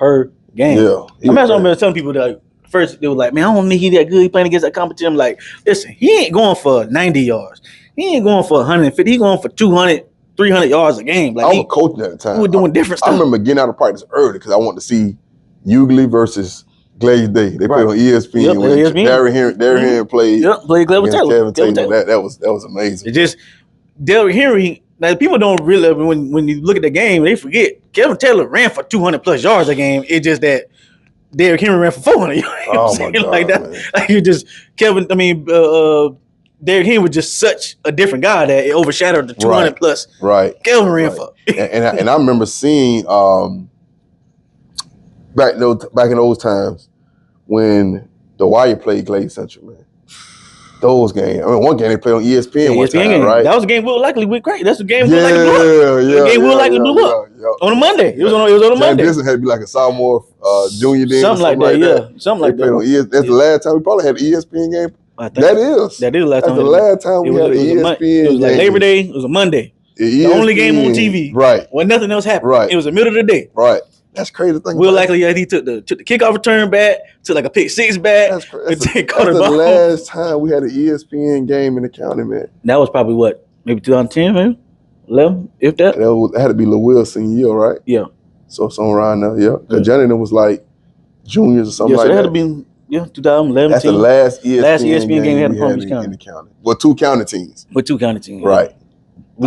Yeah, I'm telling people that first they were like, man, I don't think he that good. He playing against that competition. I'm like, listen, he ain't going for 90 yards. He ain't going for 150. He going for 200, 300 yards a game. Like, I was coaching at the time. We were doing different stuff. I remember getting out of practice early because I wanted to see Hughley versus Glade Day. They played on ESPN. Darren Henry played. Played Kevin Taylor. That was amazing. It's just Derrick Henry. Now people don't really when you look at the game, they forget Kevin Taylor ran for 200 plus yards a game. It's just that Derrick Henry ran for 400. You know what I'm saying? Like that. Man. Like you just Derrick Henry was just such a different guy that it overshadowed the 200 plus. Right. Kevin ran for. and I remember seeing back in those times when the Wire played Glade Central, man. Those games. I mean, one game they played on ESPN one time, game. right? That was a game Will Likely went great. That's the game Will Likely blew up. The game Will Likely blew up on a Monday. It was on a Monday. This had to be like a sophomore, junior day, something like that. Something like that. That's the last time we probably had an ESPN game. That is the last time. That's the last time we had an ESPN game. It was like Labor Day. It was a Monday. The only game on TV. Right. When nothing else happened. Right. It was the middle of the day. Right. That's crazy thing. Will Likely, he took the kickoff return back, took like a pick six back. That's the last time we had an ESPN game in the county, man. That was probably what, maybe 2010, maybe 11, if that. That had to be LeWill senior year, right? Yeah. So somewhere around there, yeah. Because Johnny was like juniors or something like that. Yeah, so it had to be 2011. That's the last ESPN game we had in the county. Well, two county teams. Right. We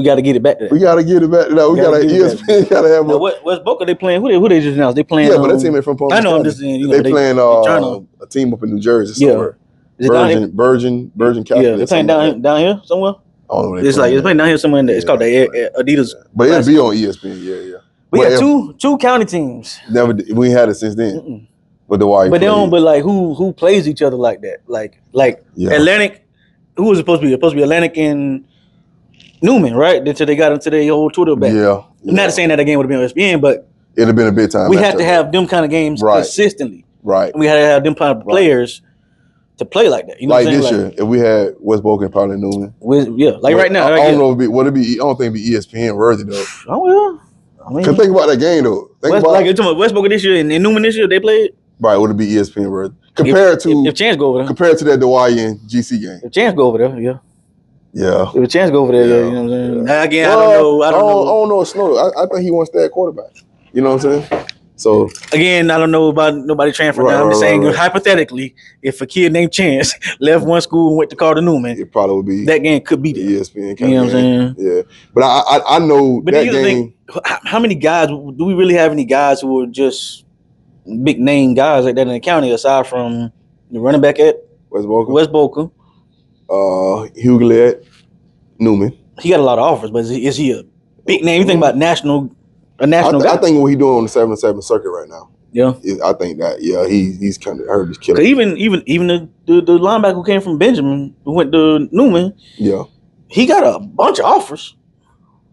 got to get it back there. We got to get it back there. We got to ESPN. Got to have. West Boca they playing? Who they just announced? They playing? Yeah, but that team ain't from Palm Beach. I know. I'm just saying. They playing a team up in New Jersey somewhere. Yeah. Virgin Catholic. Yeah, they're playing down here somewhere. I don't know. It's playing down here somewhere. It's called the Adidas. But it'll be on ESPN. Yeah. We got two county teams. We ain't had it since then. But the Wire. But they don't. But like who plays each other like that? Like Atlantic. Who was supposed to be? Supposed to be Atlantic and Newman, right? Until they got into their whole Twitter back. Yeah. I'm not saying that game would have been ESPN, but it'd have been a big time. We have to have them kind of games consistently. Right. And we had to have them kind of players to play like that. You know like what I'm this saying? year, if we had West Boca and probably Newman. Right now. I don't know if it be. I don't think it'd be ESPN worthy though. Oh yeah. I mean, Cause think about that game though. you're talking about West Boca this year and Newman this year, they played. Right, would it be ESPN worthy compared if Chance go over there? Compared to that Hawaii and GC game. If Chance go over there, yeah. Yeah. If Chance go over there, you know what I'm saying. Now, again, well, I don't know. I don't know. Snow. I think he wants to stay at quarterback. You know what I'm saying? So again, I don't know about nobody transferring. I'm just saying hypothetically, if a kid named Chance left one school and went to Carter Newman, it probably would be that game could be there. ESPN. You know what I'm saying? Yeah, but I know but that game. How many guys do we really have? Any guys who are just big name guys like that in the county aside from the running back at West Boca? Hugh Gillette, Newman. He got a lot of offers, but is he a big name? You think about national guy? I think what he's doing on the 7-7 circuit right now. Yeah, I think that. Yeah, he's kind of heard his killer. Even the linebacker who came from Benjamin who went to Newman. Yeah, he got a bunch of offers.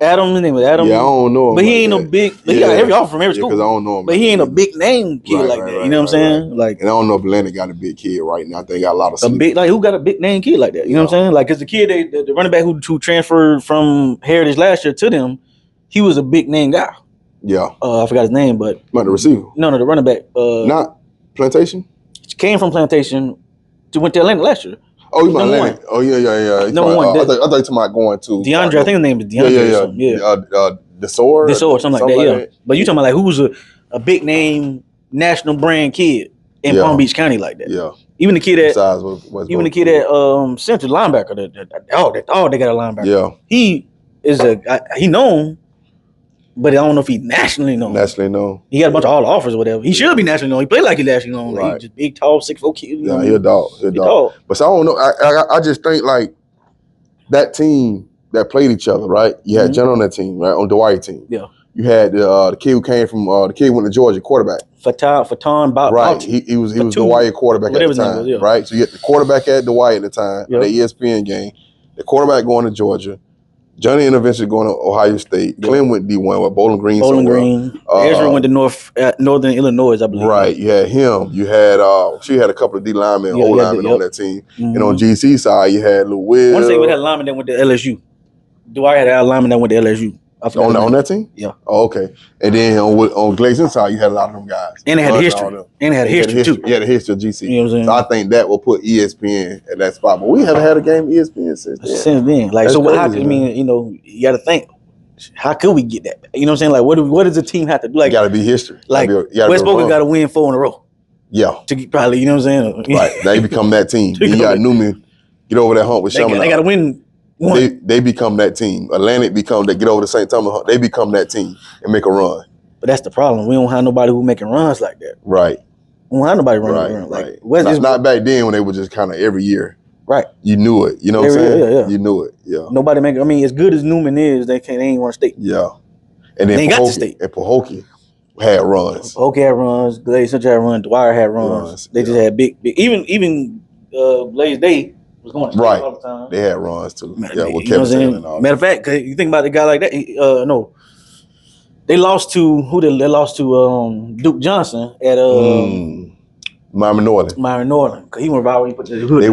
His name was Adam. Yeah, I don't know him, but he ain't no big. He got every offer from every school. Because I don't know him. But he ain't a big name kid like that. You know what I'm saying? Like, and I don't know if Atlanta got a big kid right now. I think they got a lot of who got a big name kid like that. You know what I'm saying? Like, because the kid, the running back who transferred from Heritage last year to them, he was a big name guy. Yeah, I forgot his name, but the receiver. No, the running back. Not Plantation. Came from Plantation. Went to Atlanta last year. Oh, he's Atlanta. Oh yeah. Number one. I thought you were talking about going to DeAndre. I think his name is DeAndre. Yeah. Desor, something like that. Yeah. But you talking about like who's a big name national brand kid in Palm Beach County like that? Yeah. Even the kid at Central linebacker. They got a linebacker. Yeah. He is he known. But I don't know if he's nationally known. He got a bunch of all offers or whatever. He should be nationally known. He played like he's nationally known. Right. He's just big, tall, 6'4" kid. Yeah, he a dog. But so I don't know. I just think like that team that played each other, right? You had John on that team, right? On Dwight team. Yeah. You had the kid who came from the kid who went to Georgia, quarterback. Fatan Bob. Right. He was Dwight quarterback at the time. Right. So you had the quarterback at Dwight at the time, the ESPN game. The quarterback going to Georgia. Johnny eventually going to Ohio State. Clem went D1 with Bowling Green. Ezra went to Northern Illinois, I believe. Right. You had him. You had she had a couple of D linemen, linemen on that team. And on GC side, you had Lou Will. I want to say we had a lineman that went to LSU. Dwight had a lineman that went to LSU. On that team? Yeah. Oh, okay. And then on Glazing side, you had a lot of them guys. And they had history. And they had history too. Yeah, the history of GC. You know what I'm saying? So I think that will put ESPN at that spot. But we haven't had a game ESPN since then. Like, that's so crazy, you got to think, how could we get that? You know what I'm saying? Like, what does the team have to do? Like, got to be history. Like, West Boca got to win 4 in a row. Yeah. To probably, you know what I'm saying? Right. They become that team. Then you got Newman get over that hump with Sherman. They got to win. They become that team. Atlantic they get over the St. Thomas. They become that team and make a run. But that's the problem. We don't have nobody who making runs like that. Right. We don't have nobody running. Right. Like, not back then when they were just kind of every year. Right. You knew it. You know what I'm saying? Yeah. You knew it. Yeah. Nobody making. I mean, as good as Newman is, they ain't want to stay. Yeah. And then Pahokee had runs. Pahokee had runs. Glaze Central had runs. Dwyer had runs. They just had big. Even Glaze Day was going to all the time. They had runs too. With Kevin Sandler and all. Matter of fact, cause you think about a guy like that. They lost to who? They lost to Duke Johnson at Miami Northern. Cause he went viral. He put the hood. They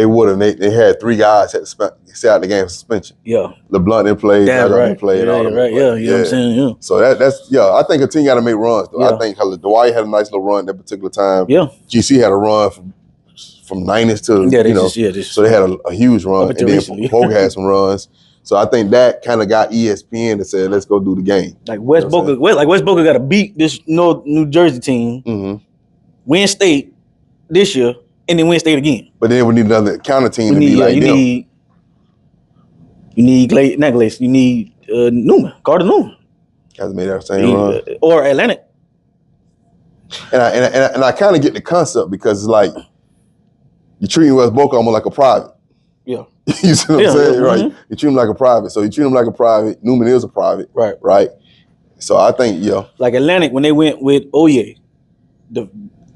would have. They had 3 guys that stay out the game for suspension. Yeah. LeBlanc didn't play. That's right. Played. Yeah, right. Yeah, you know what I'm saying. Yeah. So that's I think a team got to make runs. Though. I think Dwight had a nice little run that particular time. Yeah. GC had a run from 90s to so they had a huge run, and then Boca had some runs. So I think that kind of got ESPN to say, let's go do the game. Like West Boca got to beat this New Jersey team, win state this year, and then win state again. But then we need another counter team to be like them. You need Newman, Carter Newman. Has made that same run. Or Atlantic. And I kind of get the concept because it's like you're treating West Boca almost like a private. Yeah. You see what I'm saying? Right. You treat them like a private. So you treat them like a private. Newman is a private. Right. So I think, like Atlantic, when they went with Oye,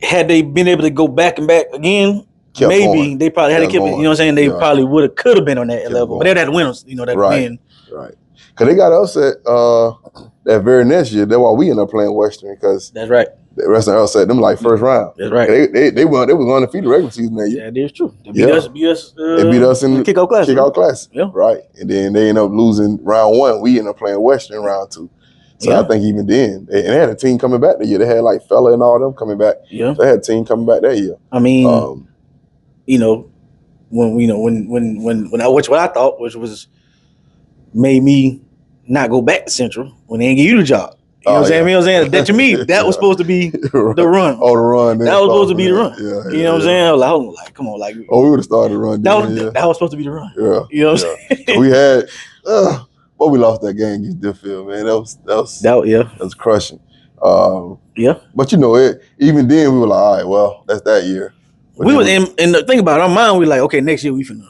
had they been able to go back again, maybe they probably had to keep it. You know what I'm saying? They probably could have been on that level. But they'd have to win, that win. Right. Because they got upset that very next year. That's why we ended up playing Western. Because that's right. The rest of us said them like first round. That's right. They was undefeated regular season that year. Yeah, that is true. They beat us. They beat us in the kickout class. Kickout class. Yeah. Right. And then they ended up losing round 1. We ended up playing Western round 2. So I think even then, they had a team coming back that year. They had like Fella and all them coming back. Yeah. So they had a team coming back that year. I mean, when I what I thought was made me not go back to Central when they didn't give you the job. You know what I'm saying? That to me, that was supposed to be the run. Oh, the run. That was supposed to be the run. Yeah, you know what I'm saying? I was like, come on, like. Oh, we would have started the run. That was supposed to be the run. Yeah. You know what I'm saying? We had, we lost that game against Deerfield, man. That was crushing. But even then we were like, all right, well, that's that year. But we was in the thing about it, our mind, we like, okay, next year we finna.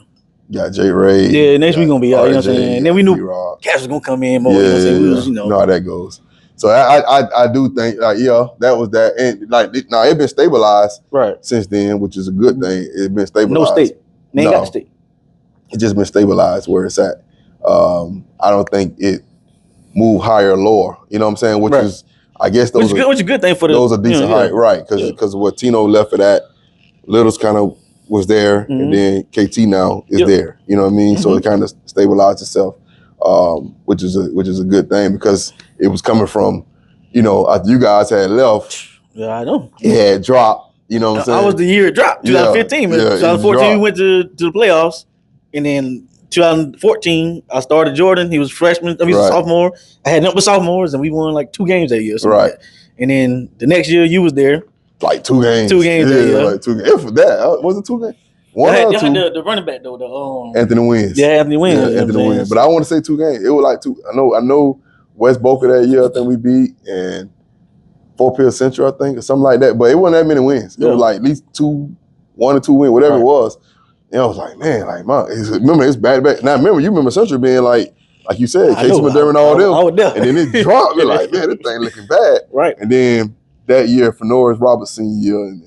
Got J. Ray. Yeah, next week gonna be out. You know what I'm saying? And then we knew Cash was gonna come in more. Yeah, you know what I'm saying? You know how that goes. So I do think that was that, and like now it's been stabilized since then, which is a good thing. It's been stabilized. No state, they ain't got the state. It's just been stabilized where it's at. I don't think it moved higher or lower. You know what I'm saying? Which is, I guess which is a good thing for the. Those are decent height, right? Because what Tino left for that, Little's kind of was there, and then KT now is there. You know what I mean? So it kind of stabilized itself, which is a good thing because it was coming from, after you guys had left. Yeah, I know. It had dropped. You know what I'm saying? I was the year it dropped. 2015. 2014 we went to the playoffs, and then 2014 I started Jordan. He was freshman. I mean, he was a sophomore. I had nothing but sophomores, and we won like 2 games that year. Right. Like and then the next year you was there. Like 2 games. 2 games. Yeah, like 2 games. If that was it 2 games. One or 2. The running back though. Anthony Wins. Yeah, Anthony Wins. Yeah, Anthony Wins. But I want to say 2 games. It was like 2. I know West Boca that year. I think we beat and Fort Pierce Central. I think or something like that. But it wasn't that many wins. It was like at least 1 or 2 wins, whatever it was. And I was like, man, like remember it's back to back. Now you remember Central being like you said, Casey Madera and all them. And then it dropped. We're like, man, this thing looking bad. Right. And then that year, for Norris Robertson year and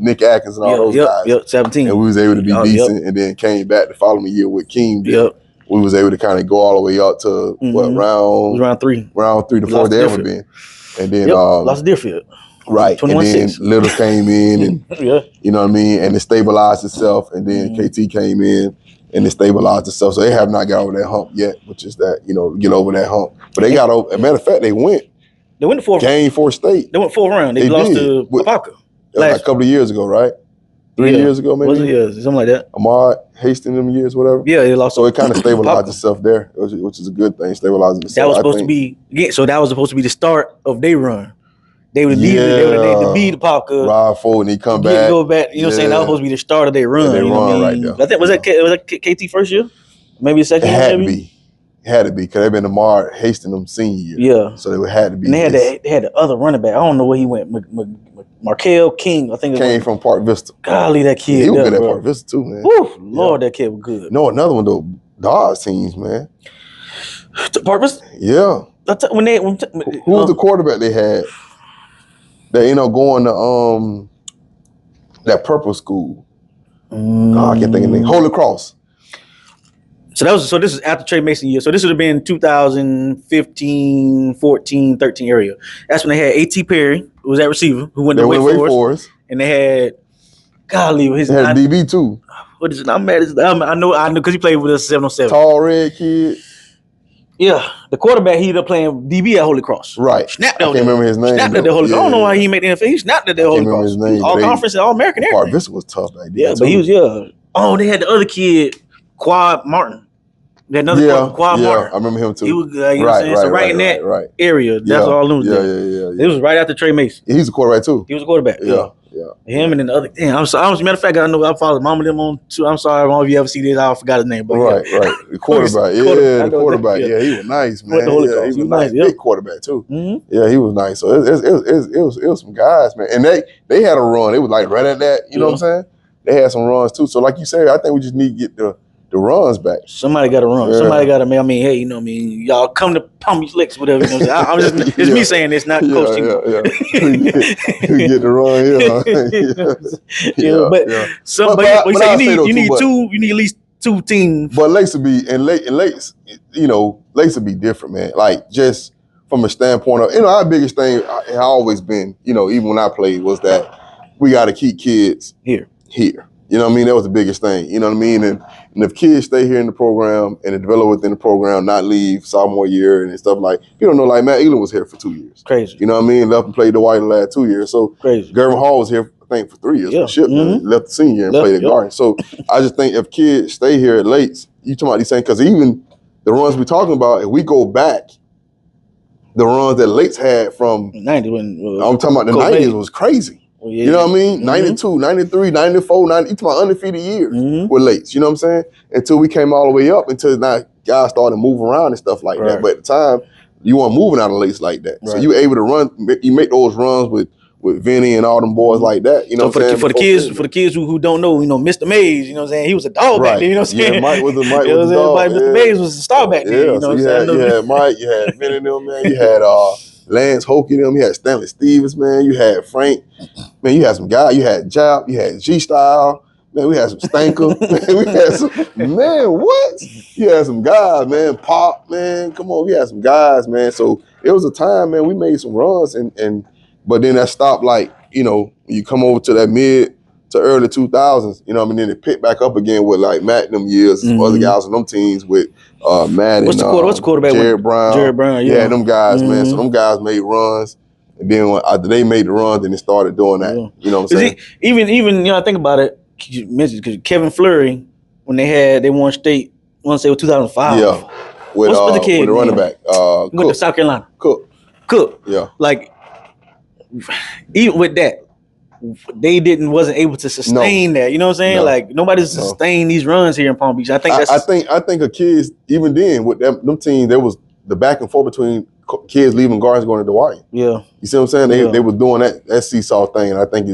Nick Atkins and all those guys. 17. And we was able to be decent and then came back the following year with King. We was able to kind of go all the way up to round 3. Round 3, the fourth they ever been. And then lost Deerfield. Right. And then Little came in and you know what I mean? And it stabilized itself. And then KT came in and it stabilized itself. So they have not got over that hump yet, which is that, get over that hump. But they got over, as a matter of fact, they went the 4th game 4 state. They went 4th round. They lost to Apopka. Like a couple of years ago, right? 3 years ago, maybe? Was it something like that? Ahmad Hastings them years, whatever. Yeah, they lost. So it kind of stabilized itself there, which is a good thing, stabilizing itself. That was supposed to be, that was supposed to be the start of their run. They would beat Apopka. Ride forward and he come back. Go back. You know what I'm saying? That was supposed to be the start of their run. They run right there. I think, was that KT first year? Maybe the second year? It had to be because they've been Ahmad Hastings them senior year. Yeah. So it had to be. And they had the other running back. I don't know where he went. Markel King, I think it came from Park Vista. Golly, that kid. He was good at Park Vista too, man. Woo, Lord, that kid was good. No, another one though. Dodge teams, man. Park Vista? Yeah. Who was the quarterback they had? That going to that purple school. I can't think of the name. Holy Cross. So this is after Trey Mason year. So this would have been 2015, 14, 13 area. That's when they had A.T. Perry, who was that receiver, who went to Wake Forest. And they had, his had DB too. What is it? I'm mad. I know because he played with us 707. Tall red kid. Yeah, the quarterback, he ended up playing DB at Holy Cross. Right. Snapped I can't remember his name. Snapped at the Holy Cross. I don't know why he made the NFL. He snapped at the Holy Cross. His name, all conference and all American area. Park Vista was tough back then. Yeah, but he was Oh, they had the other kid, Quad Martin. They had another Quad Martin. I remember him too. He was, you know what I'm saying? So in that area, that's all I knew. Yeah. It was right after Trey Mason. He's a quarterback too. He was a quarterback. Yeah. Him and then the other. Damn, as a matter of fact, I know I followed Mama them on too. I'm sorry, I don't know if you ever see this. I forgot his name. But right. The quarterback. The quarterback. Yeah, he was nice, man. He was nice. Big quarterback too. Mm-hmm. Yeah, he was nice. So it was some guys, man, and they had a run. It was like right at that. You know what I'm saying? They had some runs too. So like you said, I think we just need to get the runs back. Somebody got to run. Yeah. Somebody got to. I mean, hey, you know what I mean? Y'all come to Palm Beach Licks, whatever. You know what I'm saying? It's me saying this, not Coach Tmo. You get the run here. But you need at least 2 teams. But Lakes will be Lakes will be different, man. Like just from a standpoint of, our biggest thing has always been, even when I played, was that we got to keep kids here. You know what I mean? That was the biggest thing. You know what I mean? And if kids stay here in the program and develop within the program, not leave sophomore year and stuff like, like Matt Elam was here for 2 years. Crazy. You know what I mean? Left and played the White the last 2 years. So crazy. Gervin Hall was here, I think, for 3 years. Yeah. Left the senior year and played at Garden. So I just think if kids stay here at Lates, you talking about these things, because even the runs we're talking about, if we go back, the runs that Lates had from 90 when I'm talking about the 90s was crazy. Well, yeah. You know what I mean? 92, 93, 94, 90, you talking about undefeated years with Lates. You know what I'm saying? Until we came all the way up, until now guys started moving around and stuff like that. But at the time, you weren't moving out of Lates like that. So you were able to run, you make those runs with Vinny and all them boys like that. You know what I'm saying? For the kids who don't know, Mr. Mays, you know what I'm saying? He was a dog back then, you know what I'm saying? Yeah, Mike was the dog. Mr. Mays was a star back then. You know what I'm saying? You had Mike, you had Vinny and them, man. You had Lance Hokie them, you had Stanley Stevens, man. You had Frank. Man, you had some guys. You had Jap. You had G-Style. Man, we had some Stanker. Man, we had some, what? You had some guys, man. Pop, man. Come on, we had some guys, man. So it was a time, man, we made some runs, but then that stopped, like, you come over to that mid to early 2000s, you know what I mean? Then it picked back up again with, like, Matt in them years, some other guys on them teams with Matt what's and the quarterback Jared Brown. Yeah, them guys, man. So Mm-hmm. them guys made runs. And then after they made the run, then they started doing that. Yeah. You know what I'm saying? Even I think about it, you mentioned, because Kevin Fleury, when they won state, I want to say it was 2005. Yeah. With the running back. With the South Carolina. Cook. Yeah. Like, even with that, they wasn't able to sustain that. You know what I'm saying? No. Like, nobody's sustained these runs here in Palm Beach. I think a kids, even then with them teams, there was the back and forth between kids leaving Gardens going to Dwight. Yeah. You see what I'm saying? They was doing that seesaw thing, and I think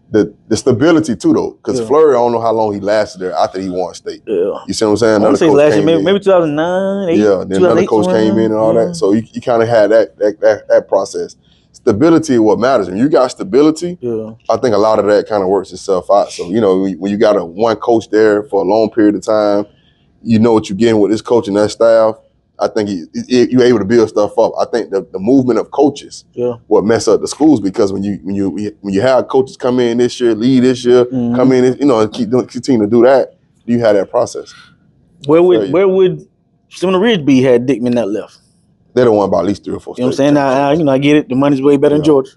the stability too, though, because Fleury, I don't know how long he lasted there after he won state. Yeah. You see what I'm saying? Another coach last year, maybe 2009, 8, yeah, then another coach came in and all that. So you kind of had that process. Stability is what matters. When you got stability, I think a lot of that kind of works itself out. So, when you got one coach there for a long period of time, you know what you're getting with this coach and that staff. I think you're able to build stuff up. I think the movement of coaches will mess up the schools, because when you have coaches come in this year, lead this year, come in, and continue to do that, you have that process. Where would Seminole Ridge be had Dickman not left? They don't want about at least 3 or 4 You know what I'm saying? I get it. The money's way better than Georgia.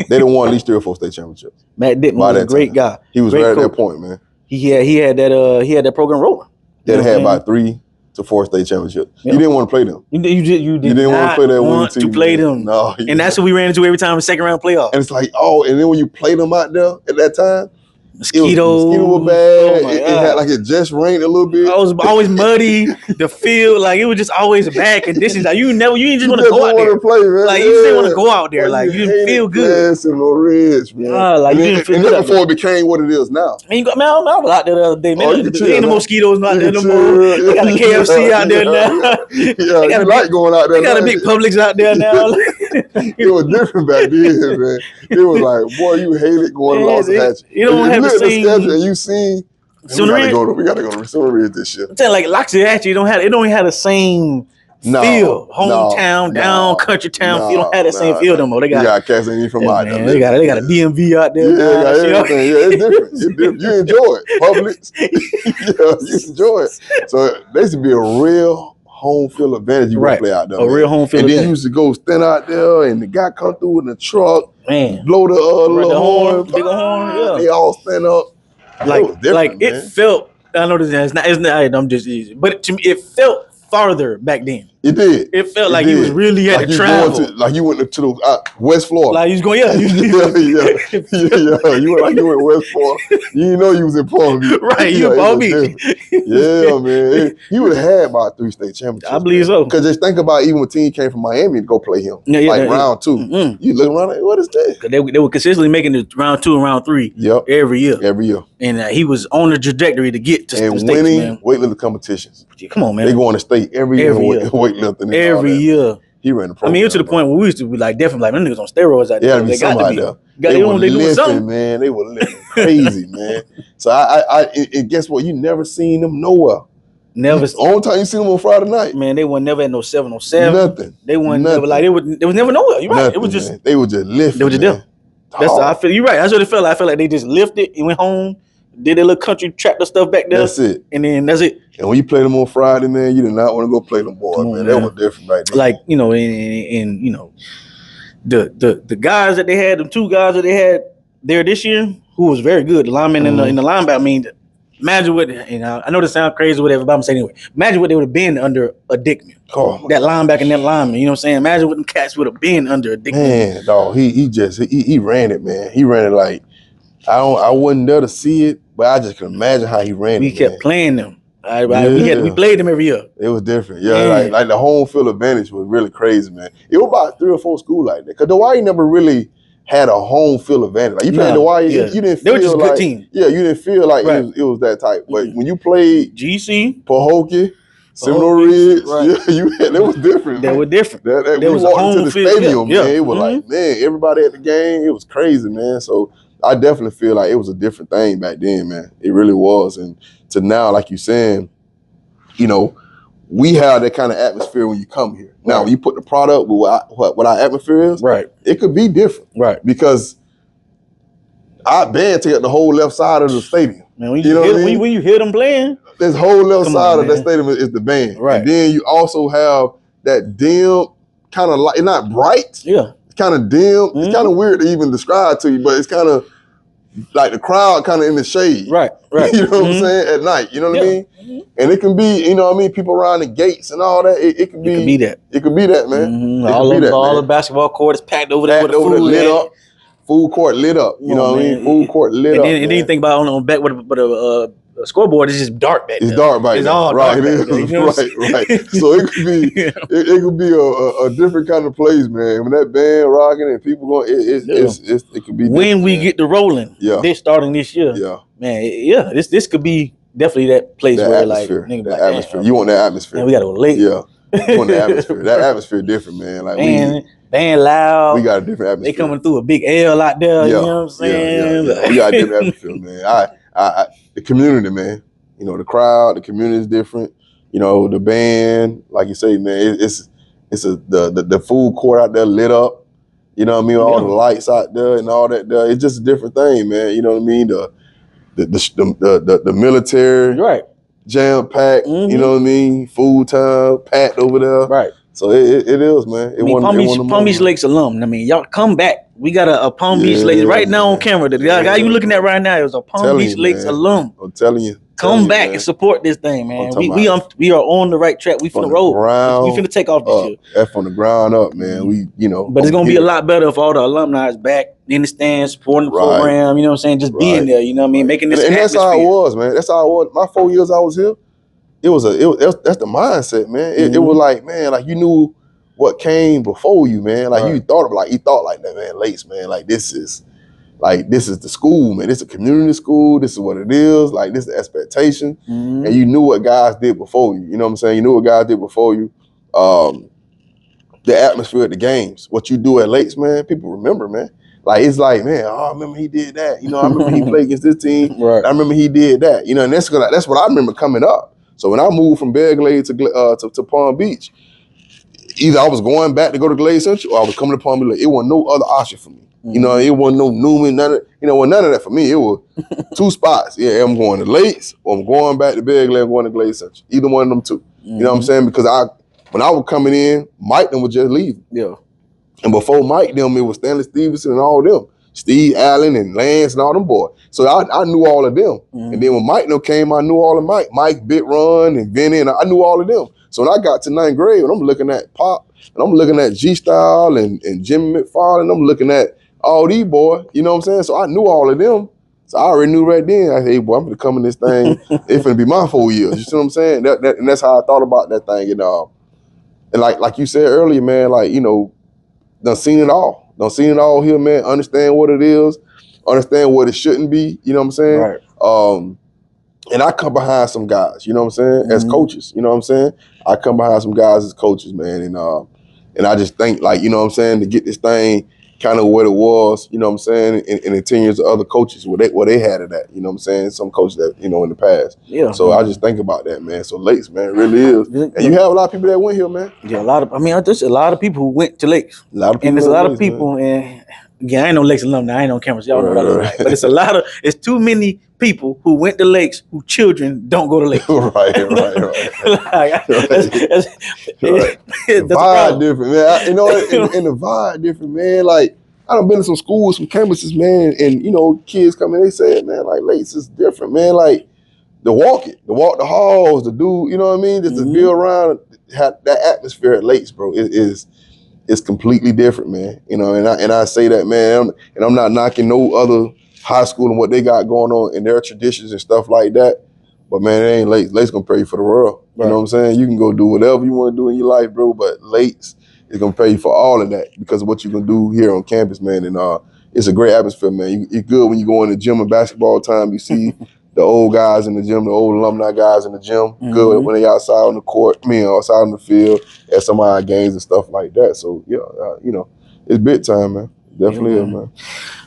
They don't want at least 3 or 4 state championships. Matt Dickman was a great guy. He was right at that point, man. He had that program rolling. They had about 3 to 4 state championships. You didn't want to play them. You didn't want to play that winning team. To play them. No, and that's what we ran into every time in second round playoff. And it's like, and then when you play them out there at that time, mosquito was bad. Oh, it had like it just rained a little bit. It was always muddy. The field, like, it was just always bad conditions. Like, you didn't just want to go out there. Play, man. Like, you didn't want to go out there. Like, you didn't feel good. Ridge, man. You didn't feel good. Before it became what it is now. I was out there the other day, man. There ain't no mosquitoes out there no more. They got a KFC out there now. Yeah, you like going out there. They got a big Publix out there now. It was different back then, man. It was like, boy, you hated going to Los Angeles. You don't have the same. And you see, we gotta go to Seminole Ridge this year. I'm telling you, like, Loxie, it don't have the same feel. Hometown, down, country town feel. Don't have that same feel no more. They got cats ain't from out there. They got a DMV out there. Yeah, everything. Yeah, it's different. It's different. You enjoy it. Publix. You enjoy it. So there used to be a real home field advantage you would play out there. Real home field advantage. And then you used to go stand out there, and the guy come through in the truck, man, blow the little horn, big horn, yeah. They all stand up. It felt. I know this is not. It's not. I'm just easy, but to me, it felt farther back then. It did. It felt like you was really had to travel. Like you went to the West Florida. Like you was going, yeah. You went West Florida. You know you was in Palm Beach. Right, you in Palm Beach. Yeah, man. You would have had about 3 state championships. I believe so. Because just think about even when team came from Miami to go play him. Round 2. Mm-hmm. You look around like, what is this? They were consistently making the round 2 and round 3 every year. And he was on the trajectory to get to the states, winning weightlifting competitions. Come on, man. They going to state every year. Weightlifting every year. He ran the program. I mean, it was to the point where we used to be like, definitely like, them niggas on steroids out there. Yeah, they got to be. They were lifting, man. They were lifting crazy, man. So I guess what? You never seen them nowhere. Never. Only time you see them on Friday night. Man, they were never at no 707. Nothing. They weren't never like it was never nowhere. You're right. Nothing, it was just man. They were just lifting. They were just man. there. That's how I feel. You're right. That's what it felt like. I felt like they just lifted and went home, did their little country trap the stuff back there. That's it. And then that's it. And when you play them on Friday, man, you did not want to go play them boys, man. That was different right there. Like, you know, and you know, the guys that they had, the two guys that they had there this year, who was very good, the lineman and the linebacker. I mean, imagine what, you know, I know this sounds crazy or whatever, but I'm saying anyway, imagine what they would have been under a Dickman. Oh, that linebacker and that lineman, you know what I'm saying? Imagine what them cats would have been under a Dickman. Man, dog, he ran it, man. He ran it like, I wasn't there to see it, but I just can imagine how he ran it. We kept playing them. We played them every year. It was different. Yeah, like the home field advantage was really crazy, man. It was about 3 or 4 schools like that. Because Hawaii never really had a home field advantage. Like you played Hawaii, you didn't feel they were just like a good team. Yeah, you didn't feel like it was that type. But when you played GC, Pahokee, Seminole Ridge, that was different. They were different. There was walked into the stadium, man. It was like, man, everybody at the game, it was crazy, man. So I definitely feel like it was a different thing back then, man. It really was. And to now, like you saying, you know, we have that kind of atmosphere when you come here. Now, when you put the product with what our atmosphere is, it could be different. Right. Because our band take up the whole left side of the stadium. Man, when you hear them playing, this whole left side of that stadium is the band. Right. And then you also have that dim kind of light. It's not bright. Yeah. It's kind of dim. It's kind of weird to even describe to you, but it's kind of like the crowd kind of in the shade. Right. You know what I'm saying? At night. You know what I mean? And it can be, you know what I mean, people around the gates and all that. It could be that. It could be that, man. All the basketball court is packed over there with the food lit up. Food court lit up. You know what I mean? Food court lit up. And then you think about on back with a scoreboard, it's just dark back there. It's dark back there. It's all right. dark back there. You know right. So it could be it could be a different kind of place, man. When that band rocking and people going, it could be when we get the rolling. This starting this year. Yeah. Man, this could be definitely that place where atmosphere, like that atmosphere. You want that atmosphere. Man, we gotta go late. Yeah. You want that atmosphere. That atmosphere different, man. Like band loud. We got a different atmosphere. They coming through a big L out there. You know what I'm saying? Yeah. We got a different atmosphere, man. The community, man. You know, the crowd, the community is different. You know, the band, like you say, man, it's the food court out there lit up. You know what I mean? All the lights out there and all that. It's just a different thing, man. You know what I mean? The military, jam packed. You know what I mean? Food time packed over there. Right. So it is, man. Palm Beach Lakes alum. I mean, y'all come back. We got a Palm Beach Lakes right now on camera. The guy you looking at right now is a Palm Beach Lakes alum. I'm telling you. Come back and support this thing, man. We are on the right track. We finna roll. We finna take off this year. That's from the ground up, man. But it's gonna be a lot better if all the alumni is back in the stands, supporting the program. You know what I'm saying? Just being there. You know what I mean? Making this. And that's how it was, man. That's how it was. My 4 years I was here, that's the mindset, man. It was like, man, like you knew what came before you, man. Like you thought like that, man. Lakes, man. Like this is the school, man. This is a community school. This is what it is. Like this is the expectation. And you knew what guys did before you. You know what I'm saying? You knew what guys did before you. The atmosphere at the games, what you do at Lakes, man, people remember, man. Like it's like, man, I remember he did that. You know, I remember he played against this team. Right. I remember he did that. You know, and that's what I remember coming up. So when I moved from Bear Glade to Palm Beach, either I was going back to go to Glade Central or I was coming to Palm Beach. It wasn't no other option for me. You know, it wasn't no Newman, none of that for me. It was 2 spots. Yeah, I'm going to Lakes or I'm going back to Bear Glade, I'm going to Glade Central. Either one of them 2. You know what I'm saying? Because when I was coming in, Mike them was just leaving. Yeah. And before Mike them, it was Stanley Stevenson and all of them. Steve Allen and Lance and all them boys. So I knew all of them. And then when Mike them came, I knew all of Mike. Mike, Bit Run, and Vinny, and I knew all of them. So when I got to 9th grade, and I'm looking at Pop, and I'm looking at G-Style and Jimmy McFarland, and I'm looking at all these boys, you know what I'm saying? So I knew all of them. So I already knew right then, I said, hey, boy, I'm going to come in this thing. It's going to be my 4 years. You see what I'm saying? And that's how I thought about that thing. And like you said earlier, man, like, you know, done seen it all. Done seen it all here, man. Understand what it is. Understand what it shouldn't be. You know what I'm saying? Right. And I come behind some guys, you know what I'm saying? As coaches, you know what I'm saying? I come behind some guys as coaches, man. And I just think, like, you know what I'm saying, to get this thing kind of what it was, you know what I'm saying, in the 10 years of other coaches where they had it at, you know what I'm saying, some coaches that, you know, in the past. Yeah. So I just think about that, man. So Lakes, man, it really is. And you have a lot of people that went here, man. Yeah, there's a lot of people who went to Lakes. A lot of people. And there's a went lot to of Lakes, people, man. and again, I ain't no Lakes alumni, I ain't on cameras, y'all know what I look Right. like. But it's too many people who went to Lakes whose children don't go to Lakes. Right. Like, Right. The vibe different, man. You know, and the vibe different, man. Like, I done been to some schools, some campuses, man, and you know, kids coming, they say, man, like Lakes is different, man. Like the walk the halls, the dude, you know what I mean? Just to be around, have that atmosphere at Lakes, bro, it's completely different, man. You know, and I say that, man, and I'm not knocking no other high school and what they got going on in their traditions and stuff like that. But man, it ain't Lakes. Lakes gonna pay you for the world. You know what I'm saying? You can go do whatever you want to do in your life, bro. But Lakes is gonna pay you for all of that because of what you can do here on campus, man. And it's a great atmosphere, man. It's good when you go in the gym and basketball time. You see the old guys in the gym, the old alumni guys in the gym. Good when they outside on the court, outside on the field at some of our games and stuff like that. So yeah, you know, it's big time, man. Definitely is, man.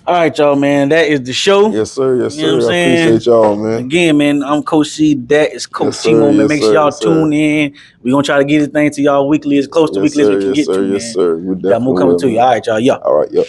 All right, y'all, man. That is the show. Yes, sir. Yes, You know what sir. I'm I saying? appreciate y'all, man. Again, man, I'm Coach C. That is Coach Yes, sir. Tmo, man. Yes, Make sure sir. y'all Yes, sir. tune in. We're going to try to get this thing to y'all weekly, as close to Yes, weekly as sir. we can Yes, get sir. to, man. Yes, sir. We Got more definitely coming will, to you. man. All right, y'all. Yeah. All right. Yep.